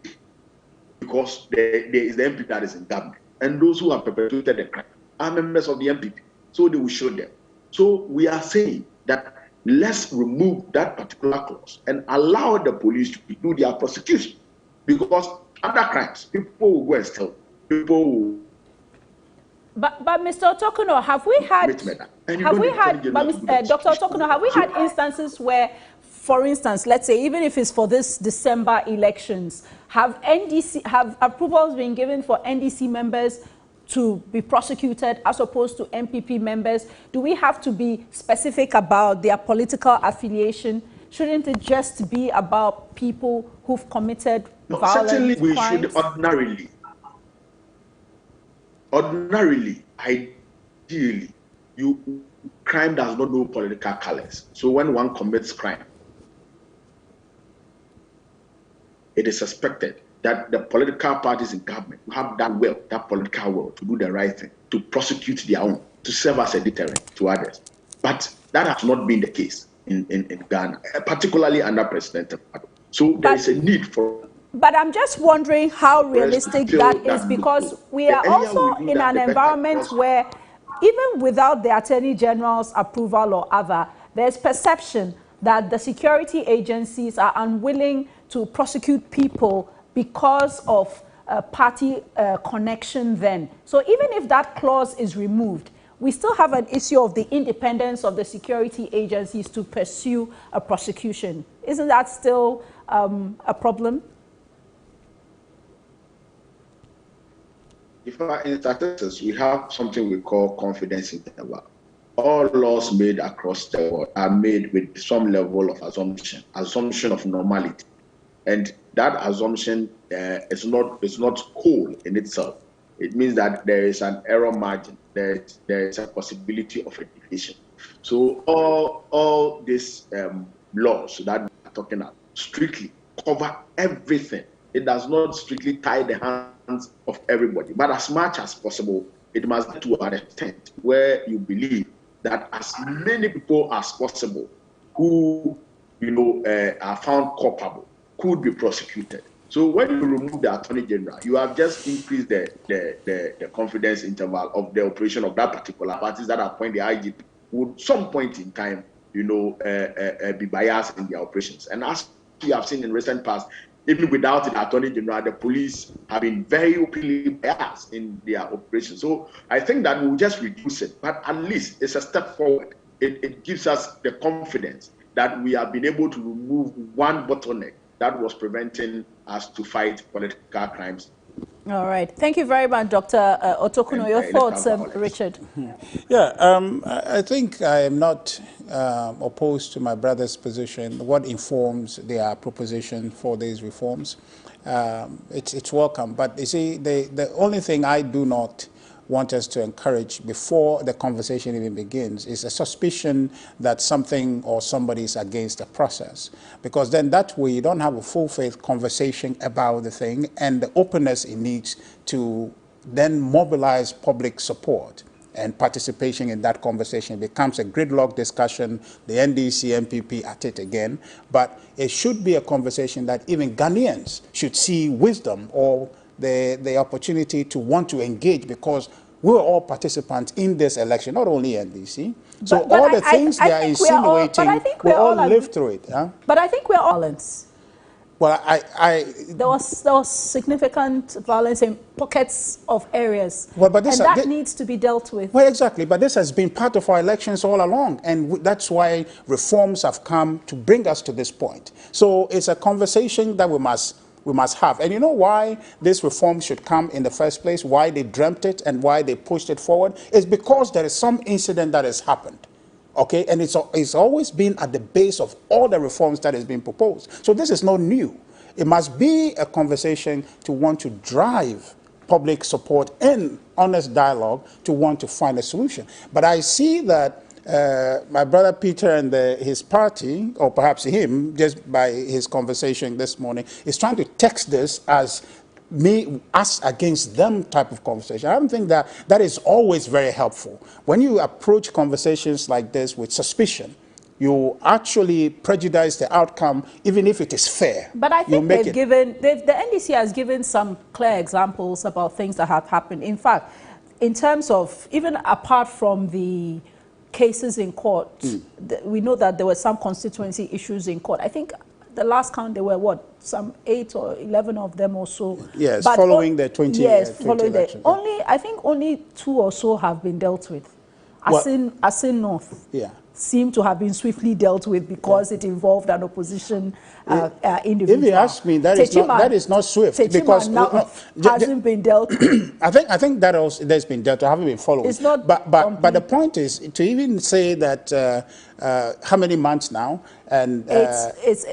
because there is the MPP that is in government, and those who have perpetrated the crime are members of the MPP, so they will show them. So we are saying that let's remove that particular clause and allow the police to do their prosecution, because other crimes, people will go and steal, people will. But Mr. Otokuno, have we had, Dr. Otokuno, have we had instances where, for instance, let's say, even if it's for this December elections, have approvals been given for NDC members to be prosecuted as opposed to MPP members? Do we have to be specific about their political affiliation? Shouldn't it just be about people who've committed violent certainly we crimes? should ordinarily, ideally, crime does not know political colors. So when one commits crime, it is suspected that the political parties in government have that political will to do the right thing, to prosecute their own, to serve as a deterrent to others. But that has not been the case in Ghana, particularly under President Ado. So there is a need for. But I'm just wondering how realistic that is, because we are also in an environment where, even without the Attorney General's approval or other, there's perception that the security agencies are unwilling to prosecute people because of party connection then. So even if that clause is removed, we still have an issue of the independence of the security agencies to pursue a prosecution. Isn't that still a problem? In statistics, we have something we call confidence interval. All laws made across the world are made with some level of assumption of normality. And that assumption is not whole in itself. It means that there is an error margin. There is a possibility of a deviation. So all these laws that we are talking about strictly cover everything. It does not strictly tie the hands of everybody, but as much as possible, it must be to an extent where you believe that as many people as possible who are found culpable could be prosecuted. So when you remove the Attorney General, you have just increased the confidence interval of the operation of that particular parties that appoint the IGP would some point in time, be biased in their operations. And as we have seen in recent past, even without the Attorney General, the police have been very openly biased in their operations. So I think that we'll just reduce it, but at least it's a step forward. It gives us the confidence that we have been able to remove one bottleneck that was preventing us to fight political crimes. All right. Thank you very much, Dr. Otokuno. Your thoughts, Richard? Yeah, I think I am not opposed to my brother's position. What informs their proposition for these reforms, it's welcome. But you see, the only thing I do not want us to encourage before the conversation even begins is a suspicion that something or somebody is against the process. Because then that way you don't have a full-faith conversation about the thing and the openness it needs to then mobilize public support and participation in that conversation. It becomes a gridlock discussion, the NDC, MPP at it again. But it should be a conversation that even Ghanaians should see wisdom or the opportunity to want to engage, because we're all participants in this election, not only NDC. So but all the things they are insinuating, we all live through it. Huh? But I think we're all violence. Well, there was significant violence in pockets of areas, well, but this, and that needs to be dealt with. Well, exactly, but this has been part of our elections all along, and that's why reforms have come to bring us to this point. So it's a conversation that we must have. And you know why this reform should come in the first place, why they dreamt it and why they pushed it forward, is because there is some incident that has happened. Okay, and it's always been at the base of all the reforms that has been proposed. So this is not new. It must be a conversation to want to drive public support and honest dialogue to want to find a solution. But I see that my brother Peter and his party, or perhaps him, just by his conversation this morning, is trying to text this as us against them type of conversation. I don't think that is always very helpful. When you approach conversations like this with suspicion, you actually prejudice the outcome, even if it is fair. But I think the NDC has given some clear examples about things that have happened. In fact, in terms of, even apart from the cases in court, we know that there were some constituency issues in court. I think the last count, there were what, some 8 or 11 of them or so. Yes, but following the 20 yes, following election. I think only 2 or so have been dealt with. Asin North. Yeah. Seem to have been swiftly dealt with because it involved an opposition individual. If you ask me, that is not swift because hasn't been dealt with. I think that also that's been dealt with. I haven't been following. It's not. But the point is to even say that how many months now? And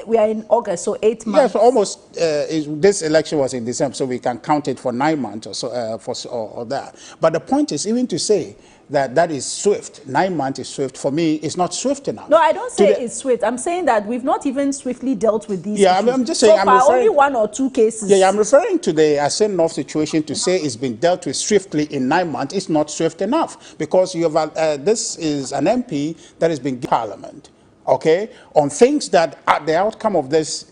we are in August, so 8 months. Yes, almost. This election was in December, so we can count it for 9 months or so, or that. But the point is even to say that is swift. 9 months is swift. For me, it's not swift enough. No, I don't say it's swift. I'm saying that we've not even swiftly dealt with these issues. I'm just saying, so far, only 1 or 2 cases. Yeah, I'm referring to the Asin North situation to say it's been dealt with swiftly in 9 months. It's not swift enough because you have this is an MP that has been given Parliament. Okay, on things that the outcome of this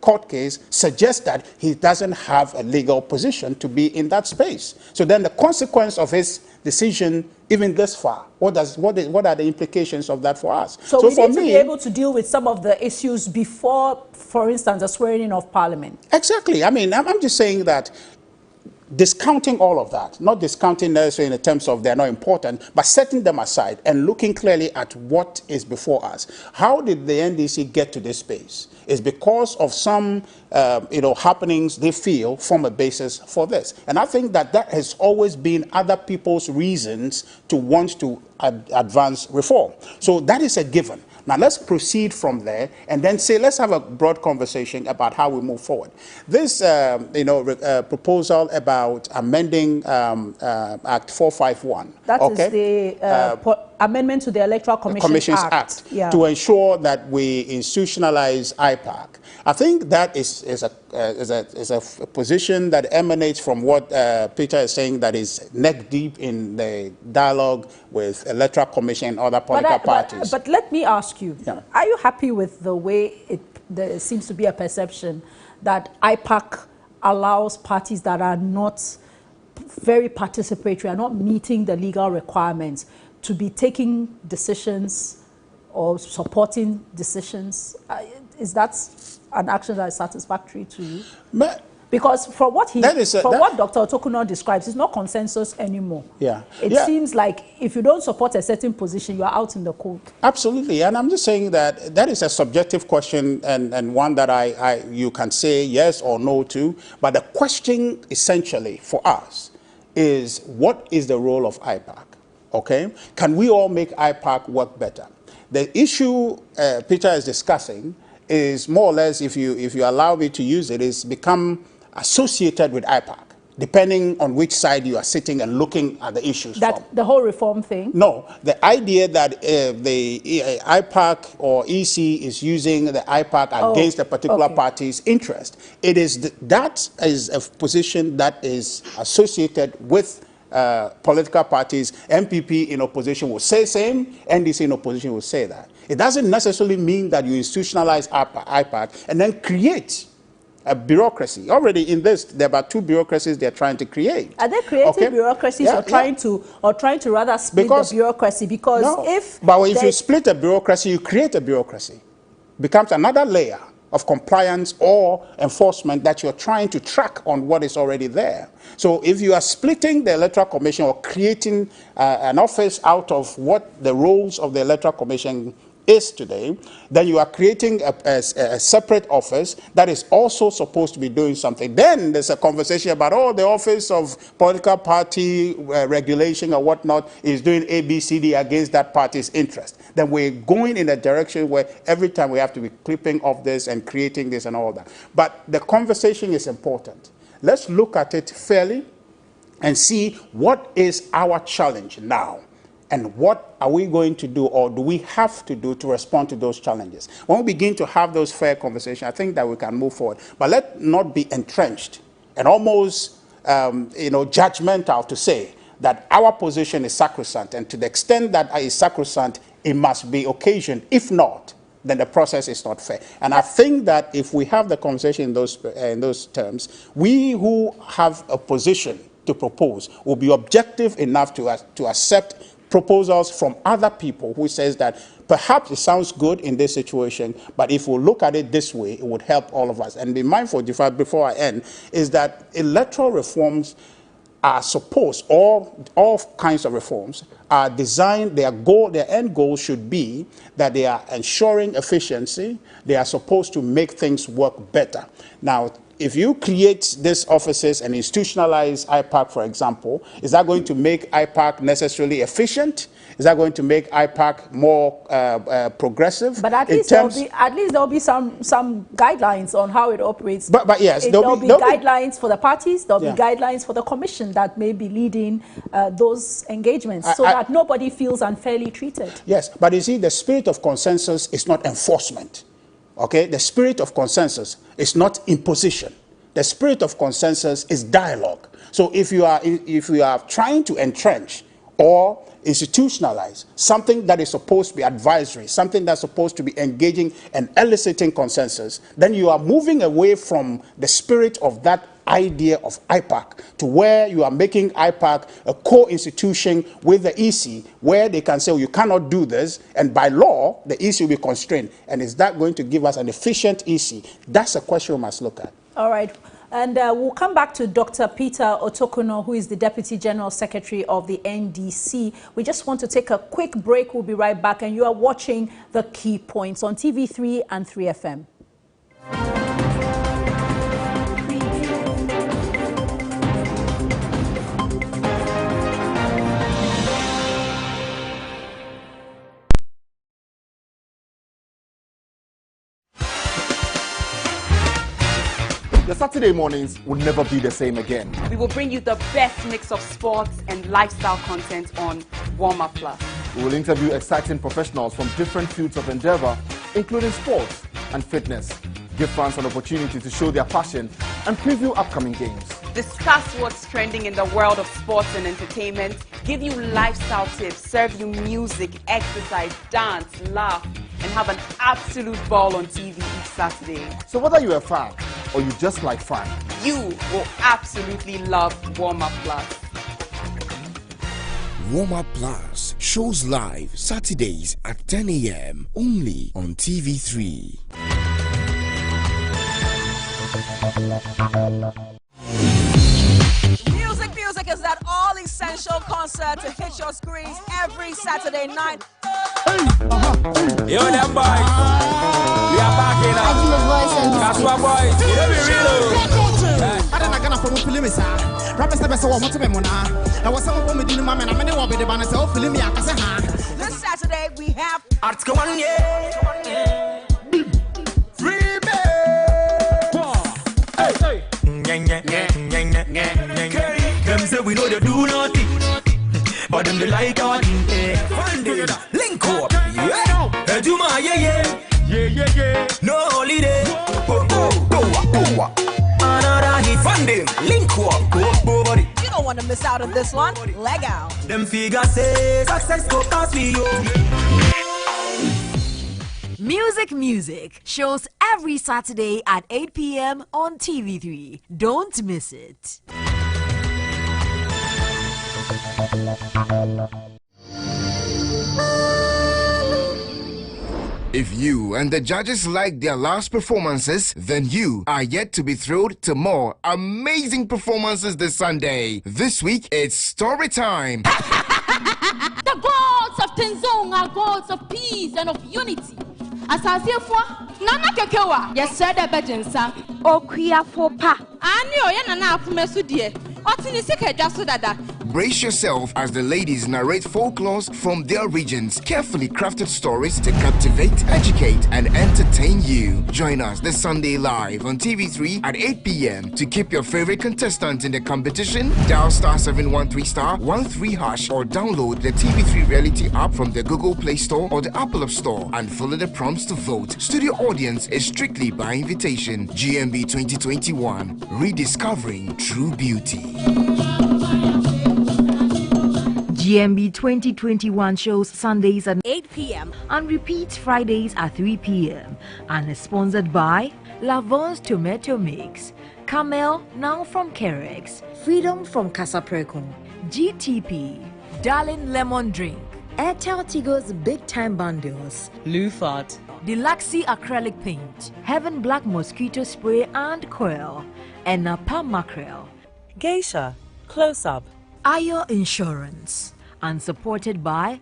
court case suggests that he doesn't have a legal position to be in that space. So then the consequence of his decision, even this far, what are the implications of that for us? So we need to be able to deal with some of the issues before, for instance, the swearing in of Parliament. Exactly. I mean, I'm just saying that discounting all of that, not discounting necessarily in terms of they're not important, but setting them aside and looking clearly at what is before us. How did the NDC get to this space? It's because of some happenings they feel form a basis for this. And I think that has always been other people's reasons to want to advance reform. So that is a given. Now let's proceed from there and then say, let's have a broad conversation about how we move forward. This, proposal about amending Act 451. That is the amendment to the Electoral Commission's Act. Yeah. To ensure that we institutionalize IPAC. I think that is a position that emanates from what Peter is saying, that is neck deep in the dialogue with Electoral Commission and other political parties. But let me ask you, are you happy with the way there seems to be a perception that IPAC allows parties that are not very participatory, are not meeting the legal requirements, to be taking decisions or supporting decisions? Is that an action that is satisfactory to you? Because for what Dr. Otokuno describes, it's not consensus anymore. Yeah. It seems like if you don't support a certain position, you are out in the cold. Absolutely. And I'm just saying that is a subjective question and one that you can say yes or no to. But the question essentially for us is, what is the role of IPAC? Okay? Can we all make IPAC work better? The issue Peter is discussing is more or less, if you allow me to use it, is become associated with IPAC, depending on which side you are sitting and looking at the issues from. The whole reform thing? No, the idea that the IPAC or EC is using the IPAC against a particular party's interest. It is that is a position that is associated with political parties. MPP in opposition will say same, NDC in opposition will say that. It doesn't necessarily mean that you institutionalize IPAC and then create a bureaucracy. Already in this, there are about 2 bureaucracies they're trying to create. Are they creating bureaucracies or trying to rather split the bureaucracy? Because if you split a bureaucracy, you create a bureaucracy. Becomes another layer of compliance or enforcement that you're trying to track on what is already there. So if you are splitting the Electoral Commission or creating an office out of what the roles of the Electoral Commission is today, then you are creating a separate office that is also supposed to be doing something. Then there's a conversation about, the office of political party regulation or whatnot is doing A, B, C, D against that party's interest. Then we're going in a direction where every time we have to be clipping off this and creating this and all that. But the conversation is important. Let's look at it fairly and see what is our challenge now. And what are we going to do, or do we have to do, to respond to those challenges? When we begin to have those fair conversations, I think that we can move forward. But let's not be entrenched and almost, judgmental to say that our position is sacrosanct. And to the extent that is sacrosanct, it must be occasioned. If not, then the process is not fair. And I think that if we have the conversation in those terms, we who have a position to propose will be objective enough to accept proposals from other people who says that perhaps it sounds good in this situation, but if we look at it this way, it would help all of us. And be mindful, before I end, is that electoral reforms are supposed, all kinds of reforms are designed, their end goal should be that they are ensuring efficiency, they are supposed to make things work better. Now, if you create these offices and institutionalize IPAC, for example, is that going to make IPAC necessarily efficient? Is that going to make IPAC more progressive? But at least there'll be some guidelines on how it operates. But yes, there'll be guidelines for the parties. There'll be guidelines for the commission that may be leading those engagements, so that nobody feels unfairly treated. Yes, but you see, the spirit of consensus is not enforcement. Okay, the spirit of consensus is not imposition. The spirit of consensus is dialogue. So if you are trying to entrench or institutionalize something that is supposed to be advisory, something that's supposed to be engaging and eliciting consensus, then you are moving away from the spirit of that idea of IPAC to where you are making IPAC a core institution with the EC where they can say, oh, you cannot do this, and by law the EC will be constrained. And is that going to give us an efficient EC? That's a question we must look at. All right. And we'll come back to Dr. Peter Otokono, who is the Deputy General Secretary of the NDC. We just want to take a quick break. We'll be right back. And you are watching The Key Points on TV3 and 3FM. The Saturday mornings will never be the same again. We will bring you the best mix of sports and lifestyle content on Warm Up Plus. We will interview exciting professionals from different fields of endeavor, including sports and fitness. Give fans an opportunity to show their passion and preview upcoming games. Discuss what's trending in the world of sports and entertainment, give you lifestyle tips, serve you music, exercise, dance, laugh, and have an absolute ball on TV each Saturday. So whether you're a fan or you just like fun, you will absolutely love Warm Up Plus. Warm Up Plus shows live Saturdays at 10 a.m. only on TV3. Music is that all-essential concert to hit your screens every Saturday night. Yo, them boys, we are back in That's what boys, you know we real. I don't know if I'm going to Rappers never saw what to mona. I was some of them mama and I will be the banner so film me. This Saturday we have Article 1 year. Them say we know they do nothing, but them they like our thing. Link up, yeah. Juma, yeah. No holiday. Go. Another hit. Funding, link up, go body. You don't want to miss out on this one. Leg out. Them figures say success go past me, yo. Music shows every Saturday at 8 p.m. on TV3. Don't miss it. If you and the judges like their last performances, then you are yet to be thrilled to more amazing performances this Sunday. This week, it's story time. The gods of Tenzong are gods of peace and of unity. Asasefo nana kekewa yesere de bejensa Okuafo pa ani oye nana akumesu die otini sika dwaso dada. Brace yourself as the ladies narrate folklores from their regions, carefully crafted stories to captivate, educate, and entertain you. Join us this Sunday live on TV3 at 8 p.m. to keep your favorite contestant in the competition. Dial *713*13# or download the TV3 Reality app from the Google Play Store or the Apple App Store and follow the prompts to vote. Studio audience is strictly by invitation. GMB 2021, rediscovering true beauty. GMB 2021 shows Sundays at 8 p.m. and repeats Fridays at 3 p.m. and is sponsored by Lavon's Tomato Mix, Camel now from Kerex, Freedom from Casapreco, GTP, Darling Lemon Drink, Airtel Tigo's Big Time Bundles, Lufat, Deluxe Acrylic Paint, Heaven Black Mosquito Spray and Coil, and Napa Mackerel, Geisha, Close Up, Ayo Insurance, and supported by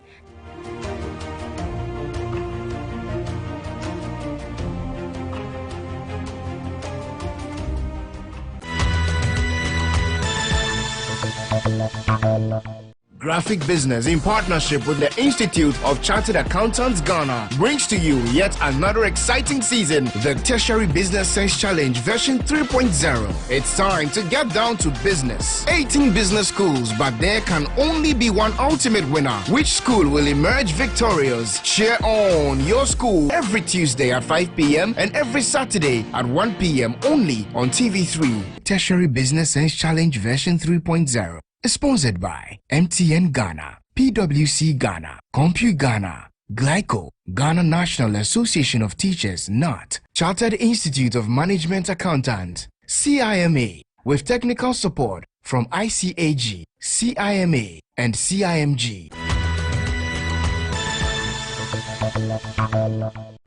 Graphic Business, in partnership with the Institute of Chartered Accountants Ghana, brings to you yet another exciting season, the Tertiary Business Sense Challenge version 3.0. It's time to get down to business. 18 business schools, but there can only be one ultimate winner. Which school will emerge victorious? Cheer on your school every Tuesday at 5 p.m. and every Saturday at 1 p.m. only on TV3. Tertiary Business Sense Challenge version 3.0. Sponsored by MTN Ghana, PwC Ghana, Compu Ghana, Glyco, Ghana National Association of Teachers, NAT, Chartered Institute of Management Accountants, CIMA, with technical support from ICAG, CIMA, and CIMG.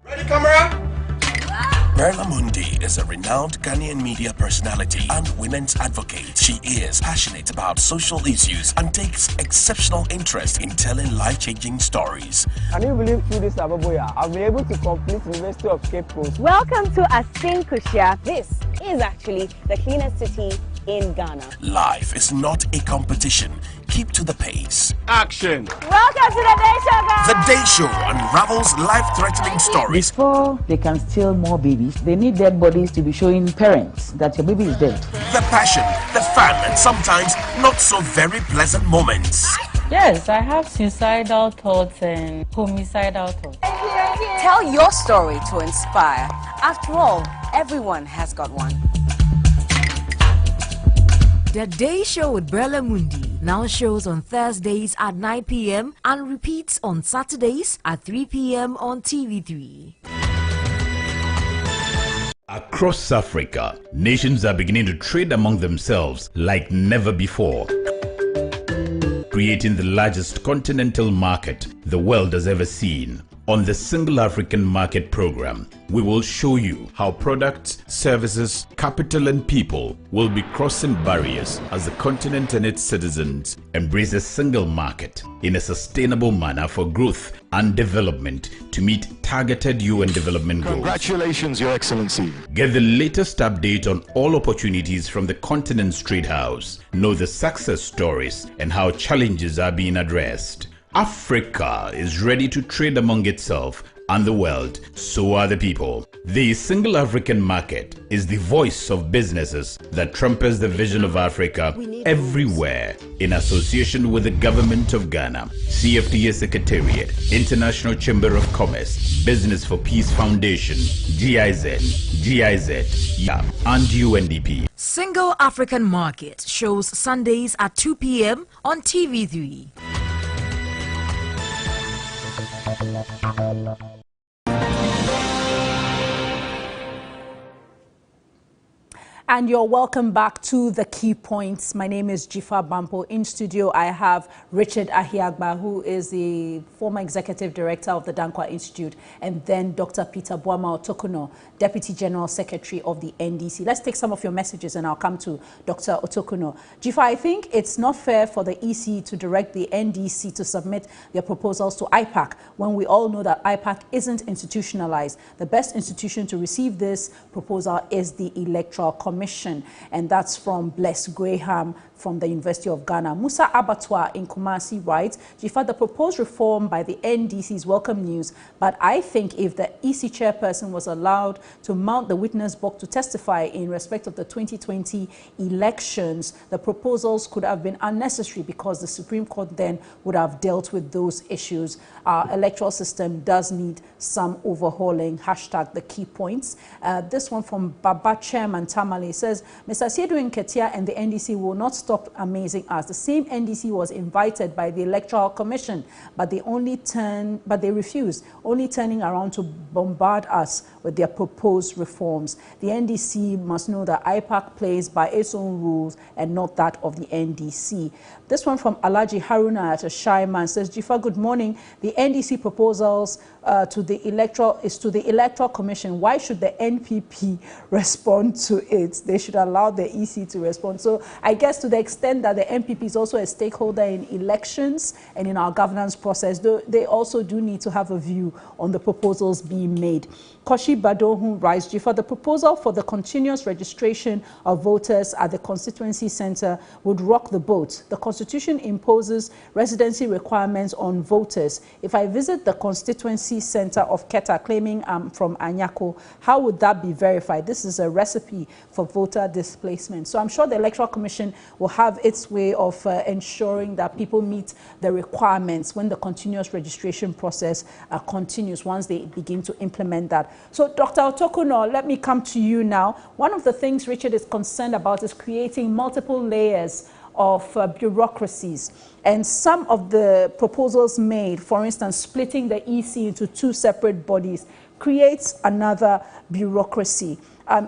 Ready, camera? Berla Mundi is a renowned Ghanaian media personality and women's advocate. She is passionate about social issues and takes exceptional interest in telling life-changing stories. Can you believe through this Ababoya, I've been able to complete University of Cape Coast. Welcome to Asin Kushia. This is actually the cleanest city in Ghana. Life is not a competition. Keep to the pace. Action! Welcome to the Day Show, guys! The Day Show unravels life-threatening stories. Before they can steal more babies, they need dead bodies to be showing parents that your baby is dead. The passion, the fun, and sometimes not so very pleasant moments. Yes, I have suicidal thoughts and homicidal thoughts. Tell your story to inspire. After all, everyone has got one. The Day Show with Berla Mundi now shows on Thursdays at 9 p.m. and repeats on Saturdays at 3 p.m. on TV3. Across Africa, nations are beginning to trade among themselves like never before, creating the largest continental market the world has ever seen. On the Single African Market Program, we will show you how products, services, capital and people will be crossing barriers as the continent and its citizens embrace a single market in a sustainable manner for growth and development to meet targeted UN development goals. Congratulations, Your Excellency. Get the latest update on all opportunities from the Continent's Trade House. Know the success stories and how challenges are being addressed. Africa is ready to trade among itself and the world, so are the people. The Single African Market is the voice of businesses that trumpets the vision of Africa everywhere in association with the Government of Ghana, CFTA Secretariat, International Chamber of Commerce, Business for Peace Foundation, GIZ, YAP, and UNDP. Single African Market shows Sundays at 2 p.m. on TV3. And you're welcome back to the Key Points. My name is Jifa Bampo. In studio, I have Richard Ahiagba, who is the former executive director of the Dankwa Institute, and then Dr. Peter Boama Otokuno, Deputy General Secretary of the NDC. Let's take some of your messages and I'll come to Dr. Otokuno. Jifa, I think it's not fair for the EC to direct the NDC to submit their proposals to IPAC when we all know that IPAC isn't institutionalized. The best institution to receive this proposal is the Electoral Commission, and that's from Bless Graham from the University of Ghana. Musa Abattoir in Kumasi writes, Jifa, the proposed reform by the NDC is welcome news, but I think if the EC chairperson was allowed to mount the witness box to testify in respect of the 2020 elections, the proposals could have been unnecessary because the Supreme Court then would have dealt with those issues. Our electoral system does need some overhauling. Hashtag the key points. This one from Baba Chairman Tamale says, Mr. Siedu Nketia and the NDC will not stop amazing us. The same NDC was invited by the Electoral Commission, but they refused, only turning around to bombard us with their proposed reforms. The NDC must know that IPAC plays by its own rules and not that of the NDC. This one from Alaji Haruna at a shy man says, Jifa, good morning. The NDC proposals to the Electoral Commission. Why should the NPP respond to it? They should allow the EC to respond. So I guess to the extent that the NPP is also a stakeholder in elections and in our governance process, they also do need to have a view on the proposals being made. Koshi Badohu writes, Jifa, the proposal for the continuous registration of voters at the constituency center would rock the boat. The Constitution imposes residency requirements on voters. If I visit the constituency center of Keta claiming I'm from Anyako, how would that be verified? This is a recipe for voter displacement. So I'm sure the Electoral Commission will have its way of ensuring that people meet the requirements when the continuous registration process continues, once they begin to implement that. So Dr. Otokuno, let me come to you now. One of the things Richard is concerned about is creating multiple layers of bureaucracies. And some of the proposals made, for instance, splitting the EC into two separate bodies, creates another bureaucracy.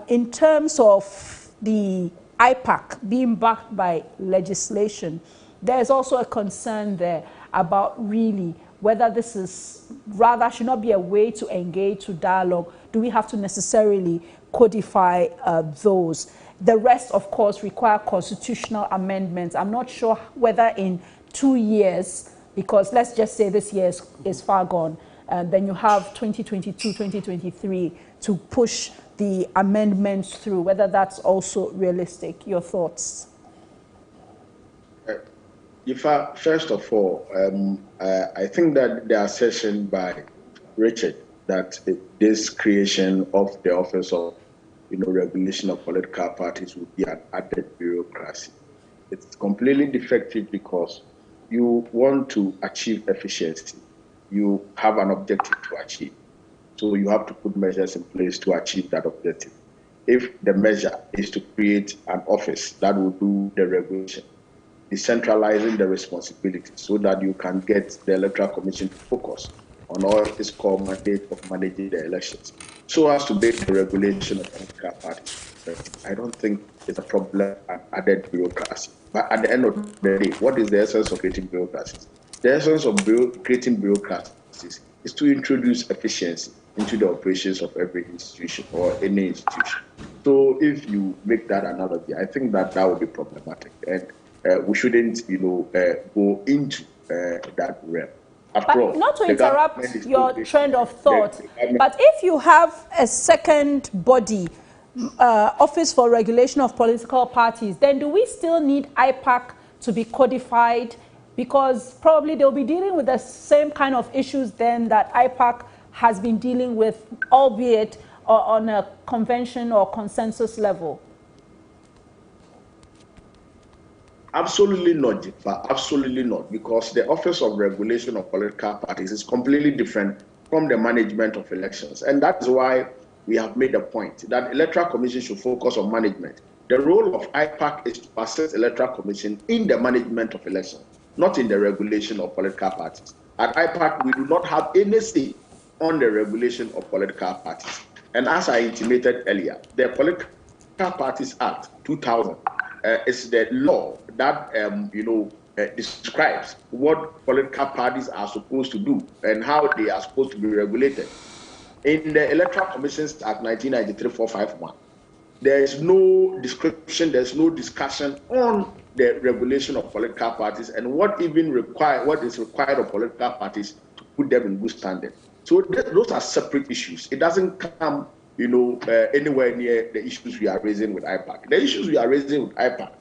In terms of the IPAC being backed by legislation, there's also a concern there about really whether this is rather should not be a way to engage, to dialogue. Do we have to necessarily codify those? The rest, of course, require constitutional amendments. I'm not sure whether in 2 years, because let's just say this year is far gone, and then you have 2022, 2023 to push the amendments through, whether that's also realistic. Your thoughts? First of all, I think that the assertion by Richard that this creation of the Office of Regulation of Political Parties would be an added bureaucracy. It's completely defective because you want to achieve efficiency. You have an objective to achieve. So you have to put measures in place to achieve that objective. If the measure is to create an office that will do the regulation, decentralizing the responsibility so that you can get the Electoral Commission to focus on all its core mandate of managing the elections, so as to make the regulation of political parties. I don't think it's a problem at added bureaucracy. But at the end of the day, what is the essence of creating bureaucracies? The essence of creating bureaucracies is to introduce efficiency into the operations of every institution or any institution. So if you make that analogy, I think that would be problematic. And we shouldn't, go into that realm. After all, not to interrupt your trend of thought, but if you have a second body, Office for Regulation of Political Parties, then do we still need IPAC to be codified? Because probably they'll be dealing with the same kind of issues then that IPAC has been dealing with, albeit on a convention or consensus level. Absolutely not, Jifa. Absolutely not, because the Office of Regulation of Political Parties is completely different from the management of elections. And that's why we have made a point that Electoral Commission should focus on management. The role of IPAC is to assist Electoral Commission in the management of elections, not in the regulation of political parties. At IPAC, we do not have any say on the regulation of political parties. And as I intimated earlier, the Political Parties Act 2000 is the law that describes what political parties are supposed to do and how they are supposed to be regulated. In the Electoral Commissions Act 1993-451, there is no description, there is no discussion on the regulation of political parties and what is required of political parties to put them in good standing. So those are separate issues. It doesn't come anywhere near the issues we are raising with IPAC. The issues we are raising with IPAC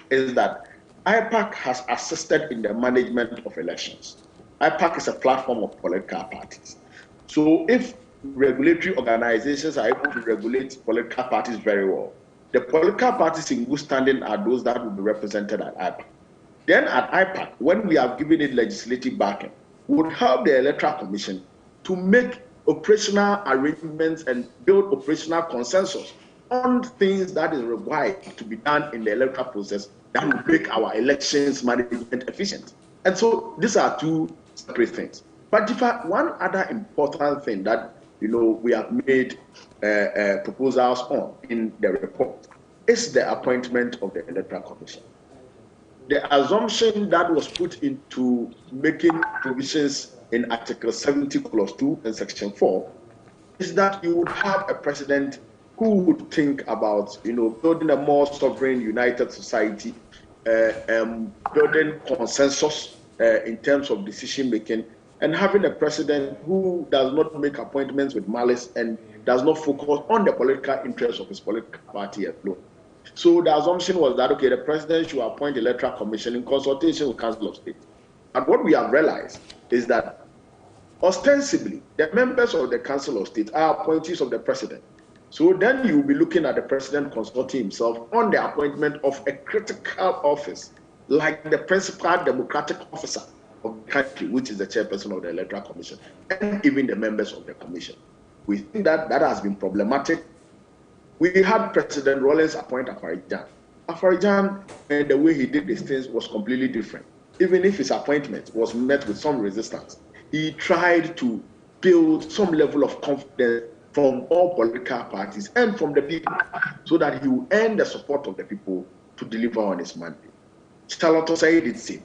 is that IPAC has assisted in the management of elections. IPAC is a platform of political parties. So if regulatory organizations are able to regulate political parties very well, the political parties in good standing are those that will be represented at IPAC. Then at IPAC, when we have given it legislative backing, we would help the Electoral Commission to make operational arrangements and build operational consensus on things that is required to be done in the electoral process that will make our elections management efficient. And so these are two separate things. But one other important thing that we have made proposals on in the report is the appointment of the Electoral Commission. The assumption that was put into making provisions in Article 70, Clause 2 and Section 4 is that you would have a president who would think about, building a more sovereign, united society, building consensus in terms of decision making, and having a president who does not make appointments with malice and does not focus on the political interests of his political party alone. So the assumption was that, okay, the president should appoint the Electoral Commission in consultation with Council of State. And what we have realized is that ostensibly, the members of the Council of State are appointees of the president. So then you will be looking at the president consulting himself on the appointment of a critical office, like the principal democratic officer of the country, which is the chairperson of the Electoral Commission, and even the members of the commission. We think that that has been problematic. We had President Rawlings appoint Afarijan. Afarijan, and the way he did these things was completely different. Even if his appointment was met with some resistance, he tried to build some level of confidence from all political parties and from the people so that he will earn the support of the people to deliver on his mandate. Charlotte Osei did the same.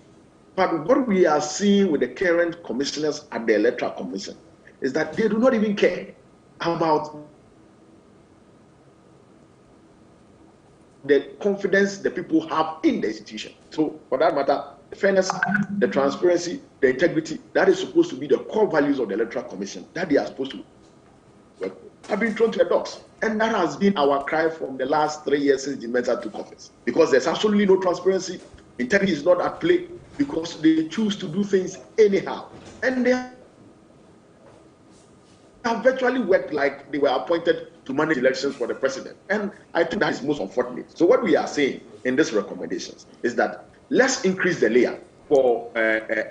But what we are seeing with the current commissioners at the Electoral Commission is that they do not even care about the confidence the people have in the institution. So for that matter, the fairness, the transparency, the integrity, that is supposed to be the core values of the Electoral Commission that they are supposed to work with, have been thrown to the dogs. And that has been our cry from the last 3 years since the Mensa took office. Because there's absolutely no transparency, integrity is not at play, because they choose to do things anyhow. And they have virtually worked like they were appointed to manage elections for the president. And I think that is most unfortunate. So what we are saying in these recommendations is that let's increase the layer for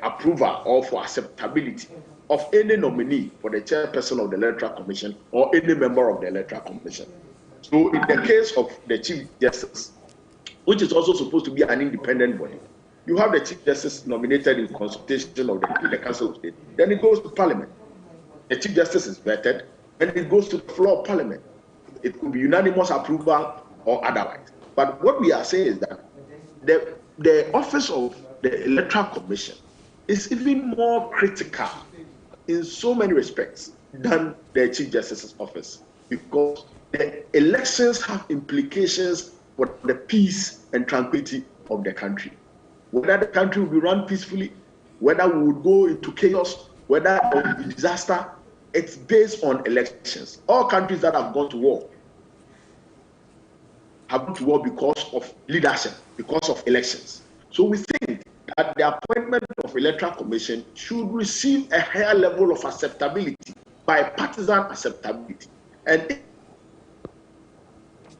approval or for acceptability of any nominee for the chairperson of the Electoral Commission or any member of the Electoral Commission. So in the case of the Chief Justice, which is also supposed to be an independent body, you have the Chief Justice nominated in consultation of the Council of State. Then it goes to Parliament. The Chief Justice is vetted, and it goes to the floor of Parliament. It could be unanimous approval or otherwise. But what we are saying is that the office of the Electoral Commission is even more critical in so many respects than the Chief Justice's office, because the elections have implications for the peace and tranquility of the country. Whether the country will be run peacefully, whether we would go into chaos, whether there will be disaster, it's based on elections. All countries that have gone to war have gone to war because of leadership, because of elections. So we think that the appointment of Electoral Commission should receive a higher level of acceptability, bipartisan acceptability. And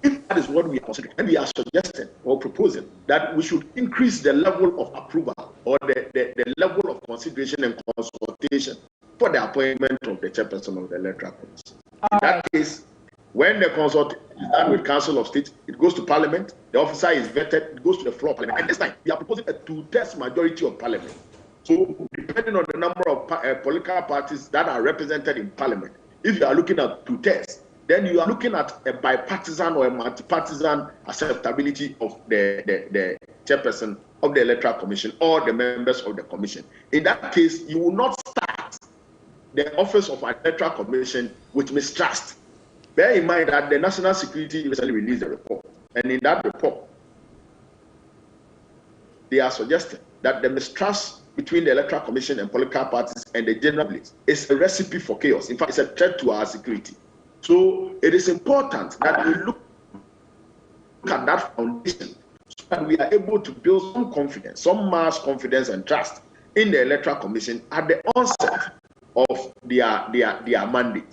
if that is what we are considering, and we are suggesting or proposing that we should increase the level of approval or the level of consideration and consultation for the appointment of the chairperson of the Electoral Commission. In that case, when the consultation is done with Council of State, it goes to Parliament, the officer is vetted, it goes to the floor of Parliament. And this time, we are proposing a two-thirds majority of Parliament. So, depending on the number of political parties that are represented in Parliament, if you are looking at two-thirds, then you are looking at a bipartisan or a multi-partisan acceptability of the chairperson of the Electoral Commission or the members of the commission. In that case, you will not start the office of an Electoral Commission with mistrust. Bear in mind that the National Security recently released a report, and in that report, they are suggesting that the mistrust between the Electoral Commission and political parties and the general public is a recipe for chaos. In fact, it's a threat to our security. So it is important that we look at that foundation so that we are able to build some confidence, some mass confidence and trust in the Electoral Commission at the onset of their mandate.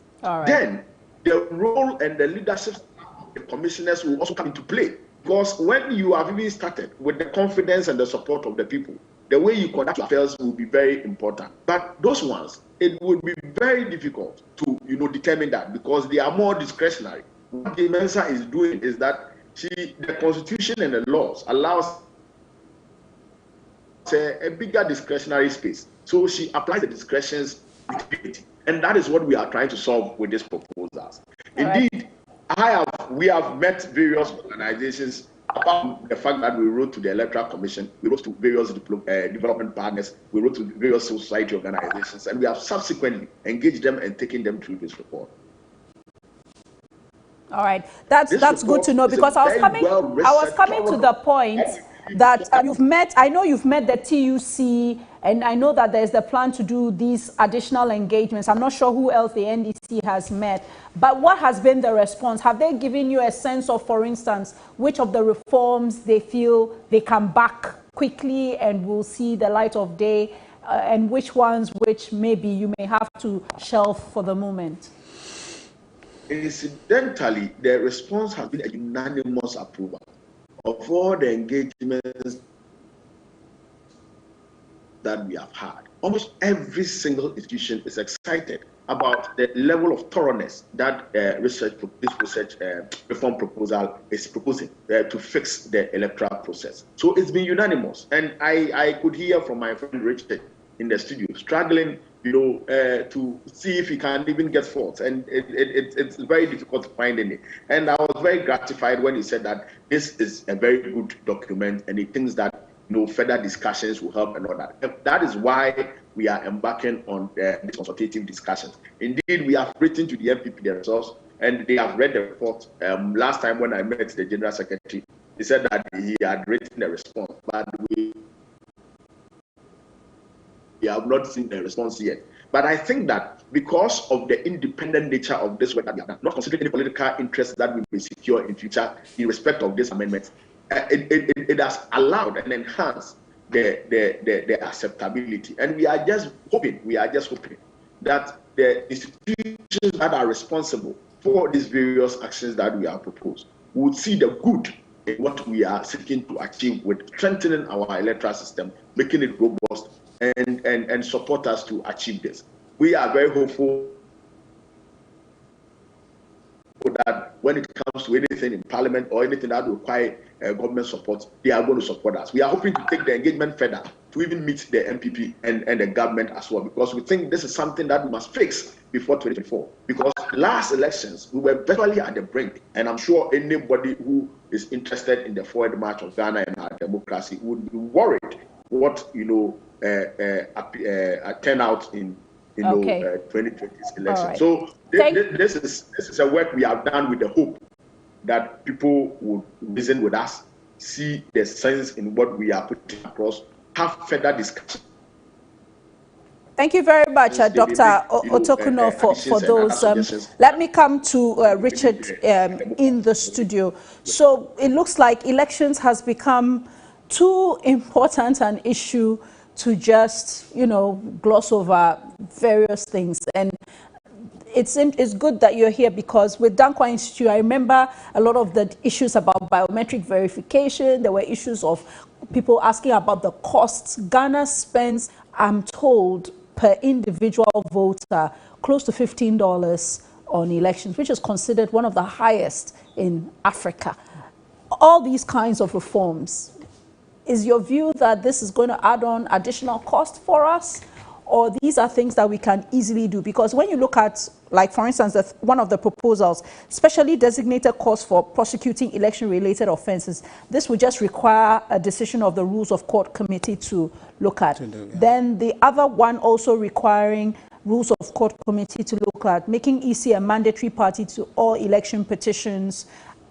Then the role and the leadership of the commissioners will also come into play, because when you have even started with the confidence and the support of the people, the way you conduct affairs will be very important. But those ones, it would be very difficult to determine that, because they are more discretionary. What the Mensa is doing is that the Constitution and the laws allows a bigger discretionary space. So she applies the discretions with ability. And that is what we are trying to solve with these proposals. Indeed, we have met various organizations about the fact that we wrote to the Electoral Commission, we wrote to various development partners, we wrote to various society organizations, and we have subsequently engaged them and taken them through this report. All right, that's good to know, because I was coming to the point that I know you've met the TUC, and I know that there's the plan to do these additional engagements. I'm not sure who else the NDC has met, but what has been the response? Have they given you a sense of, for instance, which of the reforms they feel they can back quickly and will see the light of day, and which ones which maybe you may have to shelve for the moment? Incidentally, the response has been a unanimous approval of all the engagements that we have had. Almost every single institution is excited about the level of thoroughness that this research reform proposal is proposing to fix the electoral process. So it's been unanimous, and I could hear from my friend Richard in the studio struggling, to see if he can even get faults, and it's very difficult to find any. And I was very gratified when he said that this is a very good document, and he thinks that further discussions will help and all that. That is why we are embarking on these consultative discussions. Indeed, we have written to the MPP themselves, and they have read the report. Last time when I met the General Secretary, he said that he had written a response, but we have not seen the response yet. But I think that because of the independent nature of this work that we have done, not considering any political interests that we may secure in future in respect of this amendment, it has allowed and enhanced the acceptability. And we are just hoping that the institutions that are responsible for these various actions that we have proposed would see the good in what we are seeking to achieve with strengthening our electoral system, making it robust, and support us to achieve this. We are very hopeful that when it comes to anything in Parliament or anything that requires government support, they are going to support us. We are hoping to take the engagement further to even meet the MPP and the government as well, because we think this is something that we must fix before 2024. Because last elections, we were virtually at the brink, and I'm sure anybody who is interested in the forward march of Ghana and our democracy would be worried what turn out in 2020's election. Right. So this is a work we have done with the hope that people would reason with us, see the sense in what we are putting across, have further discussion. Thank you very much, Dr. Otokuno, for those. Let me come to Richard in the studio. So it looks like elections has become too important an issue to just, gloss over various things. And it's good that you're here, because with Dankwa Institute, I remember a lot of the issues about biometric verification. There were issues of people asking about the costs. Ghana spends, I'm told, per individual voter, close to $15 on elections, which is considered one of the highest in Africa. All these kinds of reforms, is your view that this is going to add on additional cost for us, or these are things that we can easily do? Because when you look at, like, for instance, one of the proposals, specially designated costs for prosecuting election-related offenses, this would just require a decision of the Rules of Court Committee to look at. Then the other one also requiring Rules of Court Committee to look at, making EC a mandatory party to all election petitions,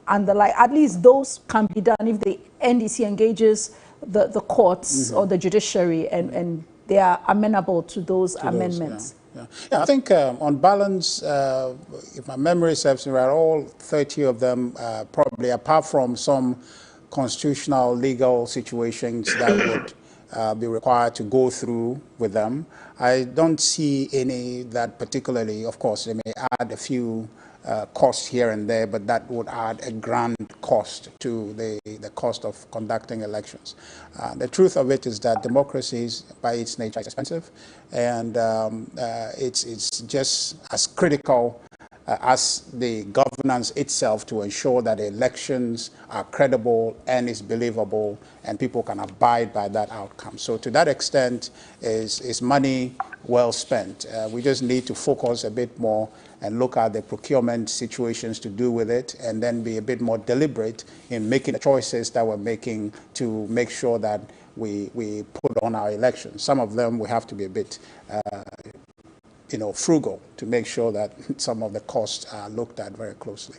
and the like. At least those can be done if the NDC engages the courts or the judiciary, and they are amenable to those amendments. Yeah, I think on balance, if my memory serves me right, all 30 of them, probably apart from some constitutional legal situations that would be required to go through with them, I don't see any that particularly, of course, they may add a few costs here and there, but that would add a grand cost to the cost of conducting elections. The truth of it is that democracy is, by its nature, is expensive, and it's just as critical as the governance itself to ensure that elections are credible and is believable and people can abide by that outcome. So to that extent is money well spent. We just need to focus a bit more and look at the procurement situations to do with it, and then be a bit more deliberate in making the choices that we're making to make sure that we put on our elections. Some of them we have to be a bit frugal to make sure that some of the costs are looked at very closely.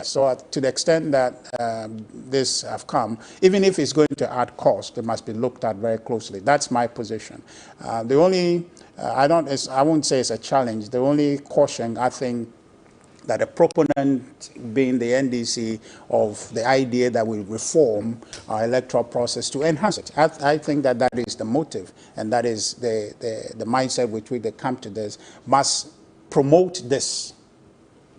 So to the extent that this have come, even if it's going to add cost, it must be looked at very closely. That's my position. The only, I won't say it's a challenge. The only caution, I think, that a proponent being the NDC of the idea that we reform our electoral process to enhance it. I think that that is the motive, and that is the mindset with which they come to this, must promote this,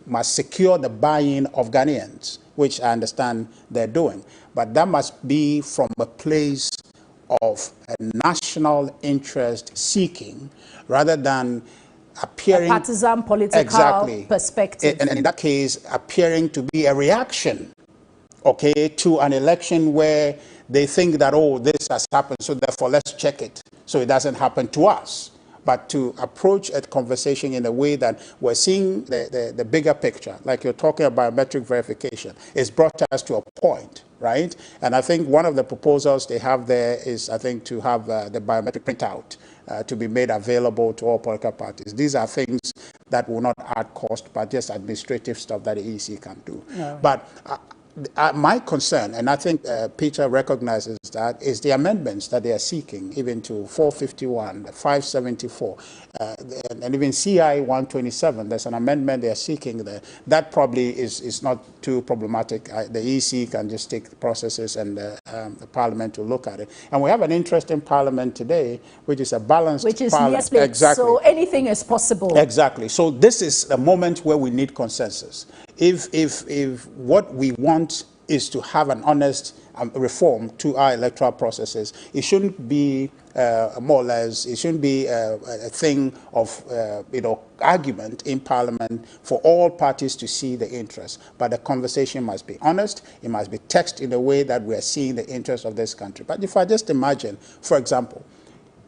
must secure the buy-in of Ghanaians, which I understand they're doing. But that must be from a place of a national interest seeking, rather than appearing a partisan political perspective. And in that case, appearing to be a reaction, okay, to an election where they think that, oh, this has happened, so therefore let's check it so it doesn't happen to us. But to approach a conversation in a way that we're seeing the bigger picture, like you're talking about biometric verification, it's brought us to a point, right? And I think one of the proposals they have there is, I think, to have the biometric printout to be made available to all political parties. These are things that will not add cost, but just administrative stuff that the EC can do. Yeah. But my concern, and I think Peter recognizes that, is the amendments that they are seeking, even to 451, 574, and even CI 127. There's an amendment they are seeking there. That probably is not too problematic. The EC can just take the processes and the Parliament to look at it. And we have an interesting Parliament today, which is a balanced Parliament. Exactly. So anything is possible. Exactly. So this is a moment where we need consensus. If what we want is to have an honest reform to our electoral processes, it shouldn't be more or less, it shouldn't be a thing of argument in Parliament for all parties to see the interest. But the conversation must be honest. It must be text in a way that we are seeing the interest of this country. But if I just imagine, for example,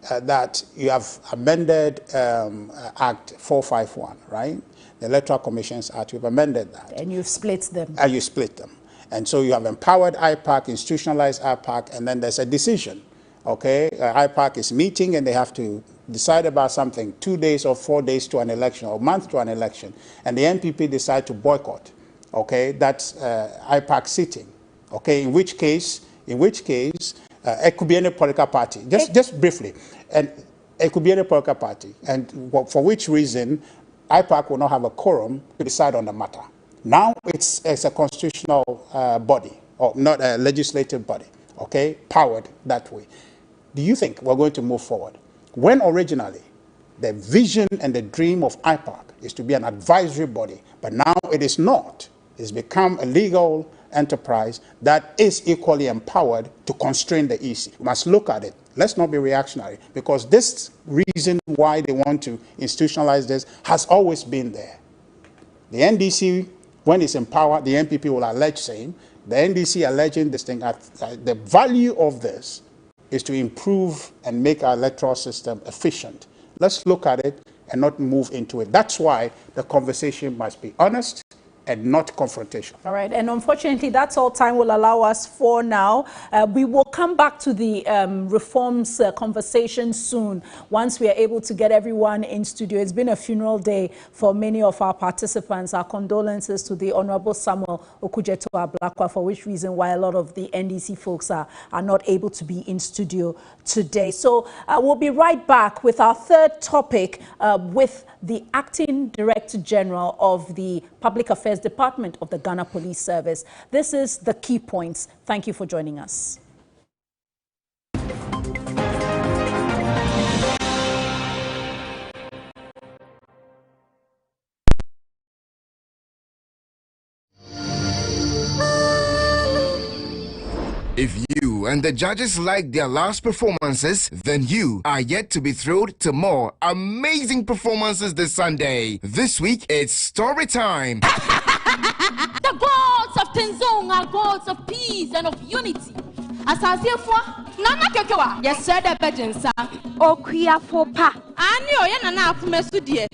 that you have amended Act 451, right? The Electoral Commissions Act, you've amended that. And you've split them. And you split them. And so you have empowered IPAC, institutionalized IPAC, and then there's a decision, okay? IPAC is meeting and they have to decide about something 2 days or 4 days to an election or a month to an election. And the NPP decide to boycott, okay? That's IPAC sitting, okay? In which case, it could be any political party. Just briefly, and it could be any political party. And for which reason, IPAC will not have a quorum to decide on the matter. Now it's a constitutional body, or not a legislative body, okay, powered that way. Do you think we're going to move forward? When originally the vision and the dream of IPAC is to be an advisory body, but now it is not. It's become a legal enterprise that is equally empowered to constrain the EC. We must look at it. Let's not be reactionary, because this reason why they want to institutionalize this has always been there. The NDC, when it's in power, the NPP will allege same. The NDC alleging this thing. The value of this is to improve and make our electoral system efficient. Let's look at it and not move into it. That's why the conversation must be honest and not confrontational. All right, and unfortunately, that's all time will allow us for now. We will come back to the reforms conversation soon, once we are able to get everyone in studio. It's been a funeral day for many of our participants. Our condolences to the Honorable Samuel Okudzeto-Ablakwa, for which reason why a lot of the NDC folks are not able to be in studio today. So we'll be right back with our third topic with the Acting Director General of the Public Affairs Department of the Ghana Police Service. This is the Key Points. Thank you for joining us. If you you and the judges like their last performances, then you are yet to be thrilled to more amazing performances this Sunday. This week, it's story time. The gods of Tenzong are gods of peace and of unity. As I say, Nana Kekewa, yes, said the Bejensa, O Kuya for Pa. I knew Yana Mesudie.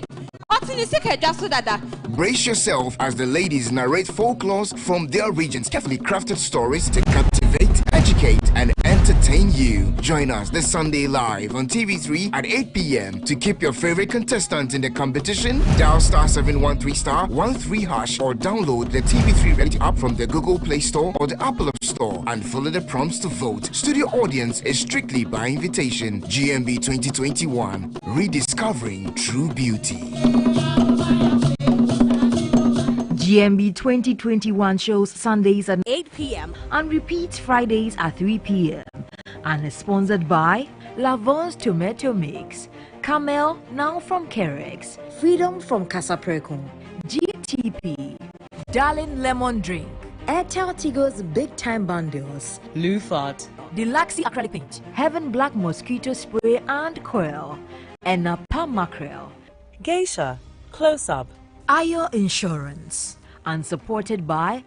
Brace yourself as the ladies narrate folklores from their regions, carefully crafted stories to captivate, educate, and entertain you. Join us this Sunday live on TV3 at 8 p.m. to keep your favorite contestant in the competition. Dial *713*13# or download the TV3 Reality app from the Google Play Store or the Apple App Store and follow the prompts to vote. Studio audience is strictly by invitation. GMB 2021, rediscovering true beauty. GMB 2021 shows Sundays at 8 p.m. and repeats Fridays at 3 p.m. and is sponsored by Lavon's Tomato Mix, Camel now from Kerex, Freedom from Casaprecon, GTP, Darling Lemon Drink, Airtel Tigo's Big Time Bundles, Lufat, Deluxe Acrylic Paint, Heaven Black Mosquito Spray and Coil, and Napa Mackerel, Geisha, Close Up, Ayo Insurance, and supported by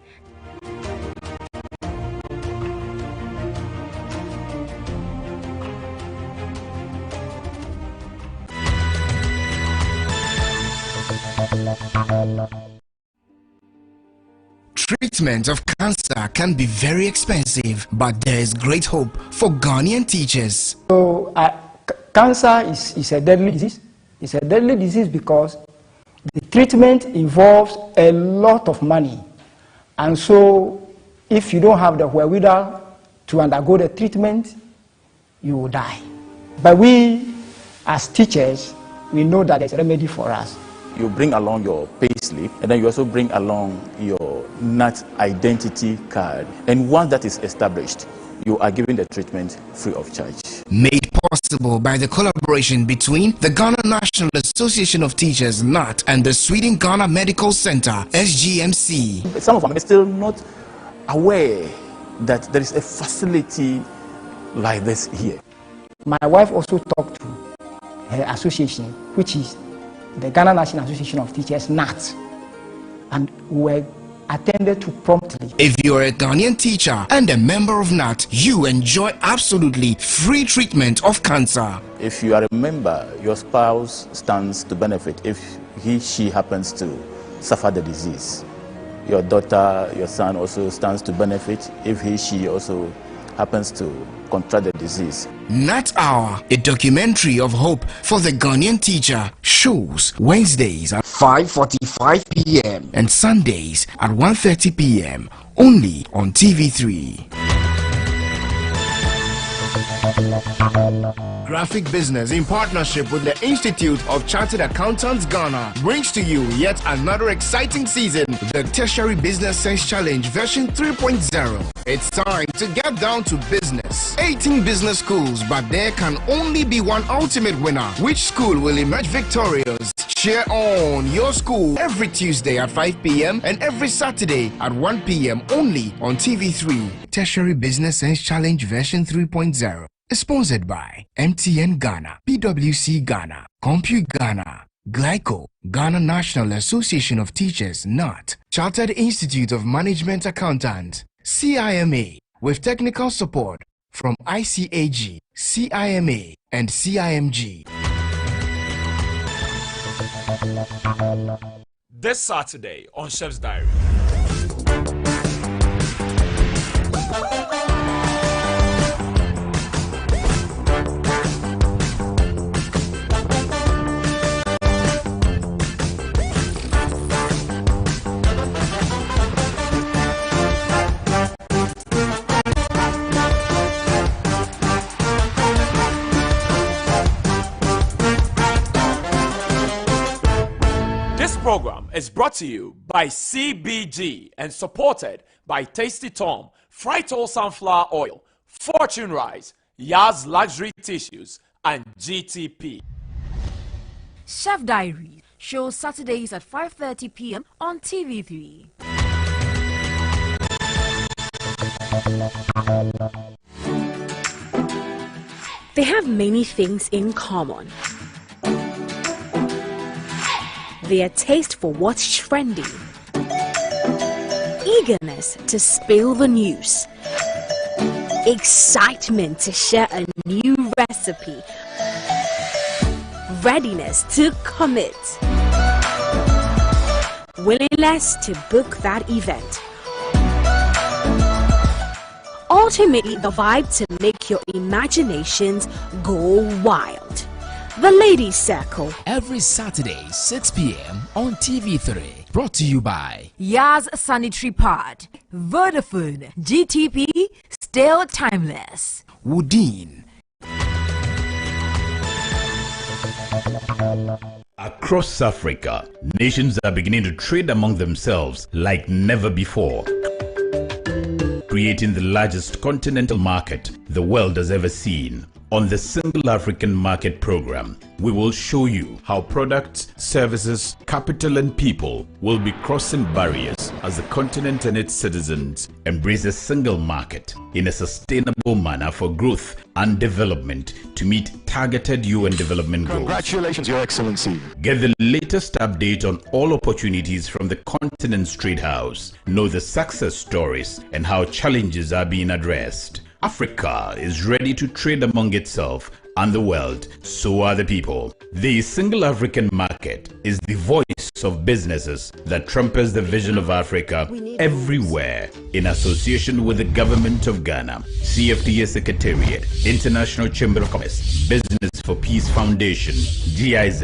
Treatment of cancer can be very expensive, but there is great hope for Ghanaian teachers. So, cancer is a deadly disease. It's a deadly disease because the treatment involves a lot of money. And so, if you don't have the wherewithal to undergo the treatment, you will die. But we, as teachers, we know that there's a remedy for us. You bring along your pay slip, and then you also bring along your NAT identity card. And once that is established, you are given the treatment free of charge. Made possible by the collaboration between the Ghana National Association of Teachers, NAT, and the Sweden Ghana Medical Center, SGMC. Some of them are still not aware that there is a facility like this here. My wife also talked to her association, which is the Ghana National Association of Teachers, NAT, and we were attended to promptly. If you're a Ghanaian teacher and a member of NAT, you enjoy absolutely free treatment of cancer. If you are a member, your spouse stands to benefit if she happens to suffer the disease. Your daughter, your son also stands to benefit if she also happens to contract the disease. NAT Hour, a documentary of hope for the Ghanaian teacher, shows Wednesdays at 5:45 p.m. and Sundays at 1:30 p.m. only on TV3. Graphic Business, in partnership with the Institute of Chartered Accountants Ghana, brings to you yet another exciting season, the Tertiary Business Sense Challenge version 3.0. It's time to get down to business. 18 business schools, but there can only be one ultimate winner. Which school will emerge victorious? Cheer on your school every Tuesday at 5 p.m. and every Saturday at 1 p.m. only on TV3. Tertiary Business Sense Challenge version 3.0 is sponsored by MTN Ghana, PwC Ghana, Compute Ghana, Glyco, Ghana National Association of Teachers, NAT, Chartered Institute of Management Accountants, CIMA, with technical support from ICAG, CIMA, and CIMG. This Saturday on Chef's Diary. This program is brought to you by CBG and supported by Tasty Tom, Frito Sunflower Oil, Fortune Rice, Yaz Luxury Tissues, and GTP. Chef Diary shows Saturdays at 5:30 p.m. on TV3. have many things in common. Their taste for what's trending, eagerness to spill the news, excitement to share a new recipe, readiness to commit, willingness to book that event. Ultimately, the vibe to make your imaginations go wild. The Ladies Circle. Every Saturday, 6 p.m. on TV3. Brought to you by Yaz Sanitary Pad, Vodafone, GTP, still timeless. Woodin. Across Africa, nations are beginning to trade among themselves like never before, creating the largest continental market the world has ever seen. On the Single African Market Program, we will show you how products, services, capital and people will be crossing barriers as the continent and its citizens embrace a single market in a sustainable manner for growth and development to meet targeted UN development goals. Congratulations, Your Excellency. Get the latest update on all opportunities from the Continent's Trade House. Know the success stories and how challenges are being addressed. Africa is ready to trade among itself and the world, so are the people. The Single African Market is the voice of businesses that trumpets the vision of Africa everywhere in association with the Government of Ghana, CFDA Secretariat, International Chamber of Commerce, Business for Peace Foundation, GIZ,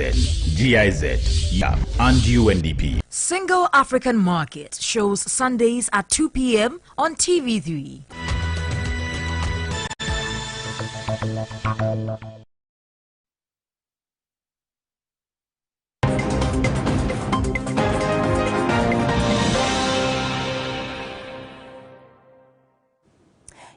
YAP, and UNDP. Single African Market shows Sundays at 2 p.m. on TV3.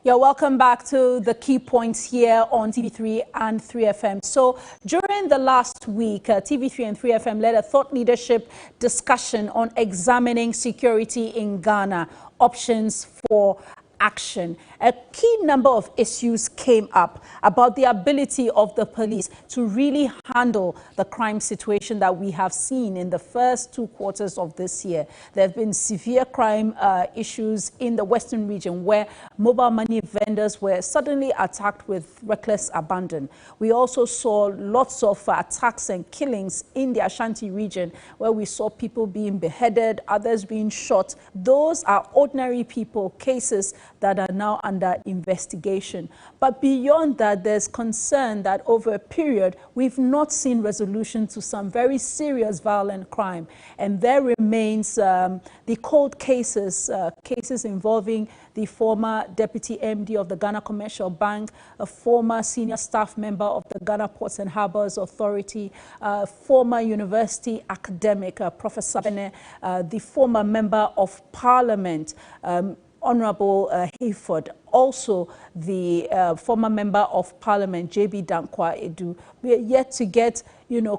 You're welcome back to the key points here on TV3 and 3FM. So during the last week, TV3 and 3FM led a thought leadership discussion on examining security in Ghana, options for action. A key number of issues came up about the ability of the police to really handle the crime situation that we have seen in the first 2 quarters of this year. There have been severe crime issues in the Western region where mobile money vendors were suddenly attacked with reckless abandon. We also saw lots of attacks and killings in the Ashanti region where we saw people being beheaded, others being shot. Those are ordinary people, cases that are now under investigation. But beyond that, there's concern that over a period, we've not seen resolution to some very serious violent crime. And there remains the cold cases, cases involving the former deputy MD of the Ghana Commercial Bank, a former senior staff member of the Ghana Ports and Harbors Authority, former university academic, Professor Bene, the former member of Parliament, Honorable Hayford, also the former member of Parliament, J.B. Dankwa Edu. We are yet to get,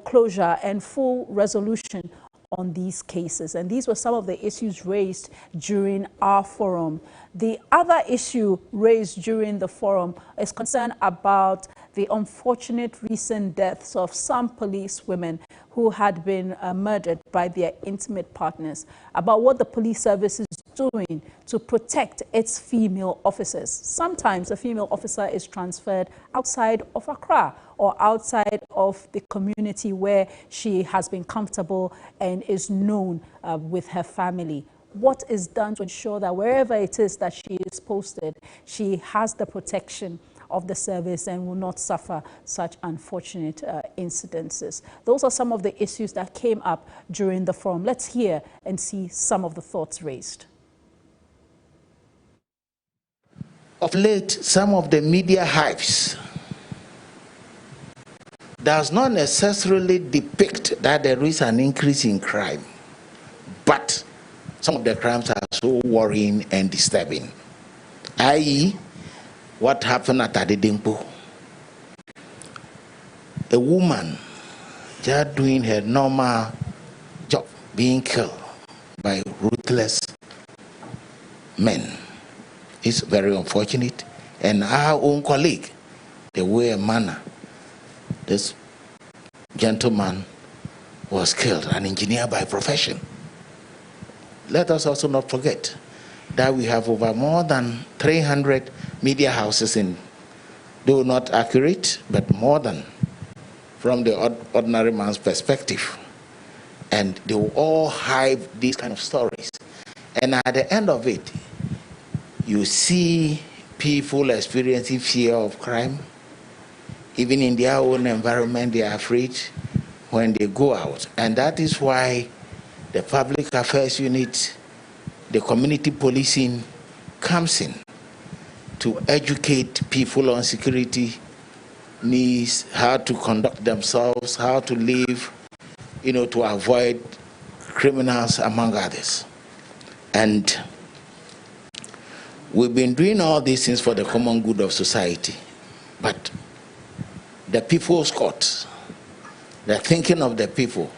closure and full resolution on these cases. And these were some of the issues raised during our forum. The other issue raised during the forum is concern about the unfortunate recent deaths of some police women who had been murdered by their intimate partners, about what the police service is doing to protect its female officers. Sometimes a female officer is transferred outside of Accra or outside of the community where she has been comfortable and is known with her family. What is done to ensure that wherever it is that she is posted, she has the protection of the service and will not suffer such unfortunate incidences? Those are some of the issues that came up during the forum. Let's hear and see some of the thoughts raised. Of late, some of the media hives does not necessarily depict that there is an increase in crime, but some of the crimes are so worrying and disturbing. I.e., what happened at Adedimpo? A woman just doing her normal job, being killed by ruthless men. It's very unfortunate. And our own colleague the way and manner this gentleman was killed, an engineer by profession. Let us also not forget that we have over more than 300 media houses in, though not accurate, but more than from the ordinary man's perspective. And they will all hide these kind of stories. And at the end of it, you see people experiencing fear of crime. Even in their own environment, they are afraid when they go out. And that is why the public affairs unit, the community policing comes in to educate people on security needs, how to conduct themselves, how to live, to avoid criminals, among others. And we've been doing all these things for the common good of society. But the people's court, the thinking of the people,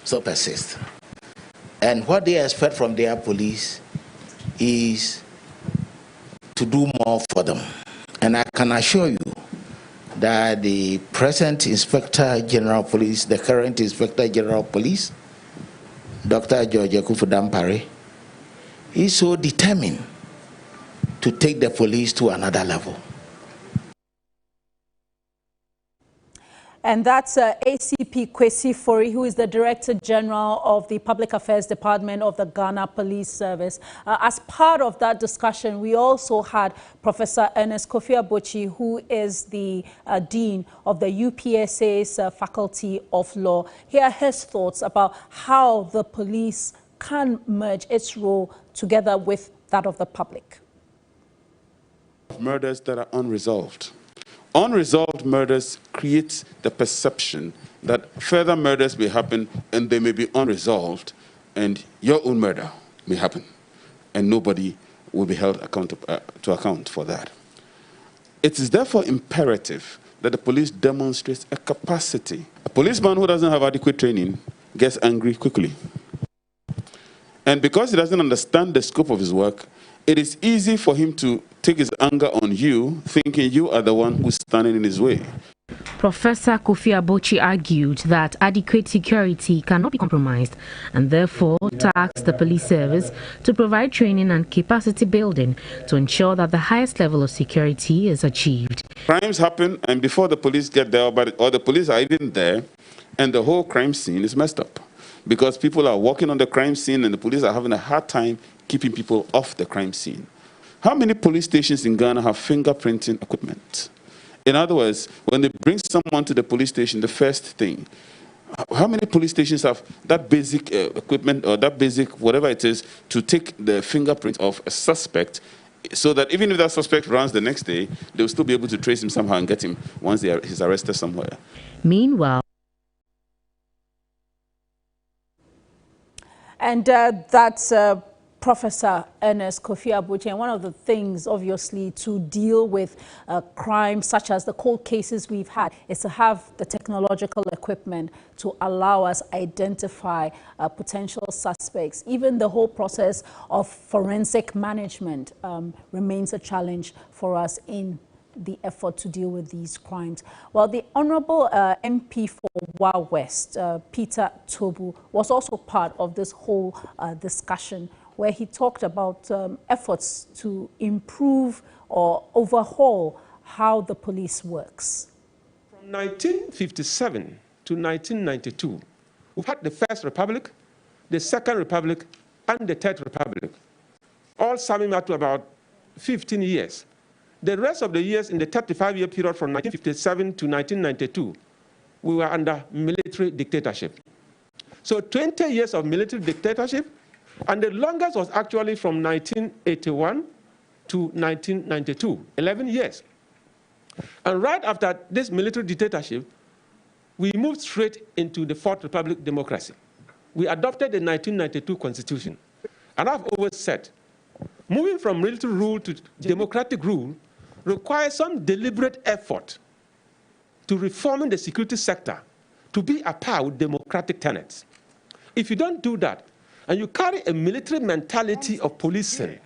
so persists. And what they expect from their police is to do more for them. And I can assure you that the present Inspector General Police, the current Inspector General Police, Dr. George Ekufu-Dampare, is so determined to take the police to another level. And that's ACP Kwesi Fori, who is the Director General of the Public Affairs Department of the Ghana Police Service. As part of that discussion, we also had Professor Ernest Kofi Abochi, who is the Dean of the UPSA's Faculty of Law. Here are his thoughts about how the police can merge its role together with that of the public. Murders that are unresolved. Unresolved murders create the perception that further murders may happen and they may be unresolved, and your own murder may happen, and nobody will be held to account for that. It is therefore imperative that the police demonstrates a capacity. A policeman who doesn't have adequate training gets angry quickly. And because he doesn't understand the scope of his work, it is easy for him to take his anger on you, thinking you are the one who's standing in his way. Professor Kofi Abochi argued that adequate security cannot be compromised and therefore tasked the police service to provide training and capacity building to ensure that the highest level of security is achieved. Crimes happen, and before the police get there, or the police are even there, and the whole crime scene is messed up. Because people are walking on the crime scene and the police are having a hard time keeping people off the crime scene. How many police stations in Ghana have fingerprinting equipment? In other words, when they bring someone to the police station, the first thing, how many police stations have that basic equipment or that basic whatever it is to take the fingerprint of a suspect so that even if that suspect runs the next day, they'll still be able to trace him somehow and get him once he's arrested somewhere? Meanwhile, and that's Professor Ernest Kofi Abochi, and one of the things, obviously, to deal with crime such as the cold cases we've had is to have the technological equipment to allow us identify potential suspects. Even the whole process of forensic management remains a challenge for us in the effort to deal with these crimes. Well, the Honorable MP for Wa West, Peter Tobu, was also part of this whole discussion, where he talked about efforts to improve or overhaul how the police works. From 1957 to 1992, we've had the First Republic, the Second Republic, and the Third Republic, all summing up to about 15 years. The rest of the years in the 35-year period from 1957 to 1992, we were under military dictatorship. So 20 years of military dictatorship, and the longest was actually from 1981 to 1992, 11 years. And right after this military dictatorship, we moved straight into the Fourth Republic democracy. We adopted the 1992 Constitution. And I've always said, moving from military rule to democratic rule requires some deliberate effort to reforming the security sector to be a par with democratic tenets. If you don't do that, and you carry a military mentality of policing,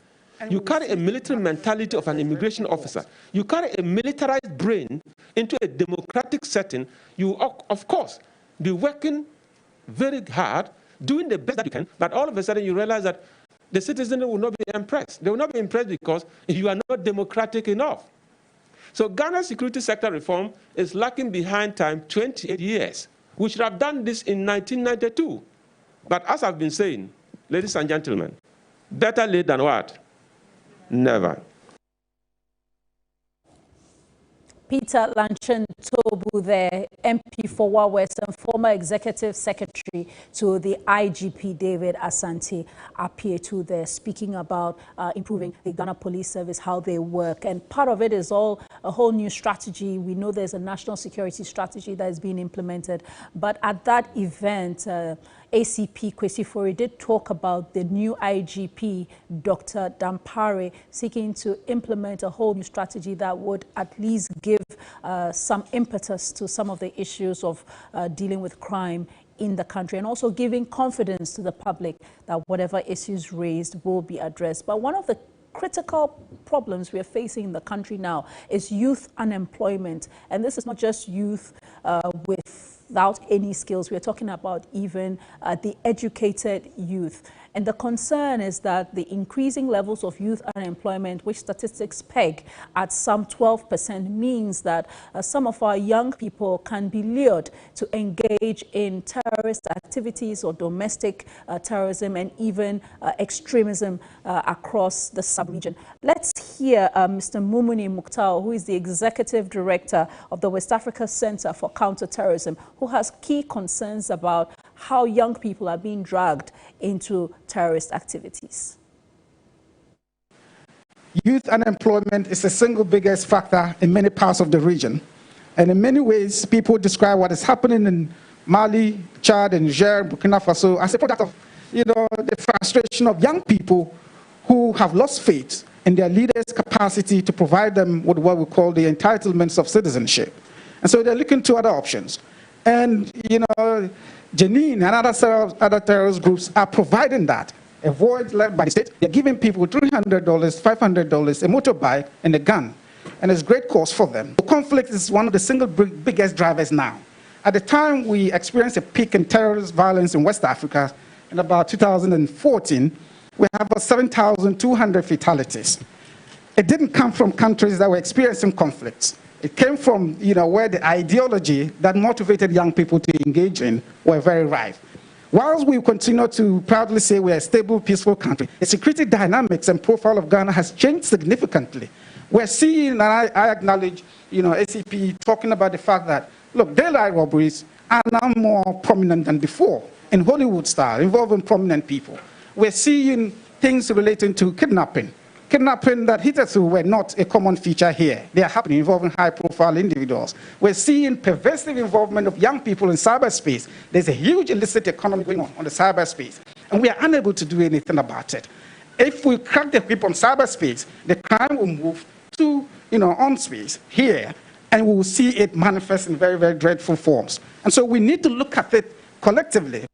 You carry a military mentality of an immigration officer. You carry a militarized brain into a democratic setting. You, of course, be working very hard, doing the best that you can, but all of a sudden you realize that the citizens will not be impressed. They will not be impressed because you are not democratic enough. So Ghana's security sector reform is lagging behind time 28 years. We should have done this in 1992. But as I've been saying, ladies and gentlemen, better late than what? Never. Peter Lanchin Tobu, the MP for Wawes and former executive secretary to the IGP David Asante Apietu there, speaking about improving the Ghana Police Service, how they work. And part of it is all a whole new strategy. We know there's a national security strategy that is being implemented. But at that event, ACP Kwesi Fori did talk about the new IGP, Dr. Dampare, seeking to implement a whole new strategy that would at least give some impetus to some of the issues of dealing with crime in the country, and also giving confidence to the public that whatever issues raised will be addressed. But one of the critical problems we are facing in the country now is youth unemployment. And this is not just youth without any skills. We're talking about even the educated youth. And the concern is that the increasing levels of youth unemployment, which statistics peg at some 12%, means that some of our young people can be lured to engage in terrorist activities or domestic terrorism and even extremism across the sub-region. Let's hear Mr. Mumuni Mukhtar, who is the Executive Director of the West Africa Center for Counterterrorism, who has key concerns about how young people are being dragged into terrorist activities. Youth unemployment is the single biggest factor in many parts of the region. And in many ways, people describe what is happening in Mali, Chad, and Niger, Burkina Faso as a product of, the frustration of young people who have lost faith in their leaders' capacity to provide them with what we call the entitlements of citizenship. And so they're looking to other options. And, Janine and other terrorist groups are providing that. A void led by the state. They're giving people $300, $500, a motorbike, and a gun. And it's great cause for them. The conflict is one of the single biggest drivers now. At the time we experienced a peak in terrorist violence in West Africa, in about 2014, we have about 7,200 fatalities. It didn't come from countries that were experiencing conflicts. It came from, where the ideology that motivated young people to engage in were very rife. Whilst we continue to proudly say we're a stable, peaceful country, the security dynamics and profile of Ghana has changed significantly. We're seeing, and I acknowledge, ACP talking about the fact that, look, daylight robberies are now more prominent than before, in Hollywood style, involving prominent people. We're seeing things relating to kidnapping that hitherto were not a common feature here. They are happening, involving high-profile individuals. We're seeing pervasive involvement of young people in cyberspace. There's a huge illicit economy going on the cyberspace, and we are unable to do anything about it. If we crack the whip on cyberspace, the crime will move to, on space here, and we will see it manifest in very, very dreadful forms. And so we need to look at it collectively.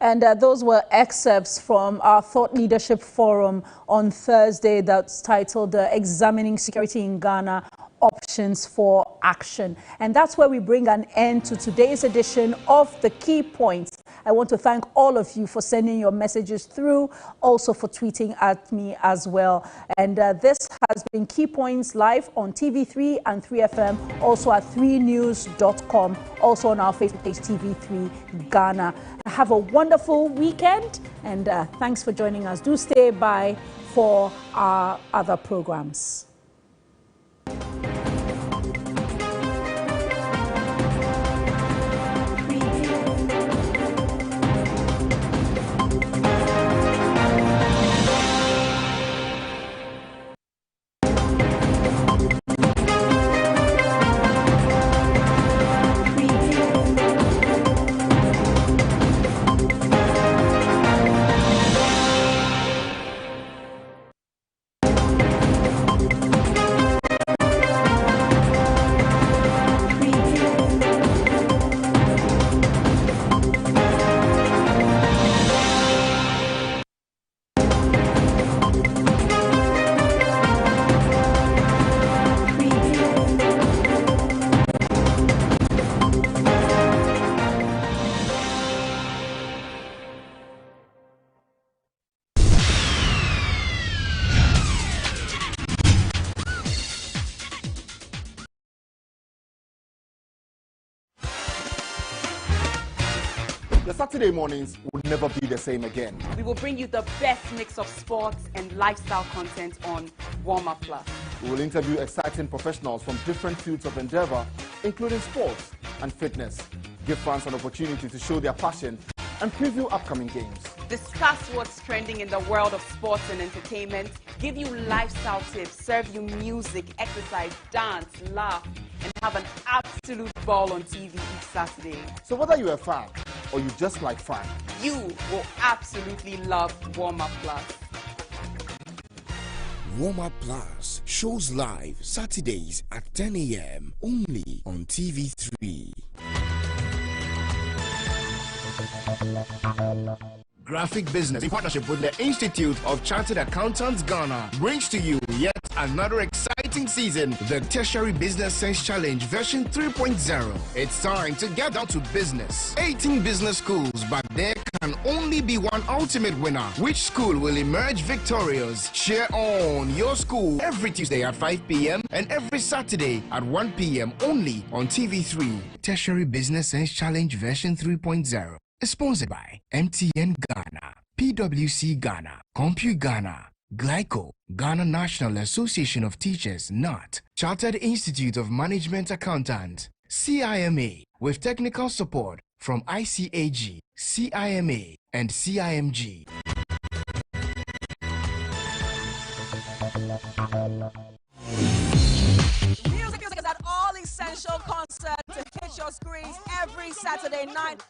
And those were excerpts from our Thought Leadership Forum on Thursday that's titled Examining Security in Ghana, Options for Action. And that's where we bring an end to today's edition of The Key Points. I want to thank all of you for sending your messages through, also for tweeting at me as well. And this has been Key Points live on TV3 and 3FM, also at 3news.com, also on our Facebook page, TV3 Ghana. Have a wonderful weekend, and thanks for joining us. Do stay by for our other programs. Saturday mornings will never be the same again. We will bring you the best mix of sports and lifestyle content on Warm Up Plus. We will interview exciting professionals from different fields of endeavor, including sports and fitness. Give fans an opportunity to show their passion and preview upcoming games. Discuss what's trending in the world of sports and entertainment, give you lifestyle tips, serve you music, exercise, dance, laugh, and have an absolute ball on TV each Saturday. So whether you're a fan or you just like fun, you will absolutely love Warm Up Plus. Warm Up Plus shows live Saturdays at 10 a.m. only on TV3. Graphic Business, in partnership with the Institute of Chartered Accountants Ghana, brings to you yet another exciting season, the Tertiary Business Sense Challenge version 3.0. It's time to get down to business. 18 business schools, but there can only be one ultimate winner. Which school will emerge victorious? Cheer on your school every Tuesday at 5 p.m. and every Saturday at 1 p.m. only on TV3. Tertiary Business Sense Challenge version 3.0. Is sponsored by MTN Ghana, PwC Ghana, Compu Ghana, Glyco, Ghana National Association of Teachers, NAT, Chartered Institute of Management Accountants, CIMA, with technical support from ICAG, CIMA, and CIMG. Music is at all essential concerts to hit your screens every Saturday night.